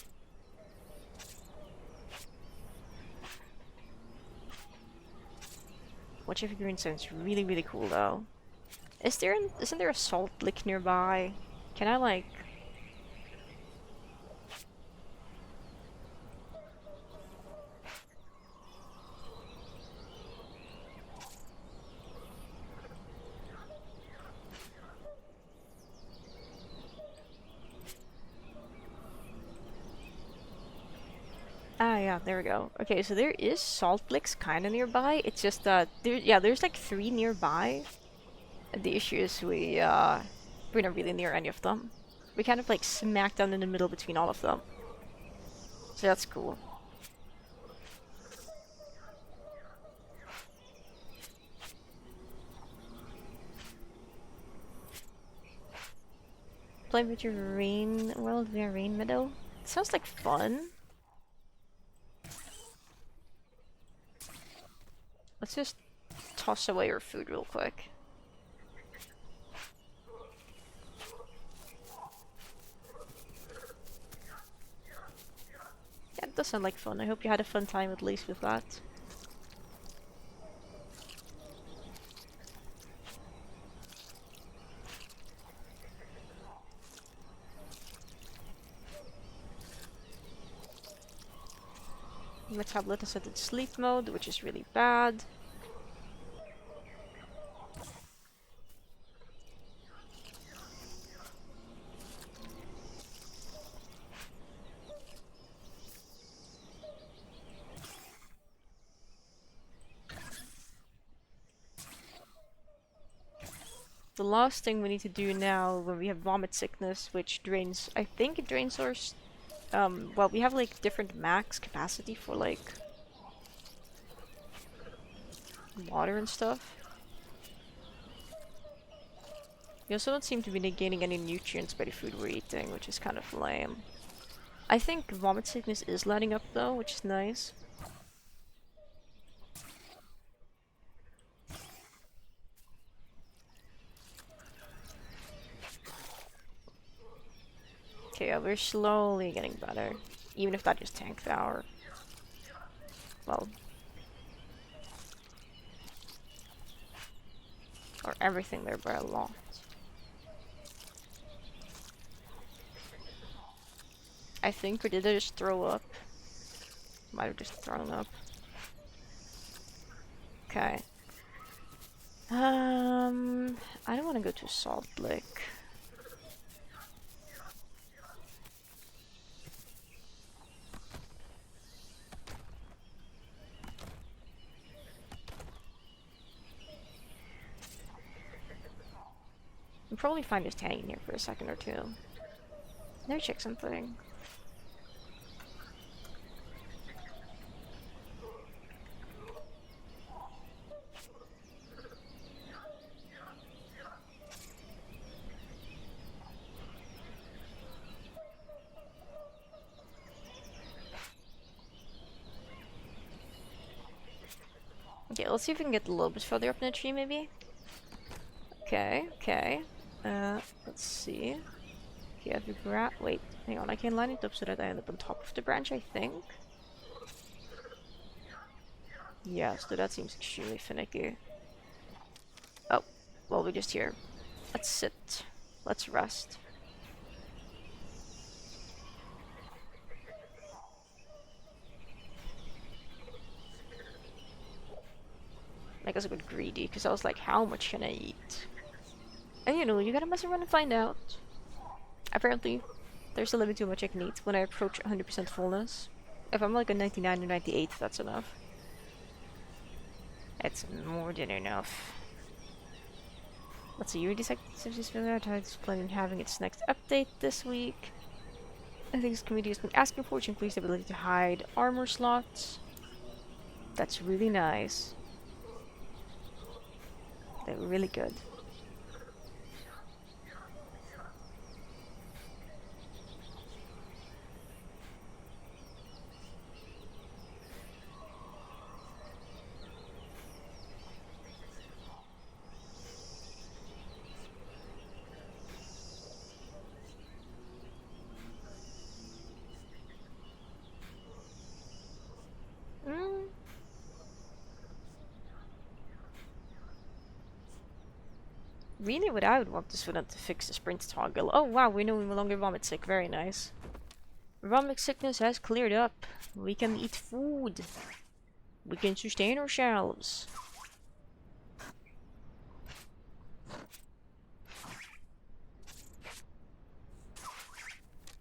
A: Watch figurine sounds really, really cool though. Isn't there a salt lick nearby? Can I like... Ah, yeah, there we go. Okay, so there is salt licks kind of nearby. It's just that there's like 3 nearby. And the issue is we're not really near any of them. We kind of like smack down in the middle between all of them. So that's cool. Play with your rain world via rain meadow. It sounds like fun. Let's just toss away our food real quick. Yeah, it does sound like fun. I hope you had a fun time at least with that. My tablet is set in sleep mode, which is really bad. The last thing we need to do now when we have vomit sickness, which drains, I think it drains our, well, we have like different max capacity for like water and stuff. We also don't seem to be gaining any nutrients by the food we're eating, which is kind of lame. I think vomit sickness is letting up though, which is nice. Okay, yeah, we're slowly getting better. Even if that just tanked our... well... or everything there by a lot. I think, or did I just throw up? Might have just thrown up. Okay. I don't want to go to Salt Lake. I'll probably find just hanging here for a second or two. Let me check something. Okay, let's see if we can get a little bit further up in the tree, maybe. Okay, okay. Let's see. Okay, I have to wait, hang on, I can line it up so that I end up on top of the branch, I think. Yeah, so that seems extremely finicky. Oh, well, we're just here. Let's sit. Let's rest. I guess I got greedy, because I was like, how much can I eat? And you know, you gotta mess around and find out. Apparently, there's a limit to how much I can eat when I approach 100% fullness. If I'm like a 99 or 98, that's enough. It's more than enough. Let's see, Unity Sections is planning on having its next update this week. I think this community has been asking for, which includes the ability to hide armor slots. That's really nice. They were really good. Mm. Really, what I would want is for them to fix the sprint toggle. Oh wow, we no longer vomit sick. Very nice. Vomit sickness has cleared up. We can eat food. We can sustain ourselves.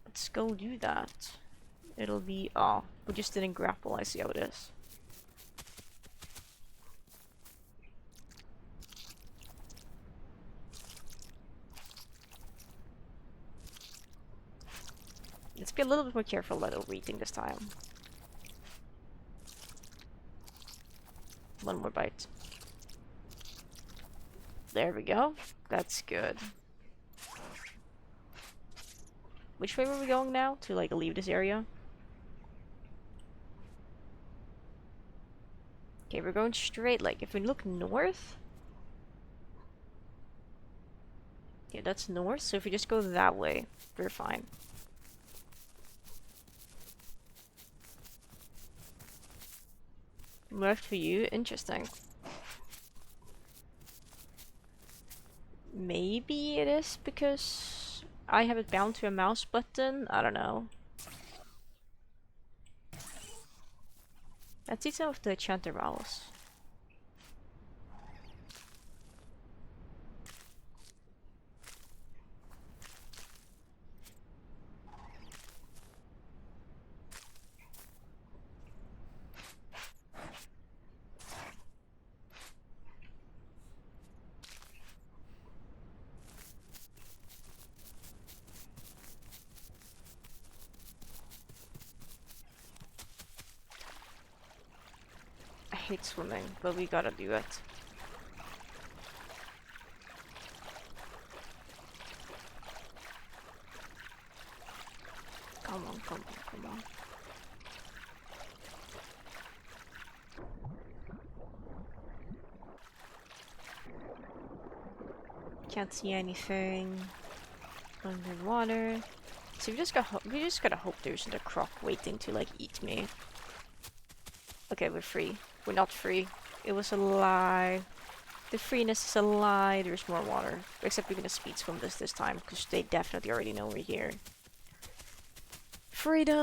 A: Let's go do that. It'll be... oh, we just didn't grapple. I see how it is. Let's be a little bit more careful about overeating this time. One more bite. There we go. That's good. Which way were we going now? To like leave this area? Okay, we're going straight. Like if we look north. Yeah, that's north. So if we just go that way, we're fine. Left for you? Interesting. Maybe it is because I have it bound to a mouse button? I don't know. Let's eat some of the chanterelles. I hate swimming, but we gotta do it. Come on, come on, come on. Can't see anything underwater. So we just gotta hope there isn't a croc waiting to like eat me. Okay, we're free. We're not free. It was a lie. The freeness is a lie. There's more water. Except we're gonna speed swim this time, because they definitely already know we're here. Freedom!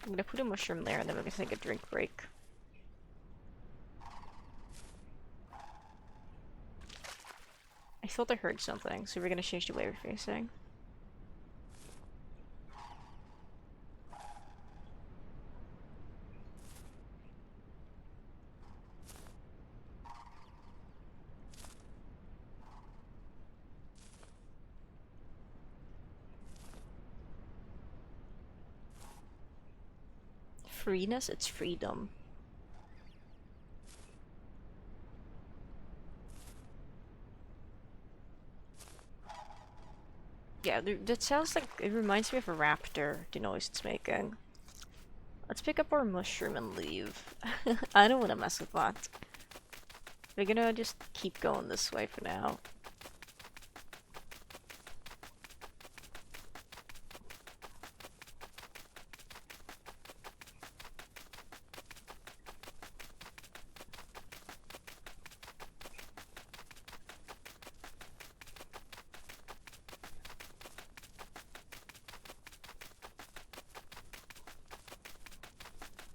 A: I'm gonna put a mushroom there and then we're gonna take a drink break. I thought I heard something, so we're gonna change the way we're facing. Freeness? It's freedom. Yeah, that sounds like, it reminds me of a raptor, the noise it's making. Let's pick up our mushroom and leave. I don't want to mess with that. We're gonna just keep going this way for now.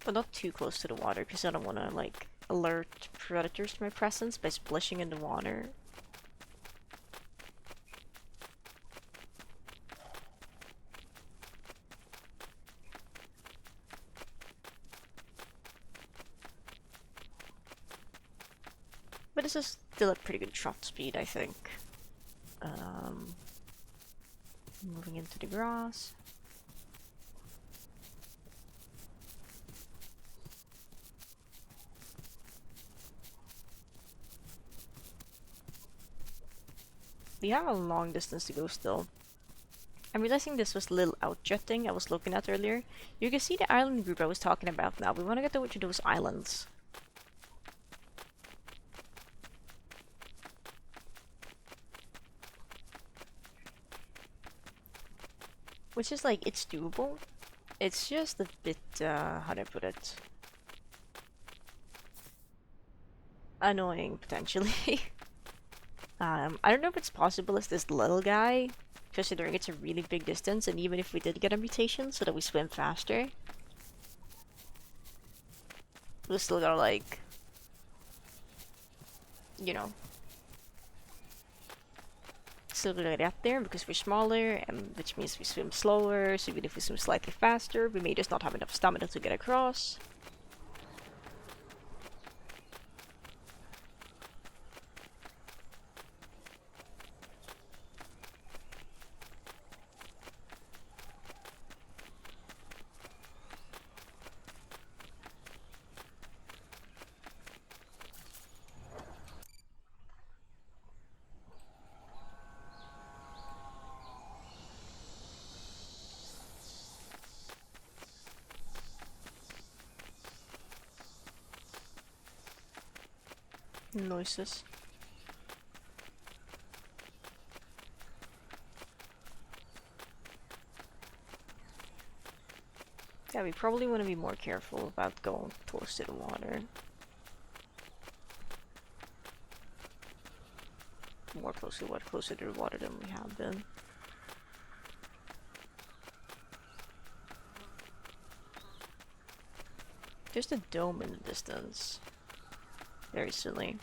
A: But not too close to the water, because I don't want to, like, alert predators to my presence by splashing in the water. this is still a pretty good trot speed, I think. Moving into the grass. We have a long distance to go still. I'm realizing this was a little outjutting I was looking at earlier. You can see the island group I was talking about now. We want to get to those islands. Which is like, it's doable. It's just a bit, how do I put it? Annoying, potentially. I don't know if it's possible as this little guy, considering it's a really big distance, and even if we did get a mutation so that we swim faster, we still gotta like, you know, still gonna get there because we're smaller, and which means we swim slower, so even if we swim slightly faster, we may just not have enough stamina to get across. Noises. Yeah, we probably want to be more careful about going close to the water. More closer to the water than we have been. There's a dome in the distance. Very silly.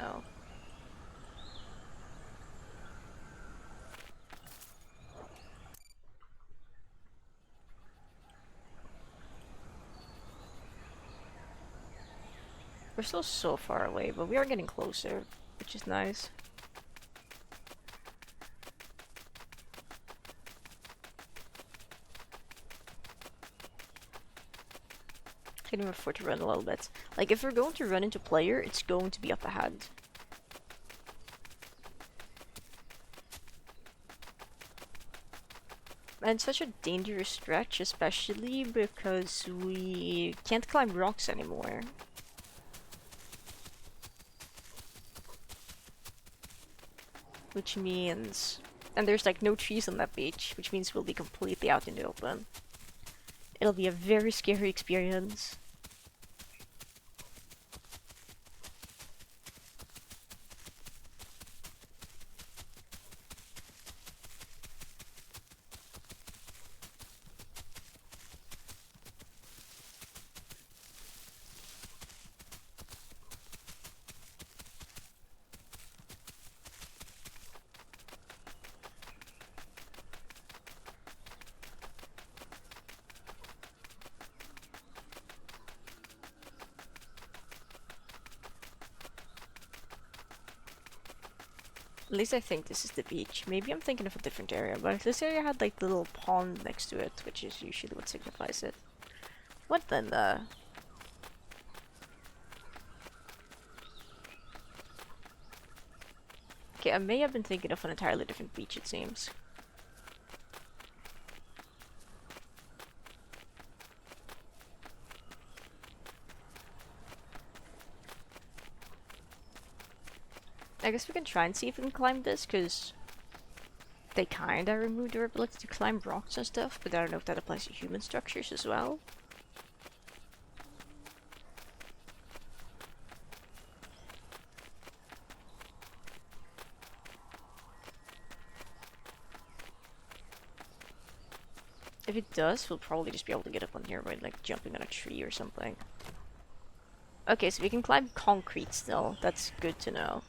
A: Oh. We're still so far away, but we are getting closer, which is nice. Can even afford to run a little bit. Like, if we're going to run into player, it's going to be up ahead. And it's such a dangerous stretch, especially because we can't climb rocks anymore. Which means... And there's like no trees on that beach, which means we'll be completely out in the open. It'll be a very scary experience. At least I think this is the beach. Maybe I'm thinking of a different area, but this area had like little pond next to it, which is usually what signifies it. What then the... Okay, I may have been thinking of an entirely different beach, it seems. I guess we can try and see if we can climb this, because they kinda removed their ability to climb rocks and stuff, but I don't know if that applies to human structures as well. If it does, we'll probably just be able to get up on here by like jumping on a tree or something. Okay, so we can climb concrete still. That's good to know.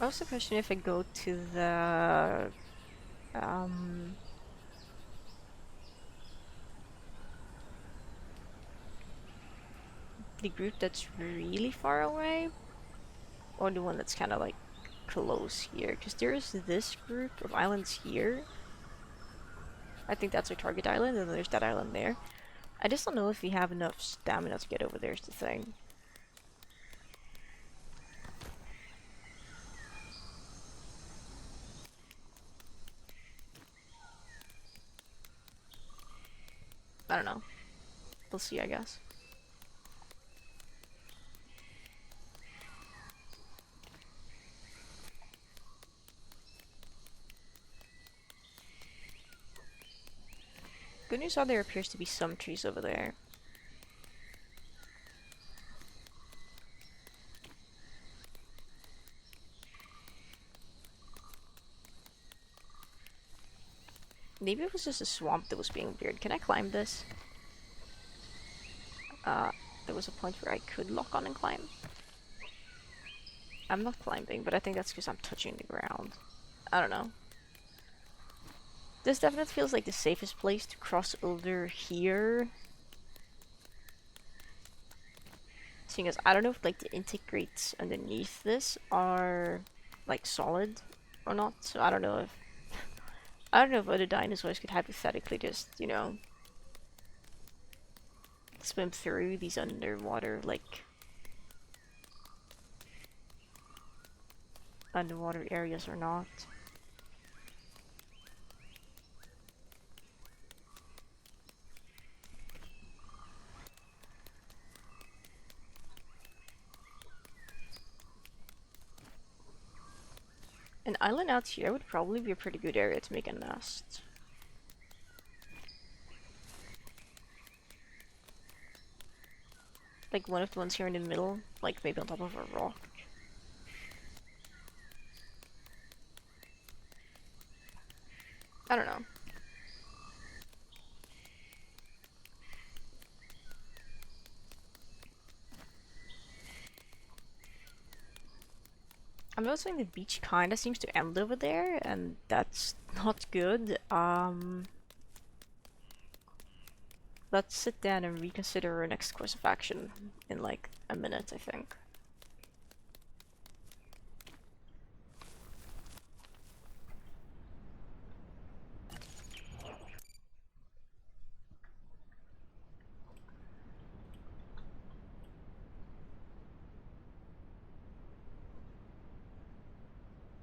A: I was question if I go to the um the group that's really far away, or the one that's kind of like close here, because there is this group of islands here. I think that's our target island, and then there's that island there. I just don't know if we have enough stamina to get over there is the thing. I don't know. We'll see, I guess. Good news are there appears to be some trees over there. Maybe it was just a swamp that was being weird. Can I climb this? There was a point where I could lock on and climb. I'm not climbing, but I think that's because I'm touching the ground. I don't know. This definitely feels like the safest place to cross over here. Seeing as I don't know if like the intake grates underneath this are like solid or not. So I don't know if other dinosaurs could hypothetically just, you know, swim through these underwater areas or not. An island out here would probably be a pretty good area to make a nest. Like one of the ones here in the middle, like maybe on top of a rock. I don't know. I'm noticing the beach kinda seems to end over there, and that's not good. Let's sit down and reconsider our next course of action in like a minute, I think.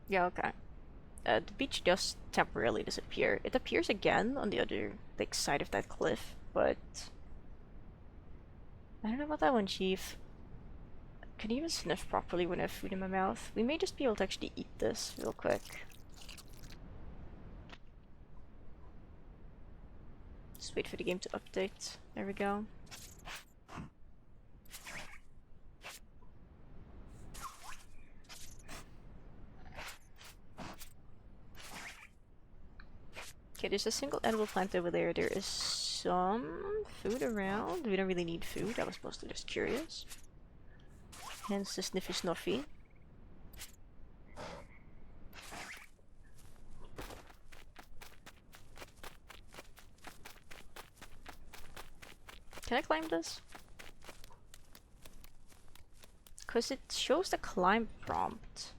A: Yeah, okay. The beach does temporarily disappear. It appears again on the other like side of that cliff, but I don't know about that one, Chief. Can you even sniff properly when I have food in my mouth? We may just be able to actually eat this real quick. Just wait for the game to update. There we go. Okay, there's a single edible plant over there. There is some food around. We don't really need food. I was mostly just curious. Hence the sniffy snuffy. Can I climb this? Because it shows the climb prompt.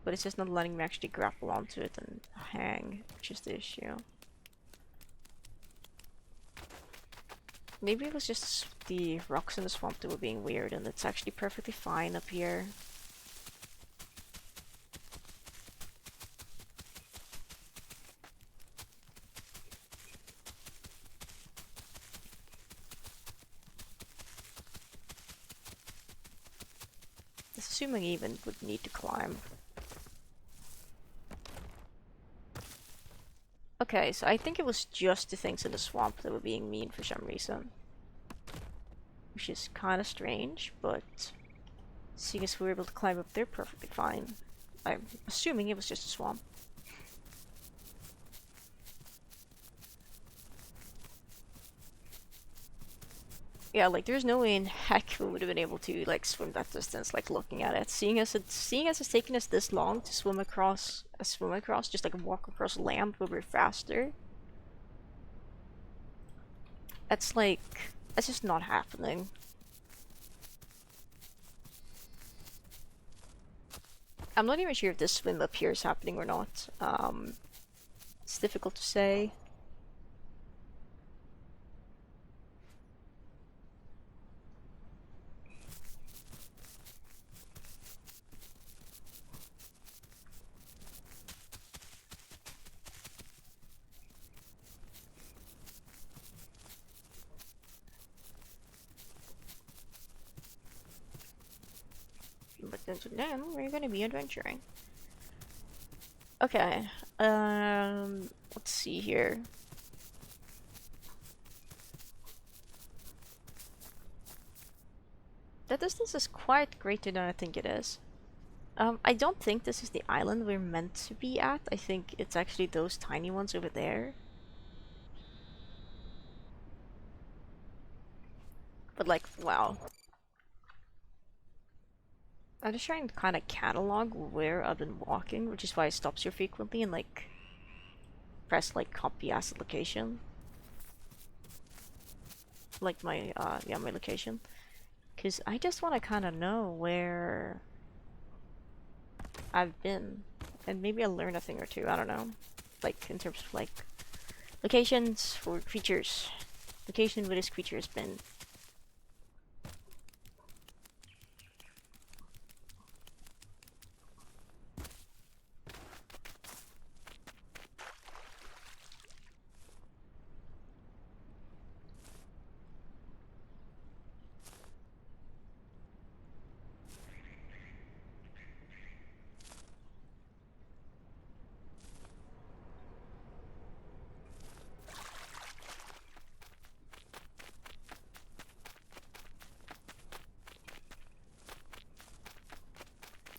A: But it's just not letting me actually grapple onto it and hang, which is the issue. Maybe it was just the rocks in the swamp that were being weird, and it's actually perfectly fine up here. Assuming I even would need to climb. Okay, so I think it was just the things in the swamp that were being mean for some reason. Which is kind of strange, but seeing as we were able to climb up there perfectly fine. I'm assuming it was just a swamp. Yeah, like there's no way in heck we would have been able to like swim that distance, like looking at it. Seeing as it's taken us this long to swim across, just like walk across land where we're faster. That's just not happening. I'm not even sure if this swim up here is happening or not. It's difficult to say. But then we're gonna be adventuring. Okay. Let's see here. That distance is quite greater than I think it is. I don't think this is the island we're meant to be at. I think it's actually those tiny ones over there. But like, wow. I'm just trying to kind of catalog where I've been walking, which is why it stops you frequently and like press like copy as location. Like my yeah, my location. Cause I just wanna kinda know where I've been. And maybe I'll learn a thing or two, I don't know. Like in terms of like locations for creatures. Location where this creature has been.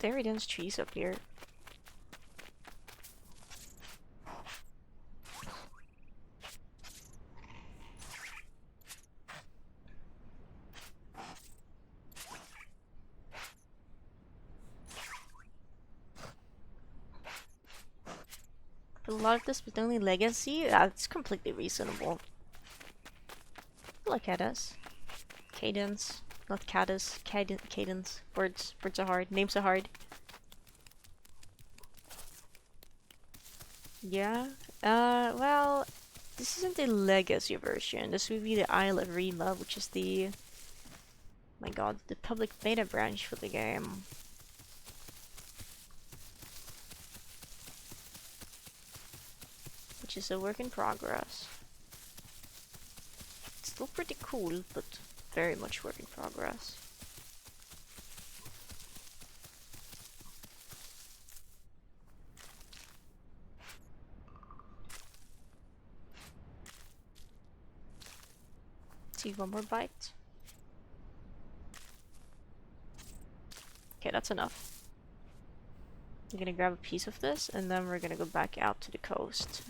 A: Very dense trees up here. But a lot of this was only legacy. That's completely reasonable. Look at us. Cadence. Not cadence. Cadence. Words are hard. Names are hard. Yeah. Well, this isn't the legacy version. This would be the Isle of Rima, which is the... my god, the public beta branch for the game. Which is a work in progress. It's still pretty cool, but very much work in progress. See, one more bite. Okay, that's enough. I'm gonna grab a piece of this, and then we're gonna go back out to the coast.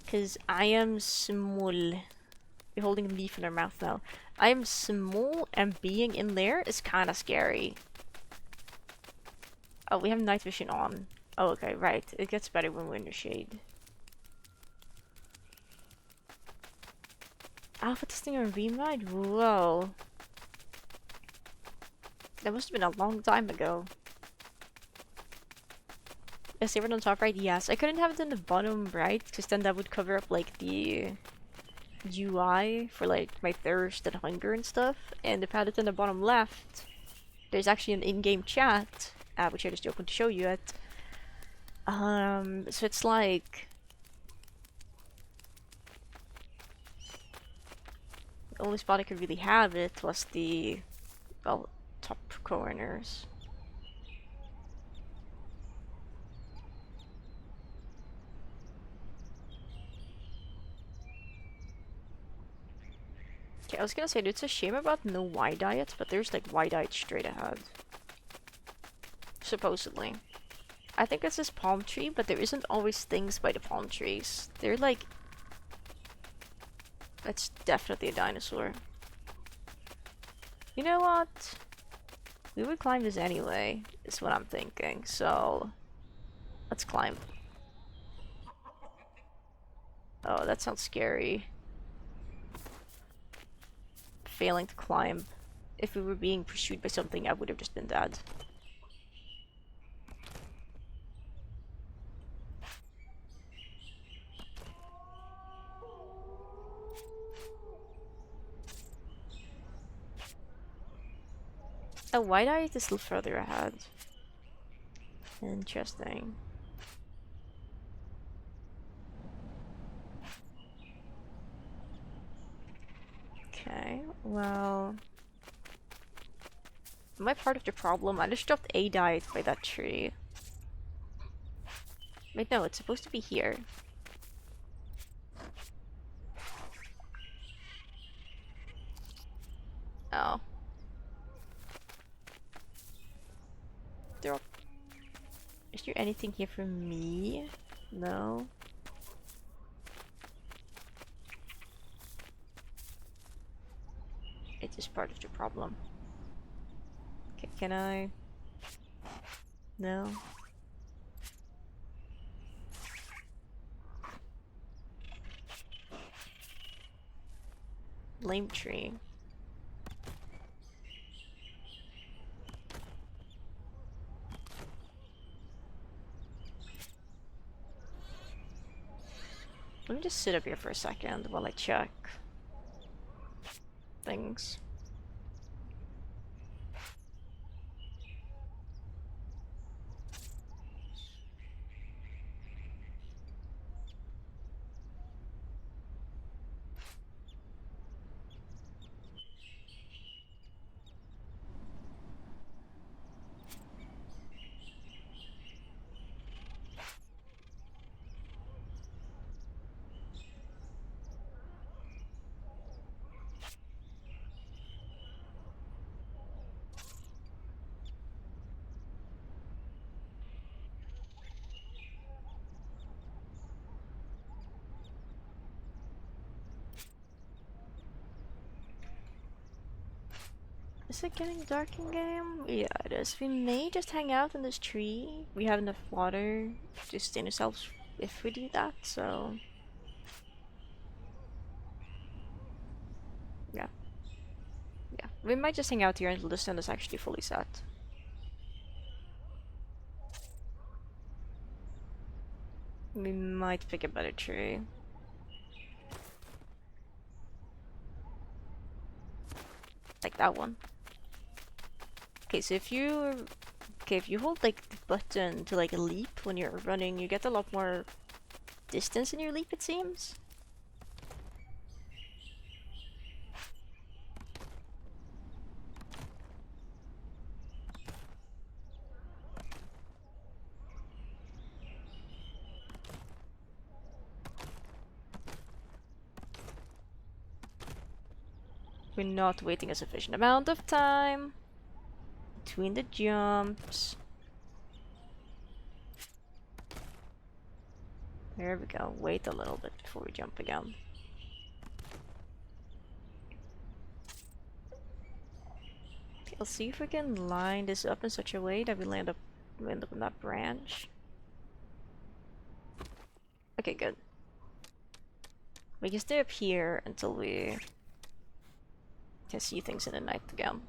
A: Cause I am small. You're holding a leaf in our mouth now. I am small, and being in there is kinda scary. Oh, we have night vision on. Oh, okay, right. It gets better when we're in the shade. Alpha testing on Remide? Whoa. That must have been a long time ago. Is it on top right? Yes. I couldn't have it in the bottom right, because then that would cover up like the UI for like my thirst and hunger and stuff. And if I had it in the bottom left, there's actually an in-game chat, which I just opened to show you it. So it's like... the only spot I could really have it was the, well, top corners. Okay, I was gonna say, it's a shame about no Y diet, but there's like Y diet straight ahead. Supposedly. I think it's this palm tree, but there isn't always things by the palm trees. They're like It's definitely a dinosaur. You know what? We would climb this anyway, is what I'm thinking. So, let's climb. Oh, that sounds scary. Failing to climb. If we were being pursued by something, I would have just been dead. Oh, wide-eyed is still further ahead. Interesting. Okay, well... Am I part of the problem? I just dropped a diet by that tree. Wait, no, it's supposed to be here. Oh. Is there anything here for me? No. It is part of the problem. Okay, can I? No. Lame tree. Let me just sit up here for a second while I check things. Is it getting dark in game? Yeah, it is. We may just hang out in this tree. We have enough water to sustain ourselves if we do that, so... Yeah. Yeah. We might just hang out here until the sun is actually fully set. We might pick a better tree. Like that one. Okay, so if you... Okay, if you hold like the button to like leap when you're running, you get a lot more distance in your leap, it seems. We're not waiting a sufficient amount of time between the jumps. There we go. Wait a little bit before we jump again. Okay, let's see if we can line this up in such a way that we end up in that branch. Okay, good. We can stay up here until we can see things in the night again.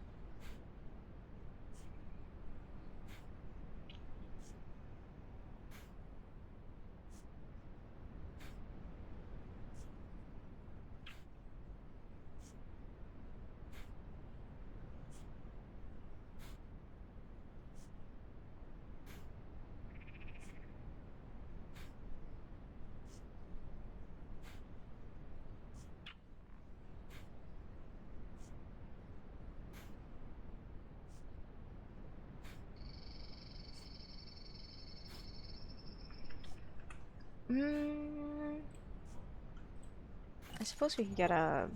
A: I suppose we can get a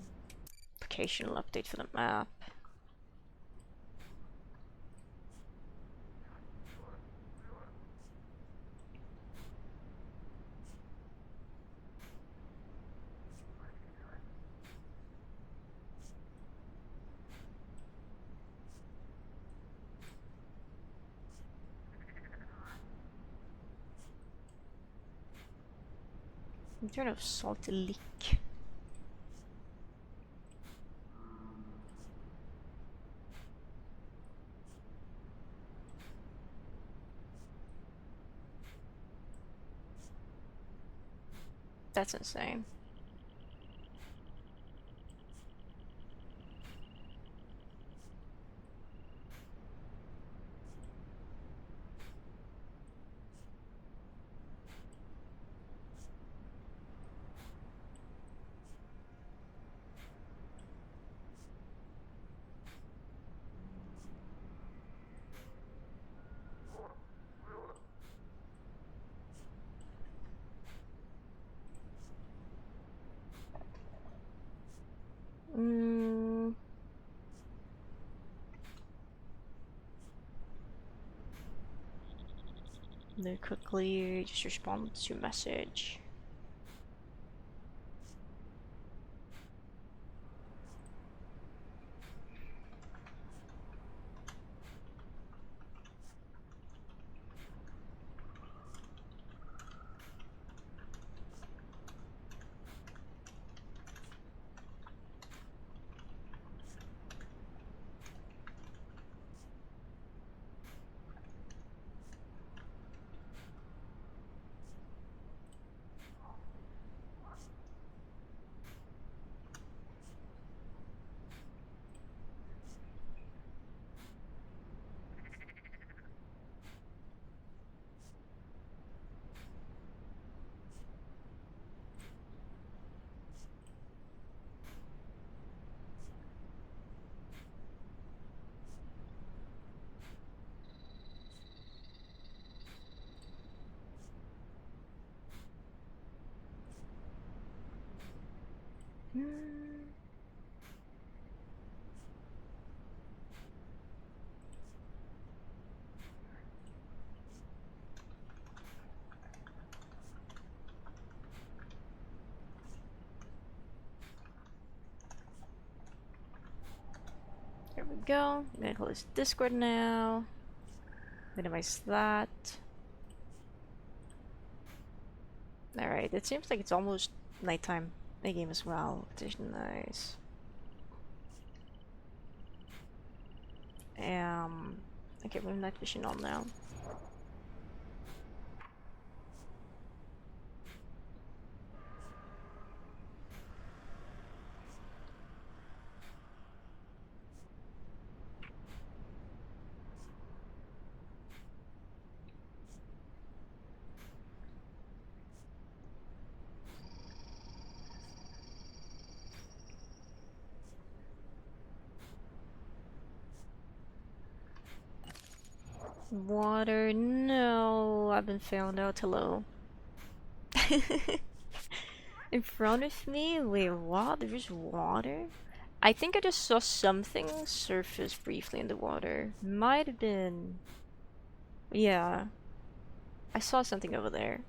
A: occasional update for the map. Return of salty leak. That's insane. Then quickly just respond to message. There we go. I'm gonna close Discord now. Minimize that. Alright, it seems like it's almost nighttime in the game as well, which is nice. Okay, we have night vision on now. Water, no, I've been found out. Hello. In front of me? Wait, what? There's water? I think I just saw something surface briefly in the water. Might have been. Yeah. I saw something over there.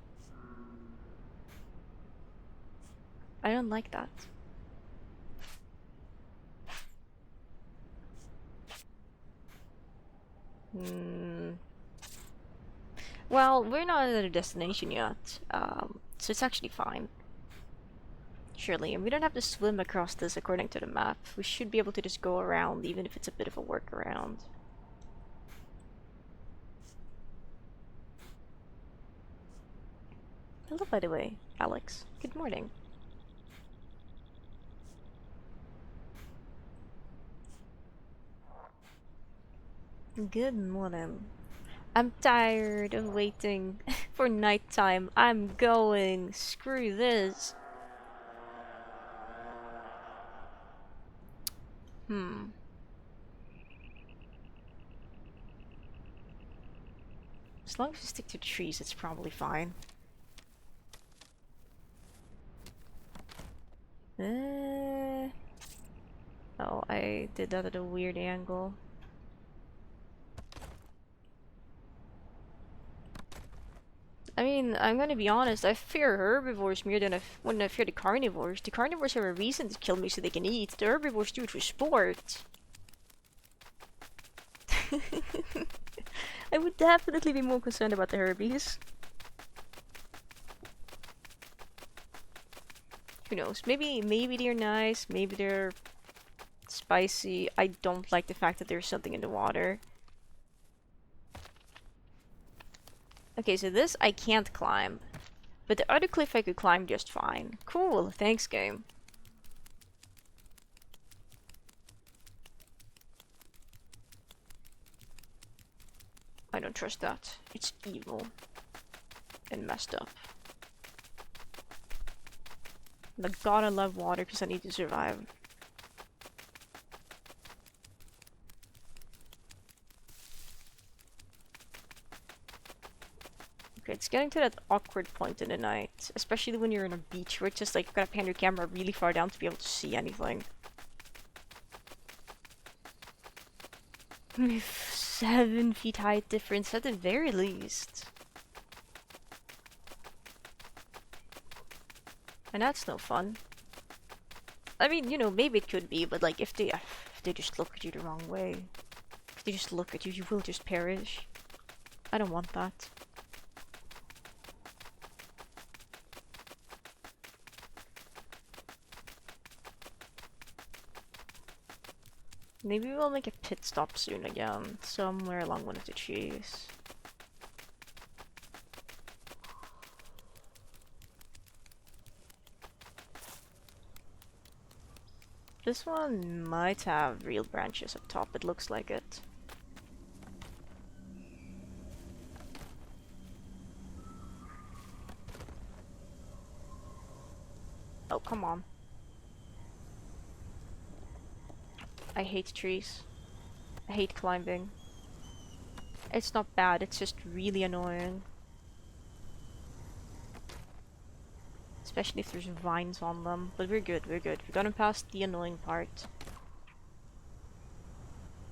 A: I don't like that. Well, we're not at a destination yet, so it's actually fine. Surely, and we don't have to swim across this according to the map. We should be able to just go around, even if it's a bit of a workaround. Hello, by the way, Alex. Good morning. Good morning. I'm tired of waiting for nighttime. I'm going. Screw this. As long as we stick to trees, it's probably fine. Oh, I did that at a weird angle. I mean, I'm gonna be honest, I fear herbivores more than I fear the carnivores. The carnivores have a reason to kill me so they can eat. The herbivores do it for sport. I would definitely be more concerned about the herbies. Who knows? Maybe they're nice, maybe they're spicy. I don't like the fact that there's something in the water. Okay, so this I can't climb. But the other cliff I could climb just fine. Cool, thanks game. I don't trust that. It's evil. And messed up. But God, I love water because I need to survive. Okay, it's getting to that awkward point in the night. Especially when you're on a beach where it's just like, you gotta pan your camera really far down to be able to see anything. 7 feet height difference at the very least. And that's no fun. I mean, you know, maybe it could be, but like if they just look at you the wrong way, if they just look at you, you will just perish. I don't want that. Maybe we'll make a pit stop soon again, somewhere along one of the trees. This one might have real branches up top, it looks like it. Oh, come on. I hate trees. I hate climbing. It's not bad, it's just really annoying. Especially if there's vines on them. But we're good, we're good. We're gonna pass the annoying part.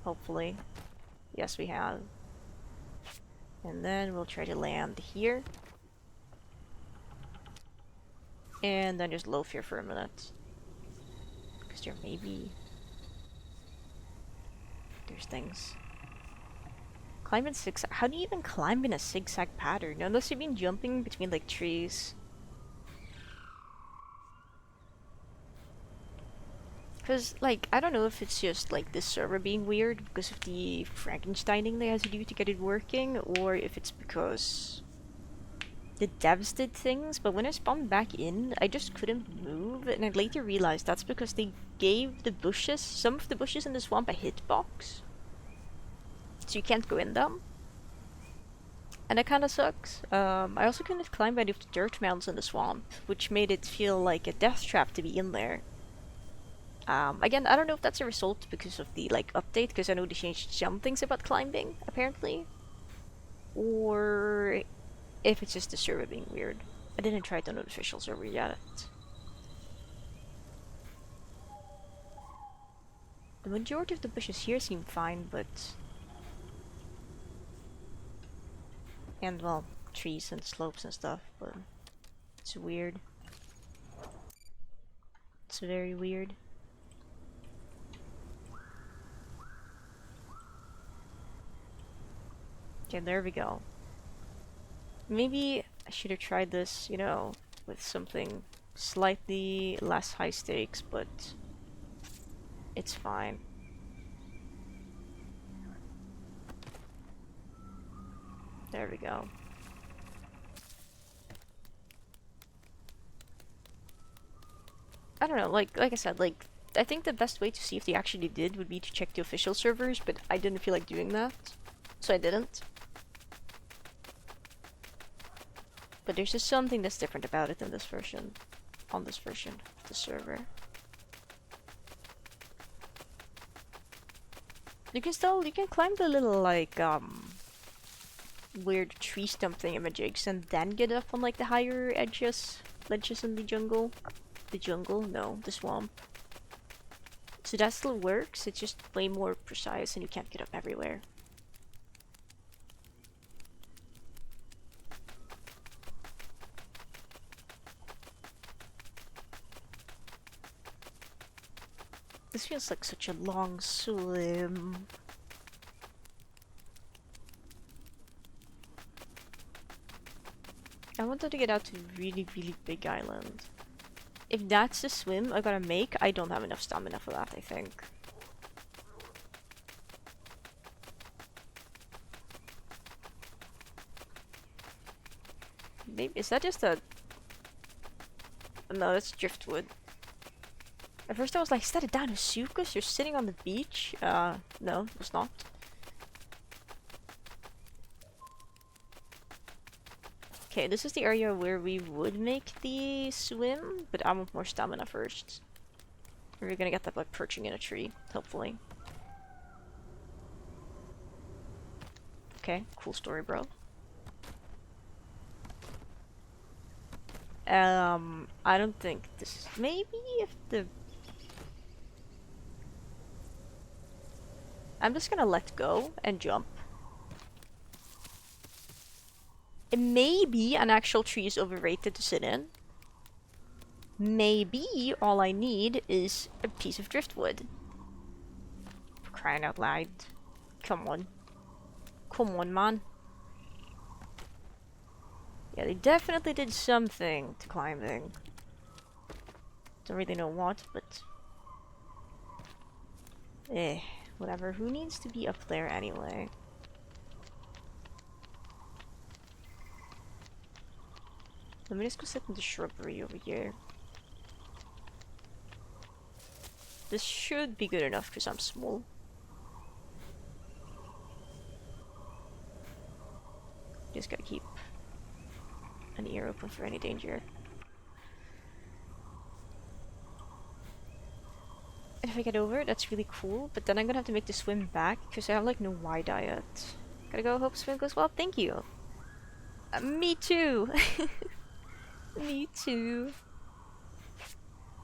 A: Hopefully. Yes, we have. And then we'll try to land here. And then just loaf here for a minute. Because there maybe... there's things. Climb in zigzag. How do you even climb in a zigzag pattern? Unless you've been jumping between like trees. Because, like, I don't know if it's just, like, this server being weird because of the Frankensteining they had to do to get it working, or if it's because the devs did things, but when I spawned back in, I just couldn't move, and I later realized that's because they gave the bushes, some of the bushes in the swamp, a hitbox. So you can't go in them. And that kinda sucks. I also couldn't climb any of the dirt mounds in the swamp, which made it feel like a death trap to be in there. Again, I don't know if that's a result because of the, like, update, because I know they changed some things about climbing, apparently. Or if it's just the server being weird. I didn't try it on an official server yet. The majority of the bushes here seem fine, but... and, well, trees and slopes and stuff, but... it's weird. It's very weird. Okay, there we go. Maybe I should have tried this, you know, with something slightly less high stakes, but it's fine. There we go. I don't know, like I said, like, I think the best way to see if they actually did would be to check the official servers, but I didn't feel like doing that, so I didn't. But there's just something that's different about it in this version. On this version of the server. You can climb the little, like, weird tree stump thingamajigs and then get up on, like, the higher ledges in the jungle. The jungle? No, the swamp. So that still works, it's just way more precise and you can't get up everywhere. This feels like such a long swim. I wanted to get out to a really, really big island. If that's the swim I gotta make, I don't have enough stamina for that, I think. Maybe, is that just a... No, that's driftwood. At first I was like, is that a Deinosuchus? You're sitting on the beach? No, it's not. Okay, this is the area where we would make the swim, but I want more stamina first. We're gonna get that by perching in a tree, hopefully. Okay, cool story, bro. I don't think this is... Maybe if the... I'm just gonna let go and jump. Maybe an actual tree is overrated to sit in. Maybe all I need is a piece of driftwood. For crying out loud. Come on. Come on, man. Yeah, they definitely did something to climbing. Don't really know what, but... whatever. Who needs to be up there anyway? Let me just go sit in the shrubbery over here. This should be good enough because I'm small. Just gotta keep an ear open for any danger. And if I get over it, that's really cool, but then I'm gonna have to make the swim back because I have like no Y diet. Gotta go, hope swim goes well, thank you! Me too! Me too!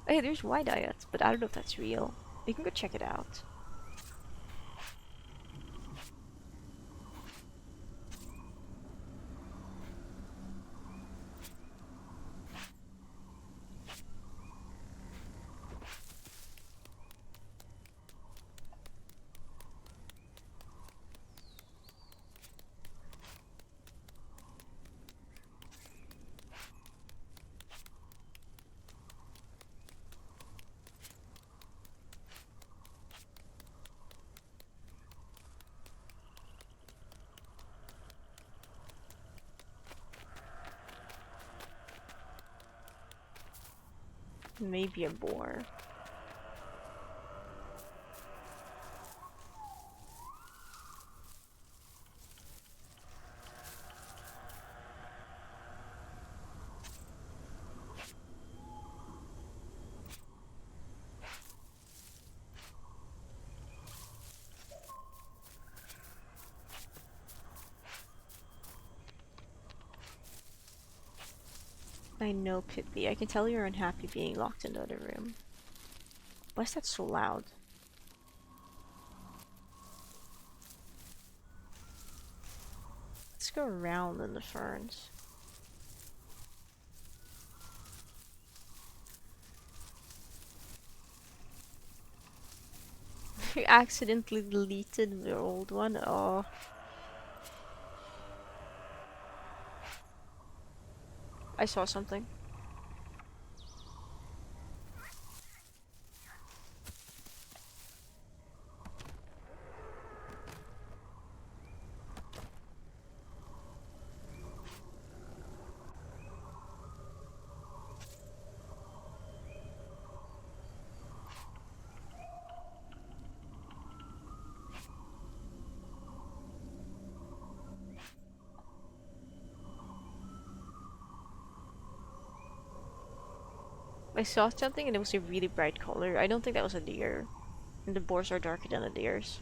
A: Okay, there's Y diet, but I don't know if that's real. You can go check it out. Maybe a boar. I know, Pippi. I can tell you're unhappy being locked in the other room. Why is that so loud? Let's go around in the ferns. You accidentally deleted the old one? Oh. I saw something. I saw something and it was a really bright color. I don't think that was a deer. And the boars are darker than the deers.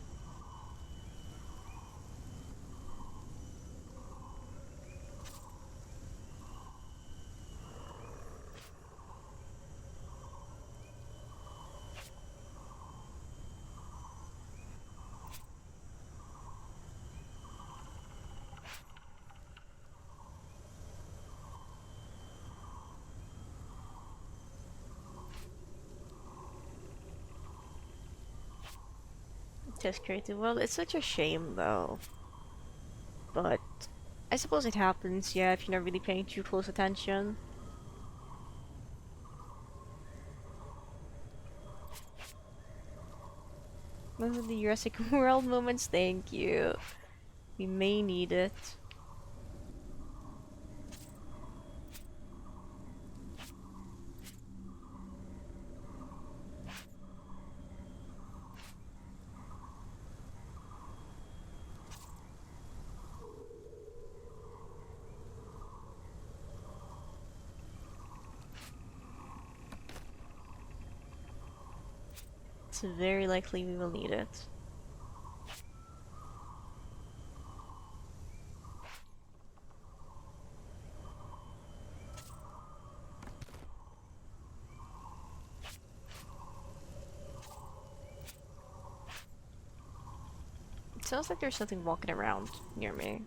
A: Just creative. Well, it's such a shame though. But I suppose it happens, yeah, if you're not really paying too close attention. Oh, the Jurassic World moments, thank you. We may need it. It's very likely we will need it. It sounds like there's something walking around near me.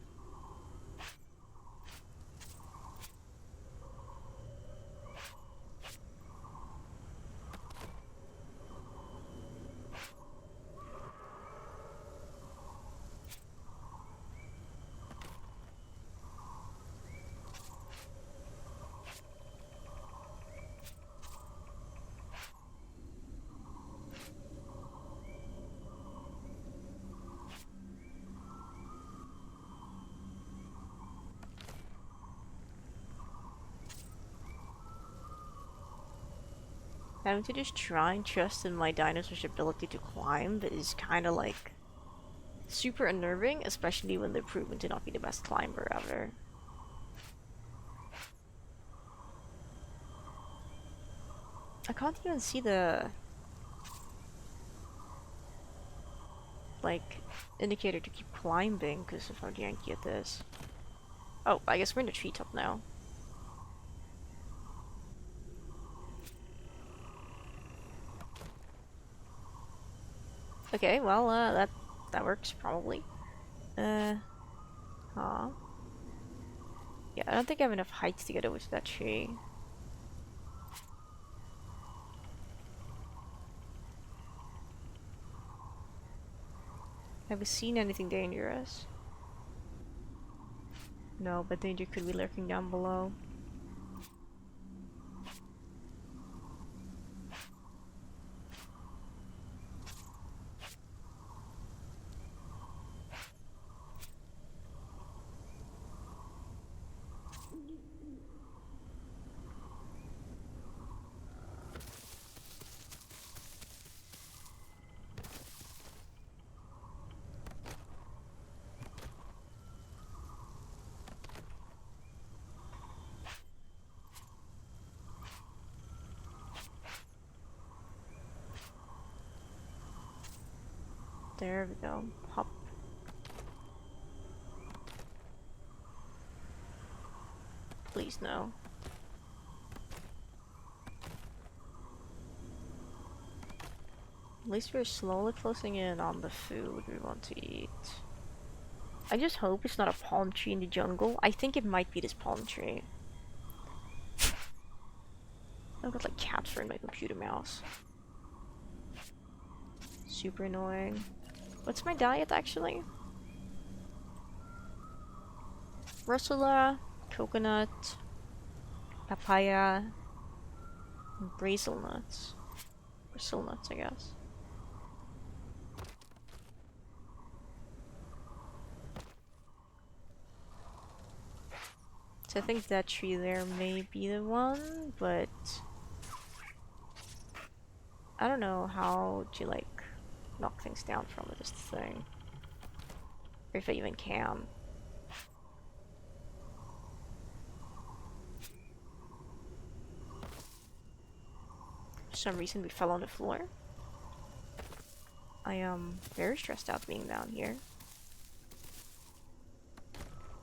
A: Having to just try and trust in my dinosaur's ability to climb is kind of like super unnerving, especially when they're proven to not be the best climber ever. I can't even see the like indicator to keep climbing because of how janky it is. Oh, I guess we're in the treetop now. Okay, well, that works probably. Huh. Yeah, I don't think I have enough height to get over to that tree. Have we seen anything dangerous? No, but danger could be lurking down below. There we go. Hop. Please no. At least we're slowly closing in on the food we want to eat. I just hope it's not a palm tree in the jungle. I think it might be this palm tree. I've got like cat fur in my computer mouse. Super annoying. What's my diet actually? Russula, coconut, papaya, and brazil nuts. Brazil nuts, I guess. So I think that tree there may be the one, but I don't know how to like knock things down from it is the thing. Or if I even can. For some reason we fell on the floor. I am very stressed out being down here.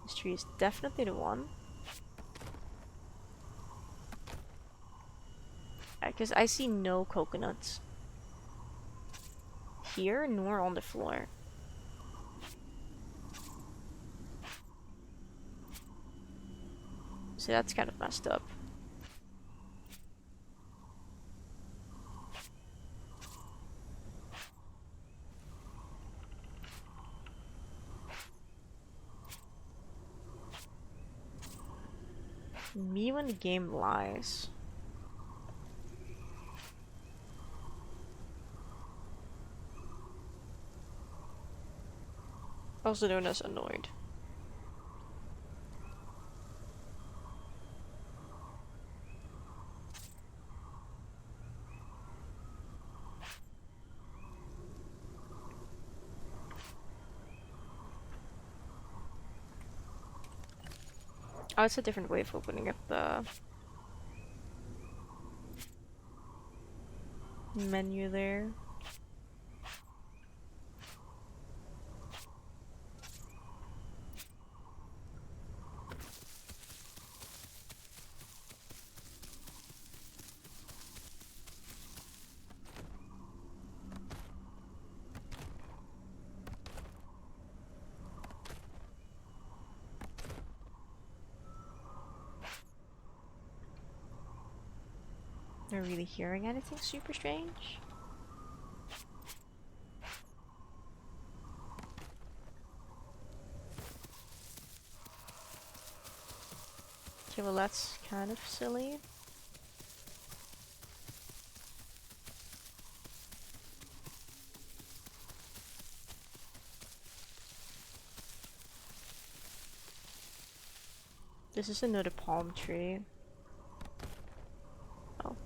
A: This tree is definitely the one. Because I see no coconuts here nor on the floor. So that's kind of messed up. Me when the game lies. Also known as annoyed. Oh, it's a different way of opening up the menu there. Not really hearing anything super strange. Okay, well that's kind of silly. This is another palm tree. Oh.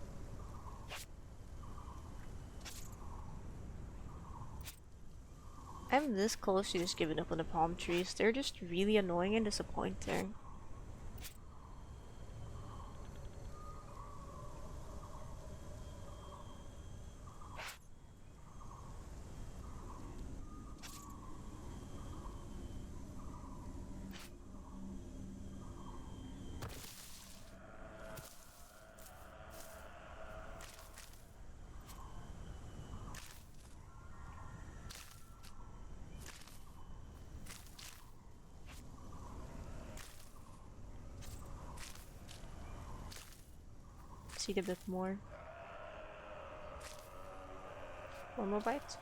A: I'm this close to just giving up on the palm trees. They're just really annoying and disappointing. Let's eat a bit more. One more bite.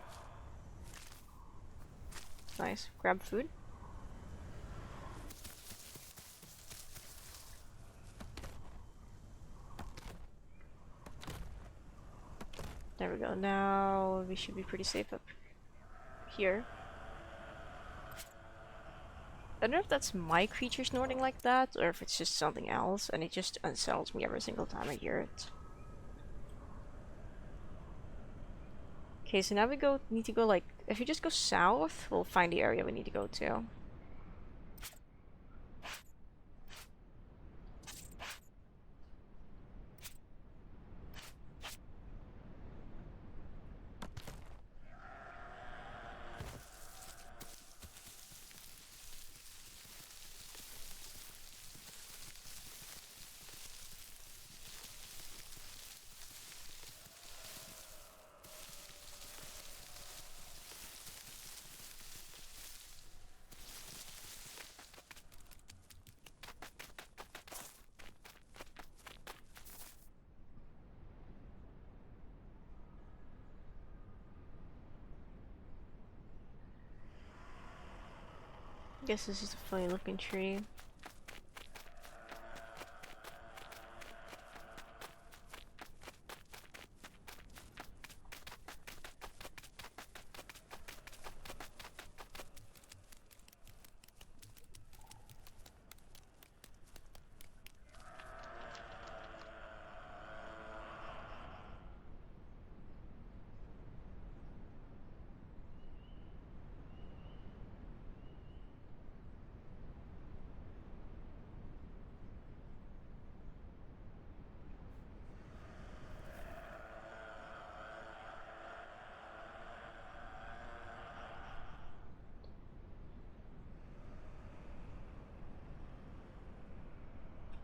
A: Nice. Grab food. There we go. Now we should be pretty safe up here. I don't know if that's my creature snorting like that, or if it's just something else, and it just unsettles me every single time I hear it. Okay, so now we need to go like, if we just go south, we'll find the area we need to go to. Guess this is a funny looking tree.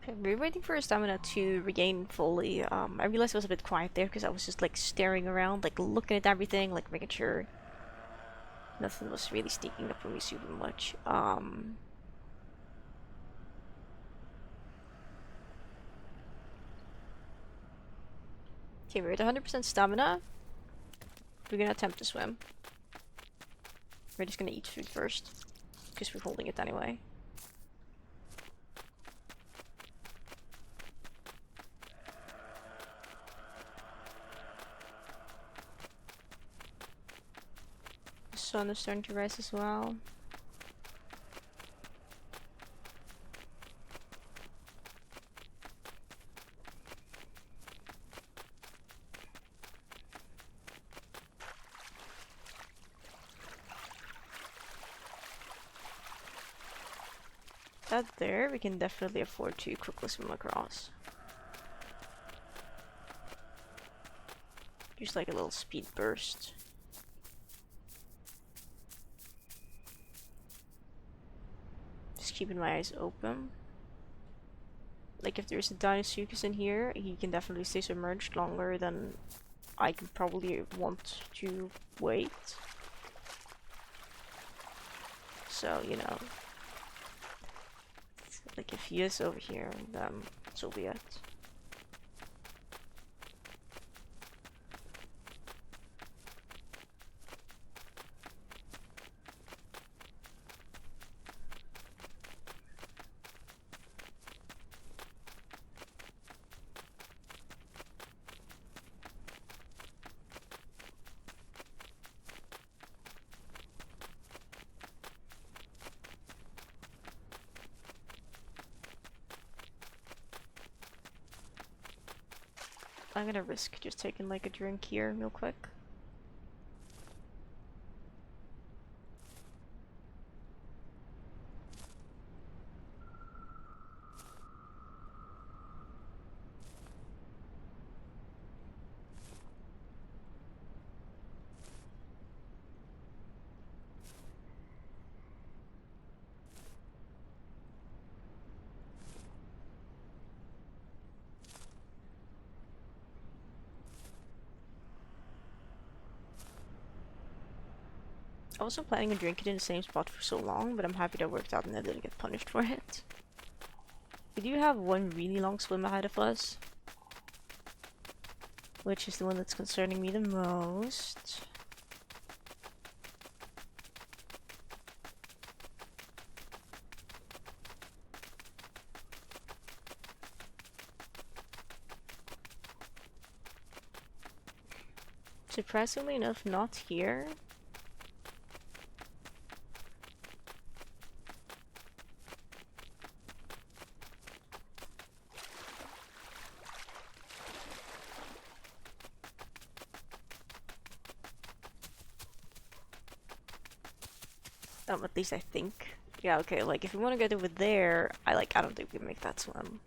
A: Okay, we're waiting for stamina to regain fully. I realized it was a bit quiet there because I was just like staring around, like looking at everything, like making sure nothing was really sneaking up on me super much. Okay, we're at 100% stamina. We're gonna attempt to swim. We're just gonna eat food first, because we're holding it anyway. The sun is starting to rise as well. that there, we can definitely afford to quickly swim across. Just like a little speed burst. Just keeping my eyes open. Like if there's a Deinosuchus in here, he can definitely stay submerged longer than I could probably want to wait. So, you know. Like if he is over here, then so be it. I'm gonna risk just taking like a drink here real quick. I wasn't planning on drinking in the same spot for so long, but I'm happy that worked out and I didn't get punished for it. We do have one really long swim ahead of us, which is the one that's concerning me the most. Surprisingly enough, not here. At least I think. Yeah, okay, like if we want to get over there, I don't think we can make that swim.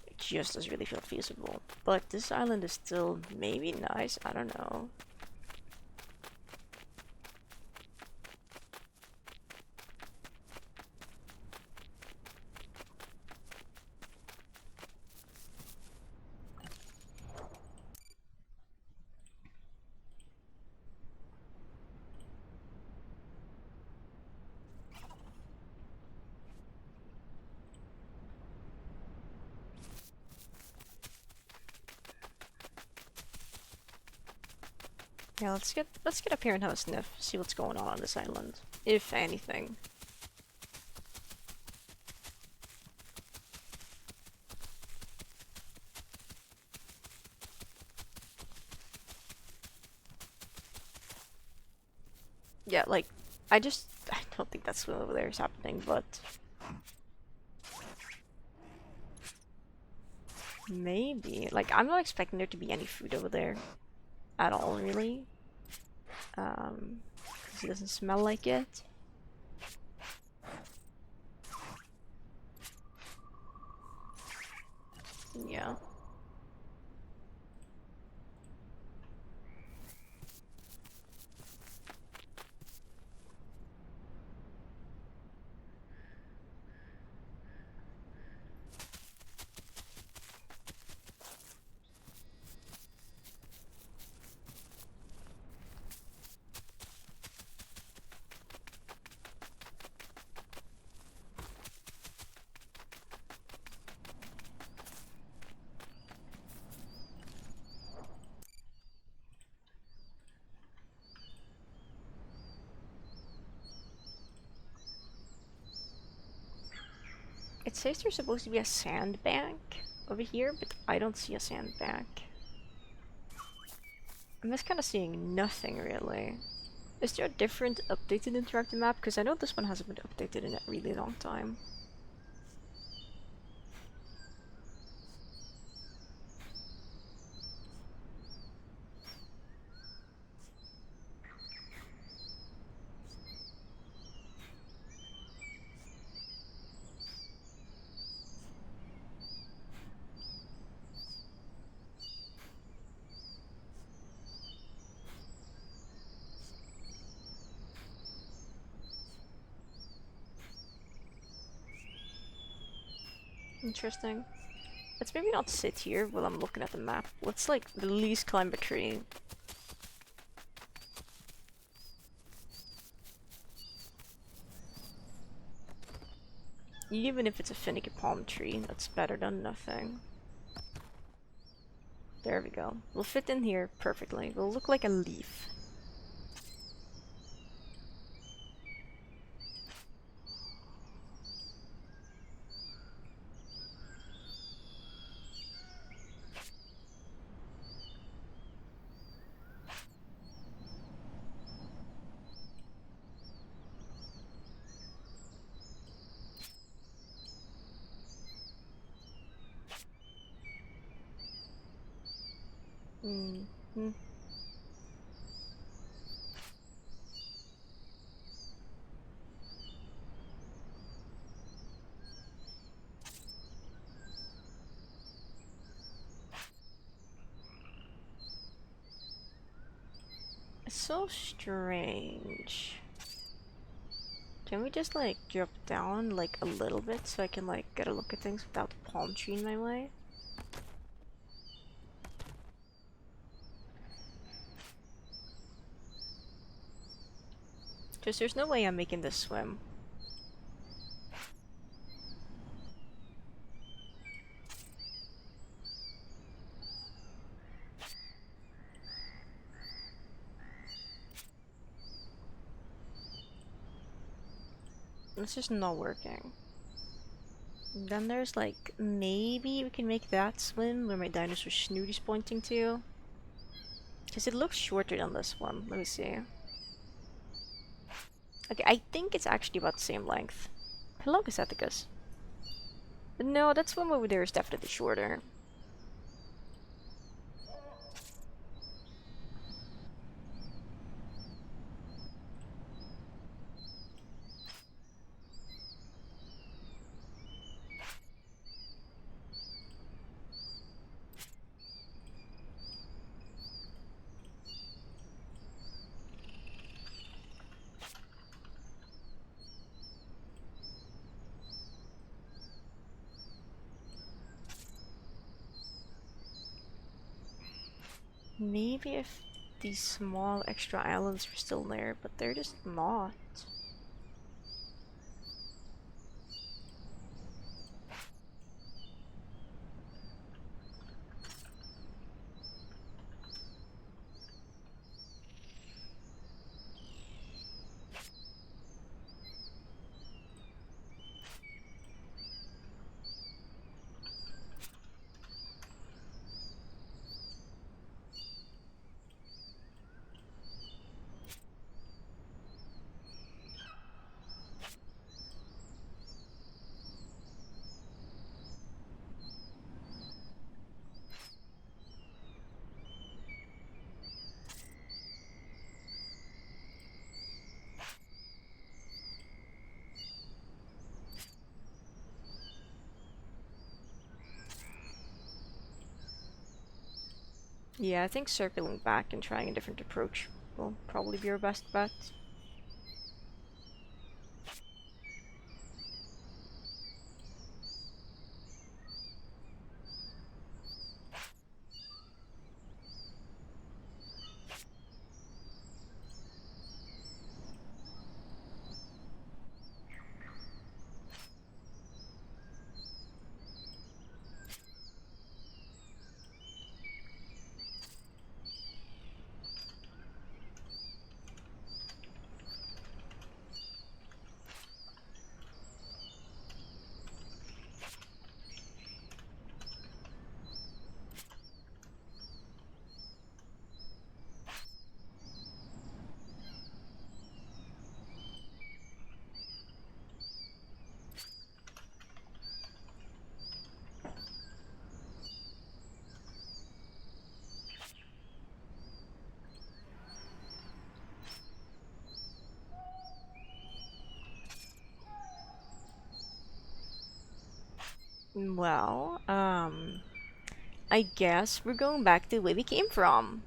A: It just doesn't really feel feasible. But this island is still maybe nice, I don't know. Yeah, let's get up here and have a sniff, see what's going on this island, if anything. Yeah, like I don't think that's what over there is happening, but maybe. Like I'm not expecting there to be any food over there at all, really. 'Cause it doesn't smell like it. Yeah. It says there's supposed to be a sandbank over here, but I don't see a sandbank. I'm just kind of seeing nothing really. Is there a different updated interactive map? Because I know this one hasn't been updated in a really long time. Interesting. Let's maybe not sit here while I'm looking at the map. Let's like at least climb a tree. Even if it's a finicky palm tree, that's better than nothing. There we go. We'll fit in here perfectly. We'll look like a leaf. Hmm. It's so strange. Can we just like drop down like a little bit so I can like get a look at things without the palm tree in my way? Because there's no way I'm making this swim. It's just not working. Then there's like, maybe we can make that swim where my dinosaur Snooty's pointing to. Because it looks shorter than this one. Let me see. Okay, I think it's actually about the same length. Hello, Gazeticus. But no, that swim over there is definitely shorter. Maybe if these small extra islands were still there, but they're just not. Yeah, I think circling back and trying a different approach will probably be our best bet. Well, I guess we're going back to where we came from.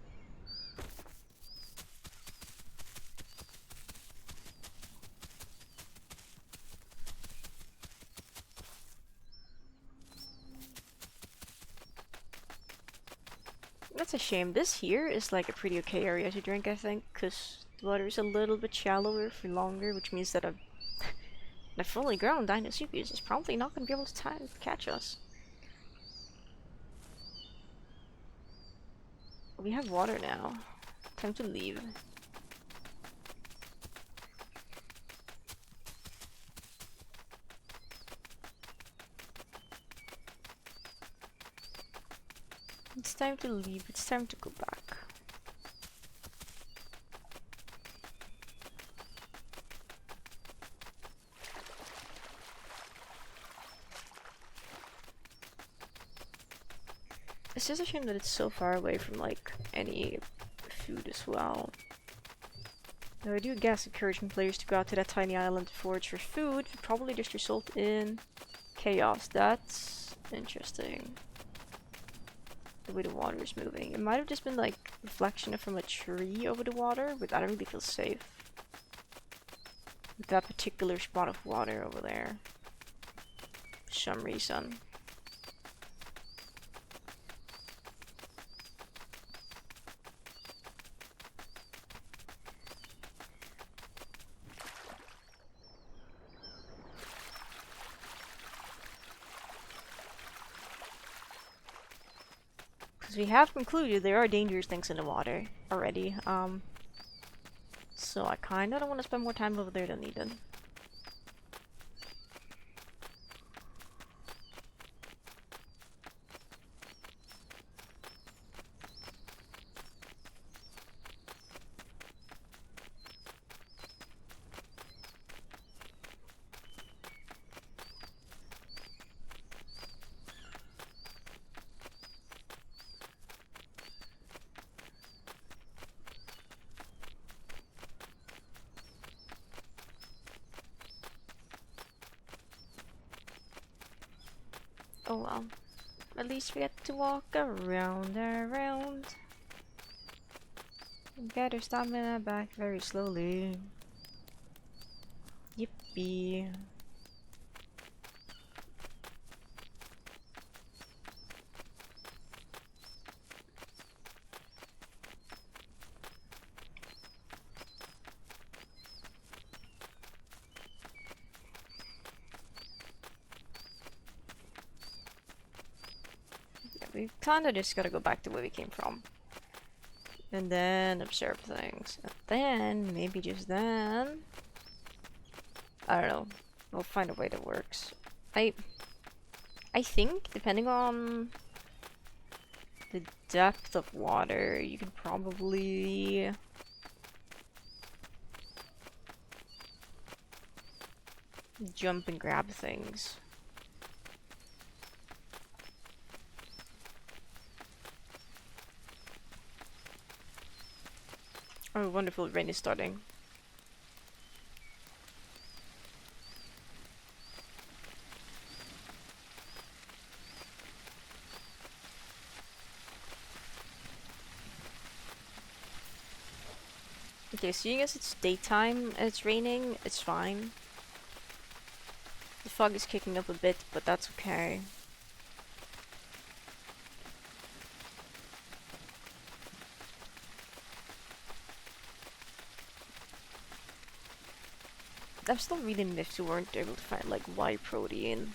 A: That's a shame. This here is like a pretty okay area to drink, I think, because the water is a little bit shallower for longer, which means that a fully grown Deinosuchus is probably not going to be able to catch us. We have water now. Time to leave. It's time to leave. It's time to go back. It's just a shame that it's so far away from, like, any food as well. Though I do guess encouraging players to go out to that tiny island to forage for food would probably just result in chaos. That's interesting. The way the water is moving. It might have just been, like, reflection from a tree over the water, but I don't really feel safe with that particular spot of water over there. For some reason. Because we have concluded there are dangerous things in the water already. So I kinda don't want to spend more time over there than needed. Oh well. At least we get to walk around. Get our stamina back very slowly. Yippee. We kinda just gotta go back to where we came from. And then observe things. And then, maybe just then... I don't know. We'll find a way that works. I think, depending on the depth of water, you could probably... jump and grab things. Oh, wonderful, rain is starting. Okay, seeing as it's daytime and it's raining, it's fine. The fog is kicking up a bit, but that's okay. I'm still really miffed we weren't able to find like Y protein.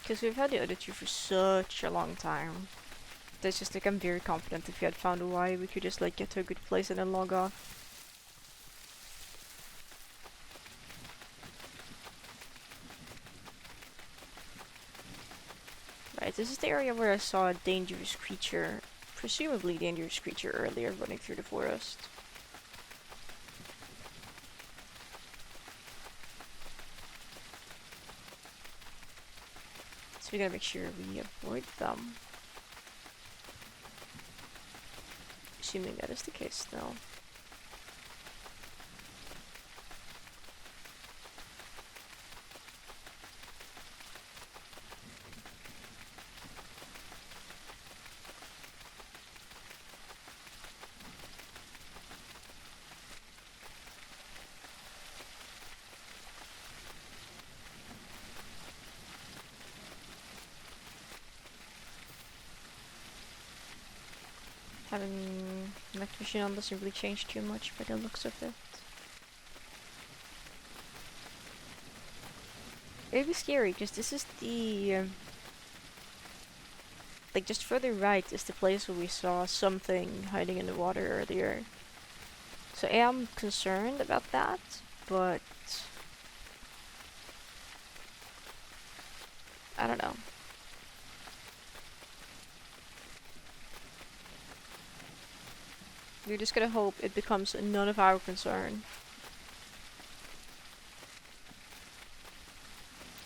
A: Because we've had the other two for such a long time. That's just like I'm very confident if we had found a Y, we could just like get to a good place and then log off. Right, this is the area where I saw a dangerous creature, presumably dangerous creature earlier running through the forest. So we gotta make sure we avoid them. Assuming that is the case still. Having an electric machine on doesn't really change too much by the looks of it. It'd be scary because this is the like just further right is the place where we saw something hiding in the water earlier. So I am concerned about that, but I don't know. We're just gonna hope it becomes none of our concern.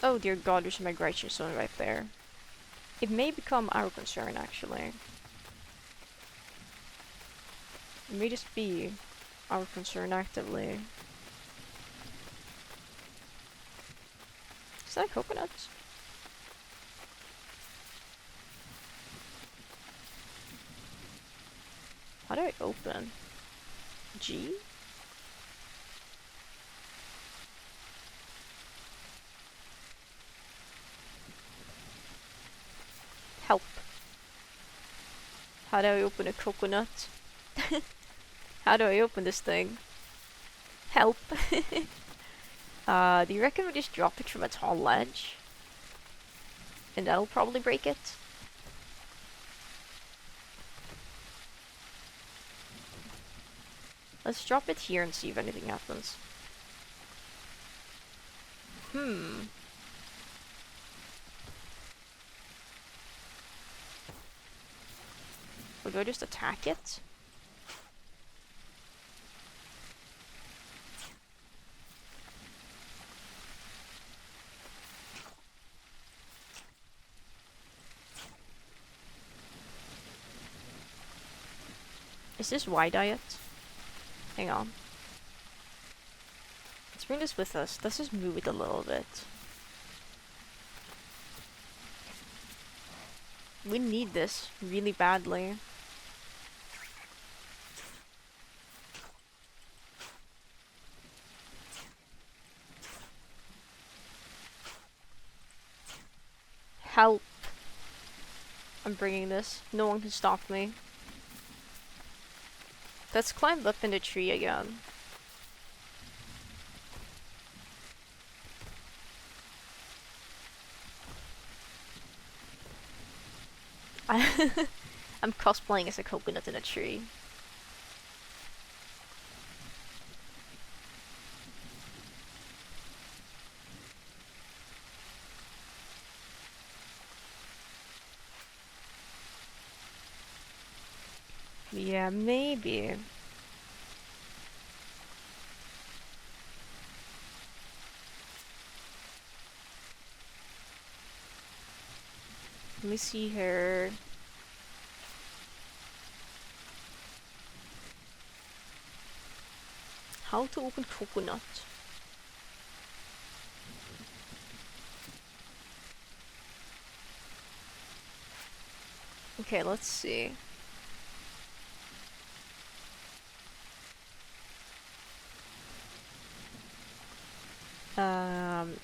A: Oh dear god, there's a migration zone right there. It may become our concern, actually. It may just be our concern actively. Is that coconuts? How do I open? G? Help. How do I open a coconut? How do I open this thing? Help. Do you reckon we just drop it from a tall ledge? And that'll probably break it? Let's drop it here and see if anything happens. Or do I just attack it? Is this Y diet? Hang on. Let's bring this with us. Let's just move it a little bit. We need this really badly. Help. I'm bringing this. No one can stop me. Let's climb up in the tree again. I'm cosplaying as a coconut in a tree. Yeah, maybe. Let me see here. How to open coconut. Okay, let's see.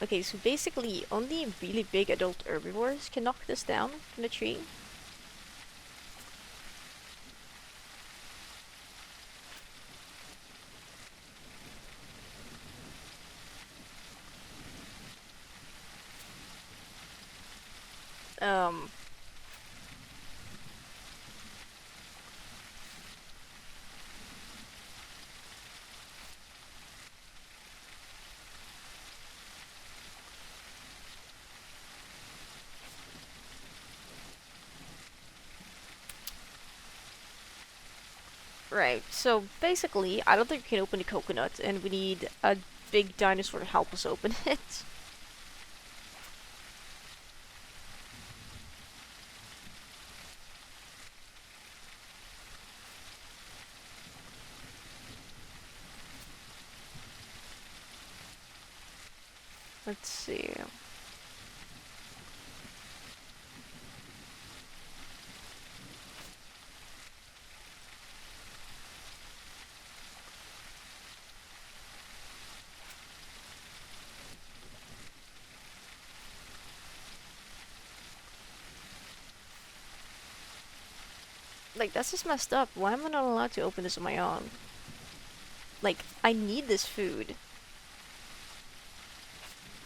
A: Okay, so basically only really big adult herbivores can knock this down from the tree. Um, right, so basically, I don't think we can open the coconut, and we need a big dinosaur to help us open it. Let's see. Like, that's just messed up. Why am I not allowed to open this on my own? Like, I need this food.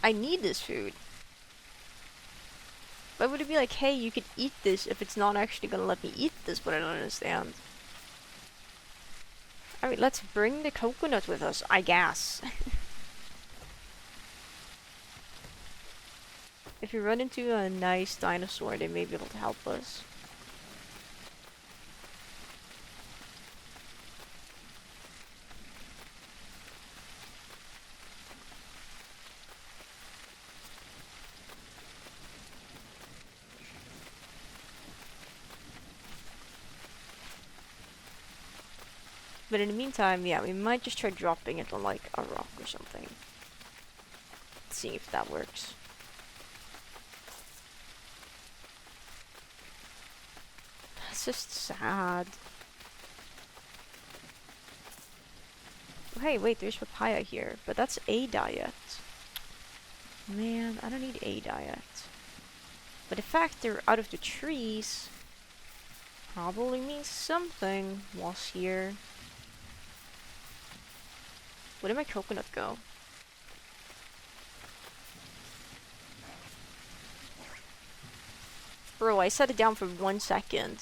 A: I need this food. Why would it be like, hey, you could eat this if it's not actually gonna let me eat this? But I don't understand. Alright, let's bring the coconut with us, I guess. If we run into a nice dinosaur, they may be able to help us. But in the meantime, yeah, we might just try dropping it on like a rock or something. See if that works. It's just sad. Oh, hey, wait, there's papaya here, but that's a diet. Man, I don't need a diet. But the fact they're out of the trees probably means something was here. Where did my coconut go? Bro, I set it down for 1 second.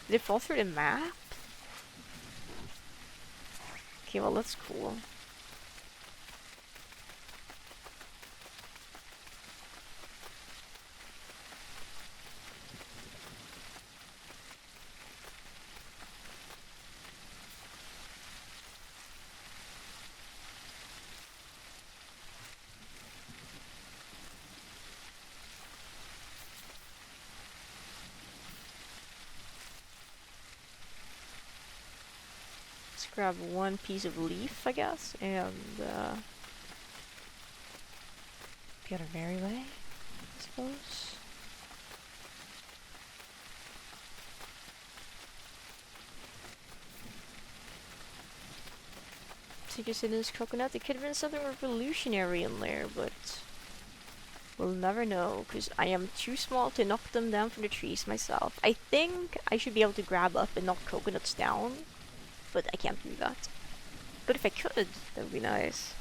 A: Did it fall through the map? Okay, well that's cool. Let's grab one piece of leaf, I guess, and get our merry way, I suppose. Take us in this coconut. It could have been something revolutionary in there, but we'll never know, because I am too small to knock them down from the trees myself. I think I should be able to grab up and knock coconuts down, but I can't do that. But if I could, that would be nice.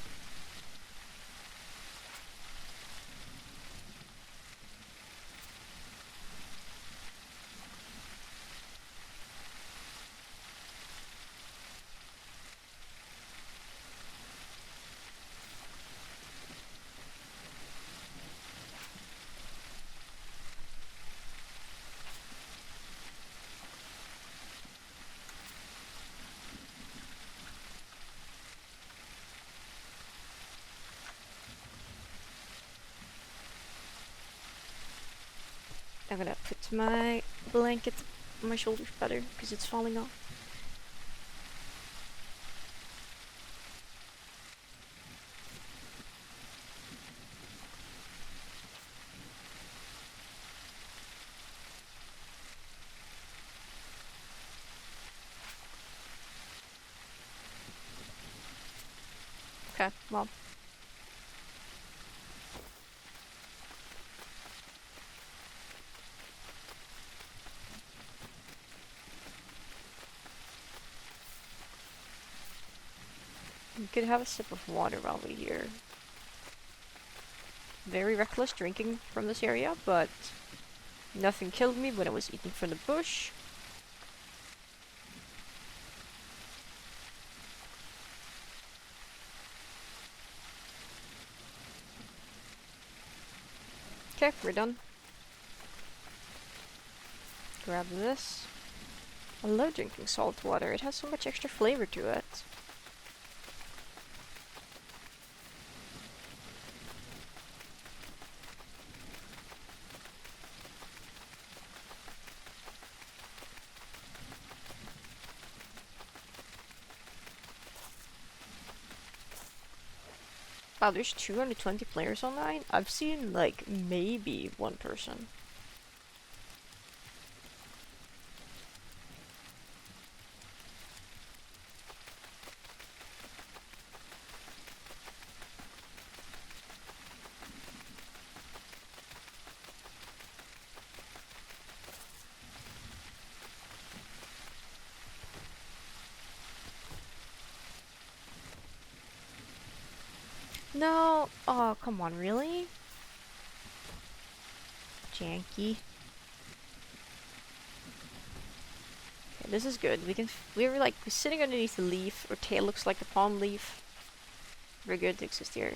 A: I'm gonna put my blanket on my shoulders better, because it's falling off. Okay, well. We could have a sip of water while we're here. Very reckless drinking from this area, but nothing killed me when I was eating from the bush. Okay, we're done. Grab this. I love drinking salt water. It has so much extra flavor to it. Wow, there's 220 players online? I've seen, like, maybe one person. No. Oh, come on, really? Janky. Okay, this is good. We're like sitting underneath a leaf. Our tail looks like a palm leaf. Very good to exist here.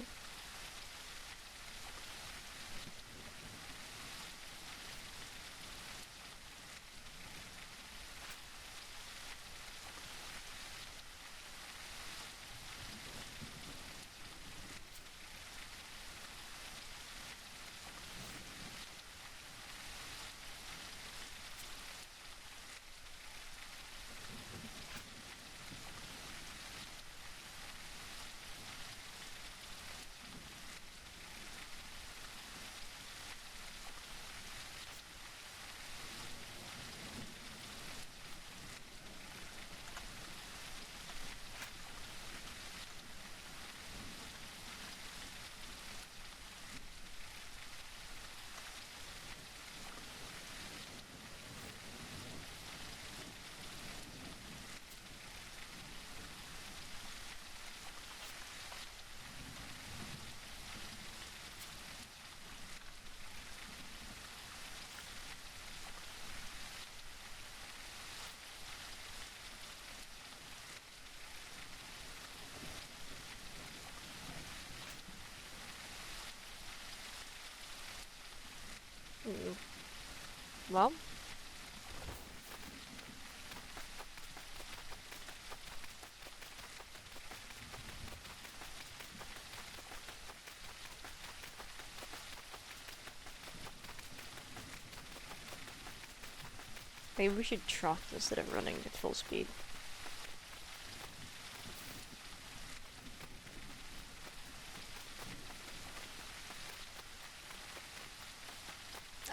A: Mm, well, maybe we should trot instead of running at full speed.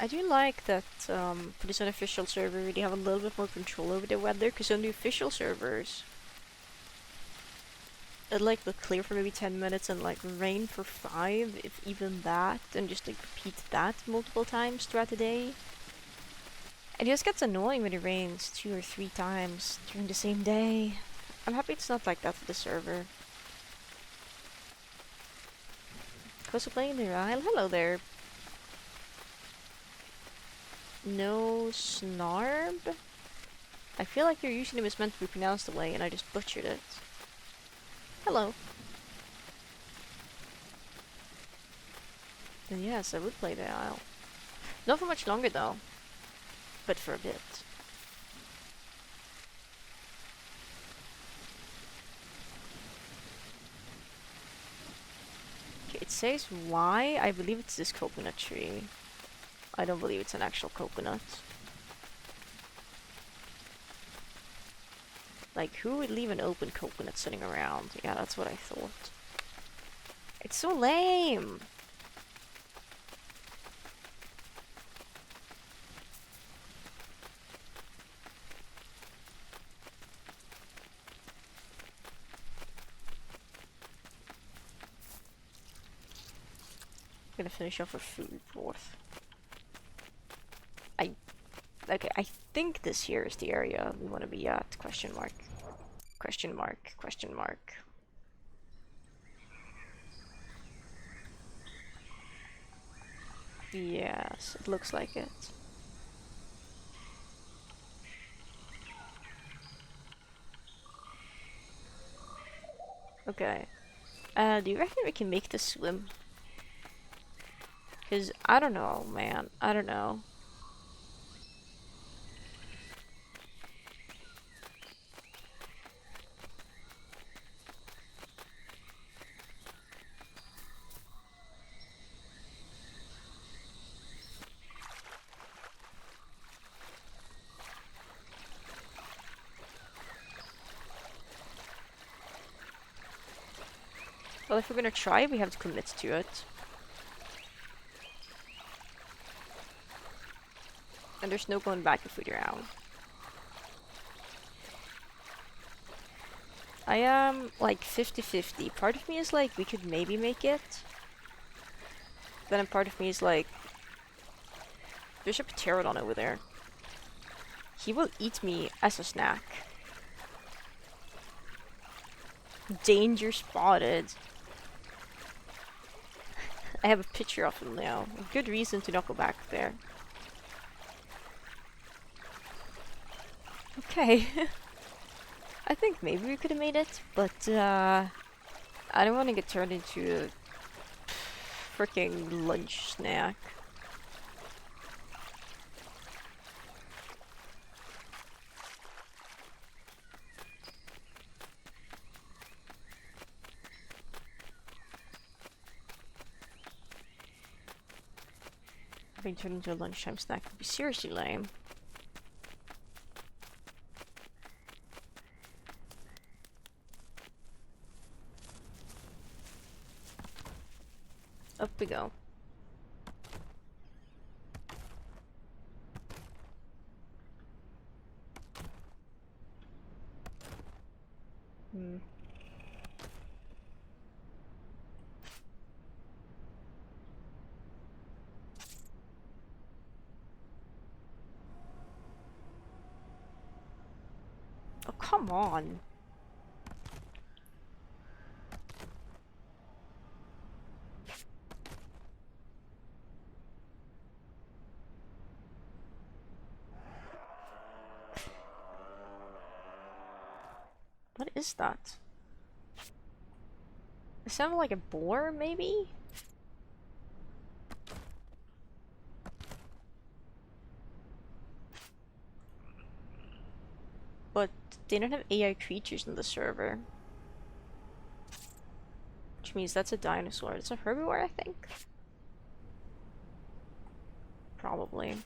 A: I do like that for this unofficial server they have a little bit more control over the weather, because on the official servers it like will clear for maybe 10 minutes and like rain for 5, if even that, and just like repeat that multiple times throughout the day. It just gets annoying when it rains 2 or 3 times during the same day. I'm happy it's not like that for the server. Close to playing the Isle. Hello there. No Snarb? I feel like your username is meant to be pronounced the way and I just butchered it. Hello. And yes, I would play the Isle. Not for much longer though, but for a bit. Okay, it says why. I believe it's this coconut tree. I don't believe it's an actual coconut. Like, who would leave an open coconut sitting around? Yeah, that's what I thought. It's so lame! I'm gonna finish off with food fourth. Okay, I think this here is the area we want to be at. Question mark. Question mark. Question mark. Yes, it looks like it. Okay. Do you reckon we can make this swim? Because I don't know, man. I don't know. Well, if we're gonna try, we have to commit to it. And there's no going back if we drown. I am like 50-50. Part of me is like, we could maybe make it. Then a part of me is like, there's a pterodon over there. He will eat me as a snack. Danger spotted. I have a picture of him now. A good reason to not go back there. Okay. I think maybe we could have made it, but I don't want to get turned into a freaking lunch snack. Being turned into a lunchtime snack would be seriously lame. Up we go. Oh, come on. What is that? It sounded like a boar, maybe? But they don't have AI creatures in the server. Which means that's a dinosaur. It's a herbivore, I think? Probably.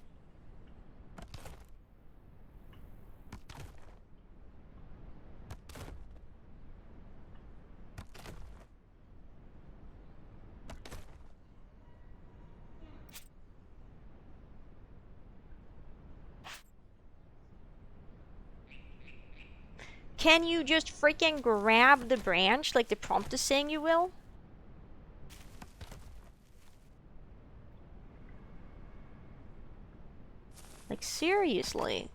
A: Can you just freaking grab the branch like the prompt is saying you will? Like, seriously.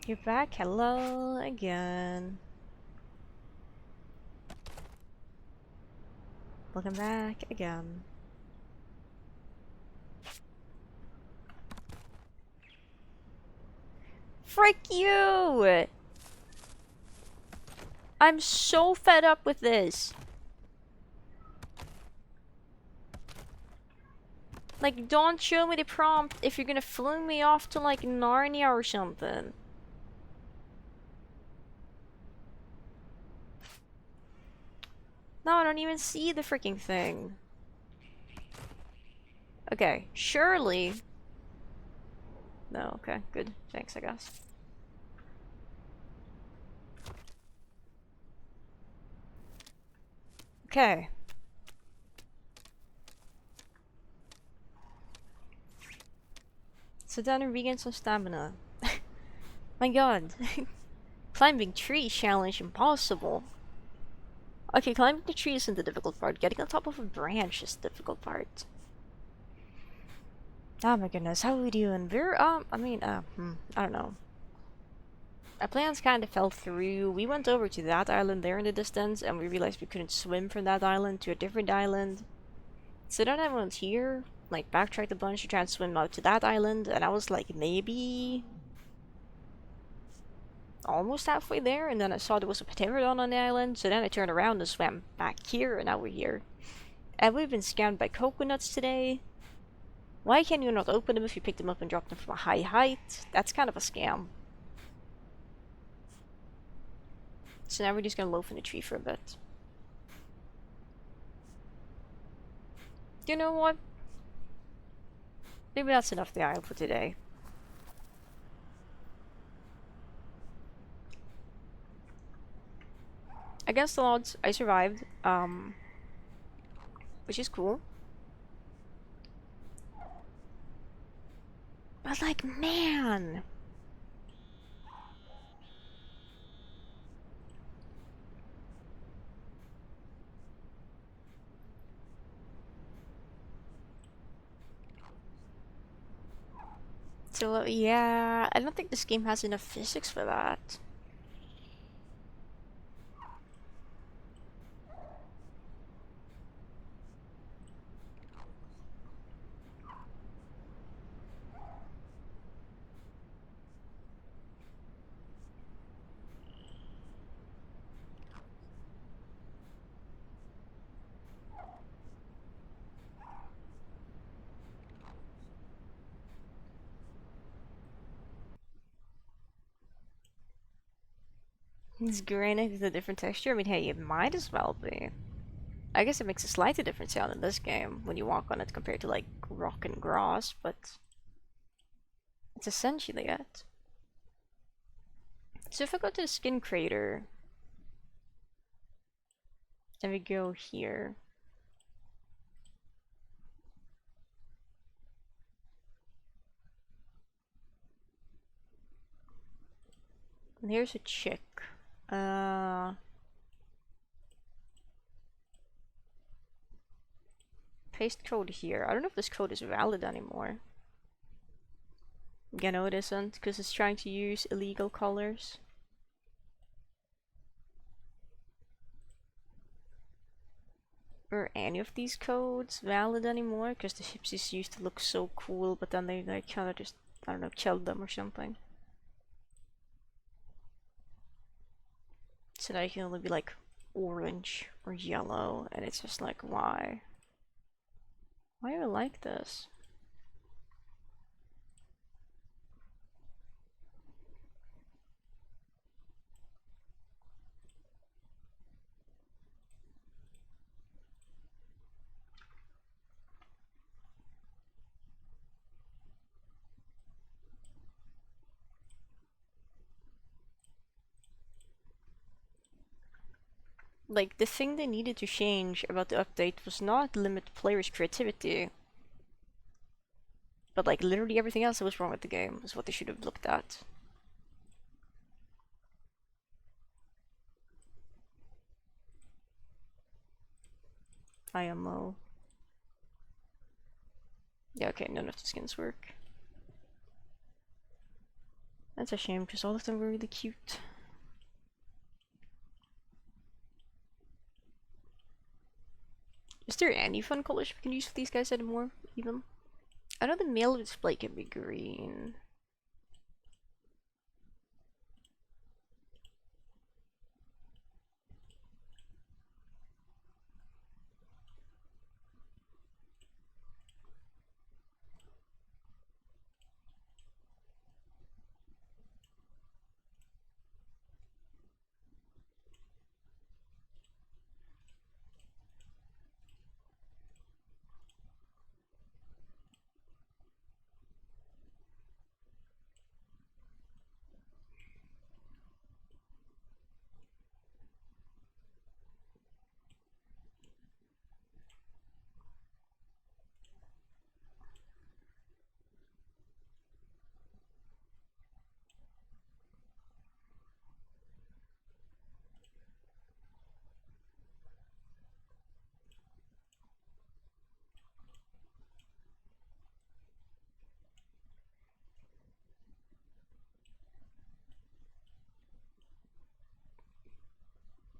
A: You're back. Hello again. Welcome back again. Frick you! I'm so fed up with this. Like, don't show me the prompt if you're gonna fly me off to like Narnia or something. No, I don't even see the freaking thing. Okay, surely. No, okay, good. Thanks, I guess. Okay. Sit down and regain some stamina. My god. Climbing tree challenge impossible. Okay, climbing the tree isn't the difficult part. Getting on top of a branch is the difficult part. Oh my goodness, how are we doing? We're, I don't know. Our plans kind of fell through. We went over to that island there in the distance, and we realized we couldn't swim from that island to a different island. So then everyone's here, like, backtracked a bunch to try and swim out to that island, and I was like, maybe almost halfway there, and then I saw there was a pterodon on the island, so then I turned around and swam back here, and now we're here. And we've been scammed by coconuts today. Why can you not open them if you pick them up and drop them from a high height? That's kind of a scam. So now we're just gonna loaf in the tree for a bit. You know what? Maybe that's enough the isle for today. Against the odds, I survived, which is cool. But like, man! So, yeah, I don't think this game has enough physics for that. Is granite with a different texture? I mean, hey, it might as well be. I guess it makes a slightly different sound in this game when you walk on it compared to like rock and grass, but it's essentially it. So if I go to the skin crater, then we go here. And here's a chick. Paste code here. I don't know if this code is valid anymore. Yeah, no it isn't, because it's trying to use illegal colors. Are any of these codes valid anymore? Because the Hypsies used to look so cool, but then they like kind of just, I don't know, killed them or something. So now you can only be like orange or yellow, and it's just like, why? Why do I like this? Like, the thing they needed to change about the update was not limit players' creativity, but like literally everything else that was wrong with the game is what they should have looked at. IMO. Yeah, okay, none of the skins work. That's a shame, because all of them were really cute. Is there any fun colors we can use for these guys anymore, even? I know the male display can be green.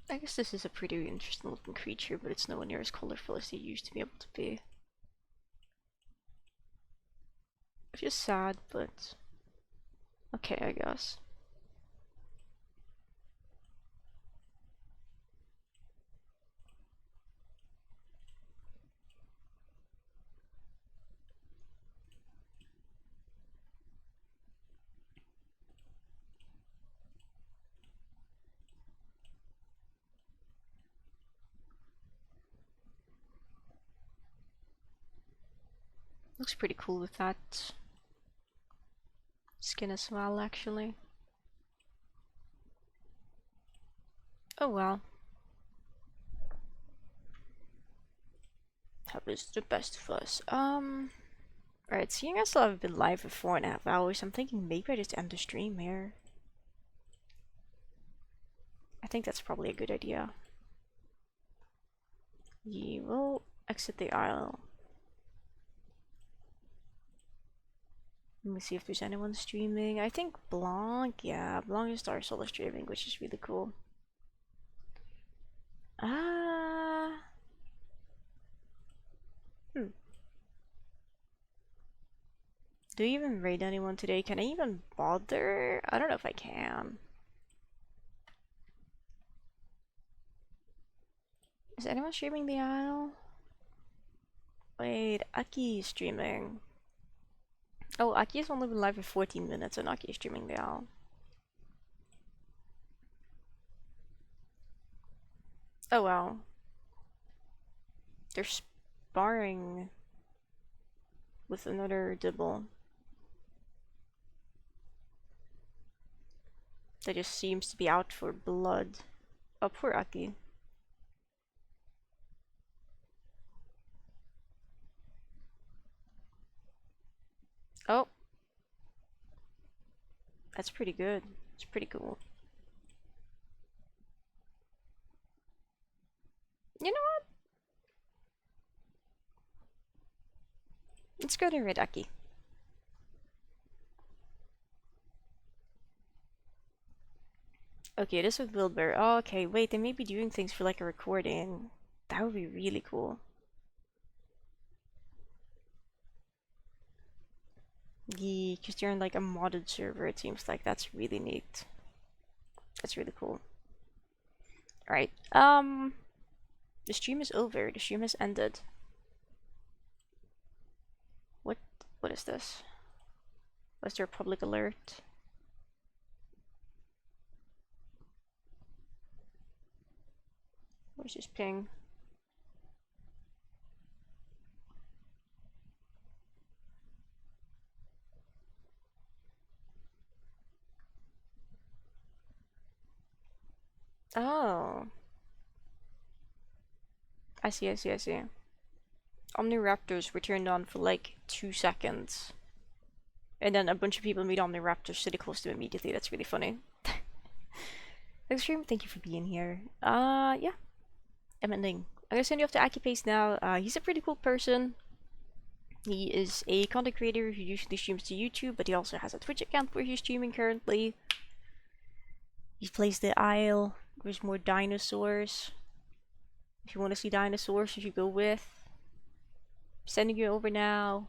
A: I guess this is a pretty interesting looking creature, but it's nowhere near as colorful as they used to be able to be. It's just sad, but okay, I guess. Looks pretty cool with that skin as well, actually. Oh well. That was the best of us. Alright, seeing as I've been live for 4.5 hours, I'm thinking maybe I just end the stream here. I think that's probably a good idea. You will exit the aisle. Let me see if there's anyone streaming. I think Blanc, yeah, Blanc is our solo streaming, which is really cool. Ah, hmm. Do you even raid anyone today? Can I even bother? I don't know if I can. Is anyone streaming the Isle? Wait, Aki is streaming. Oh, Aki has only been live for 14 minutes and Aki is streaming the Isle. Oh wow. They're sparring with another Dibble. That just seems to be out for blood. Oh, poor Aki. Oh, that's pretty good. It's pretty cool. You know what? Let's go to Red Aki. Okay, this with Wilbur. Oh, okay, wait, they may be doing things for like a recording. That would be really cool. Yeah, because they're in like a modded server, it seems like. That's really neat. That's really cool. Alright, the stream is over. The stream has ended. What? What is this? Was there a public alert? Where's this ping? Oh. I see, I see, I see. Omniraptors were turned on for like 2 seconds. And then a bunch of people meet Omniraptors, so they closed them immediately. That's really funny. Thanks, stream. Thank you for being here. Yeah. I'm ending. I'm gonna send you off to AkiPace now. He's a pretty cool person. He is a content creator who usually streams to YouTube, but he also has a Twitch account where he's streaming currently. He plays the Isle. There's more dinosaurs. If you want to see dinosaurs, you should go with. Sending you over now.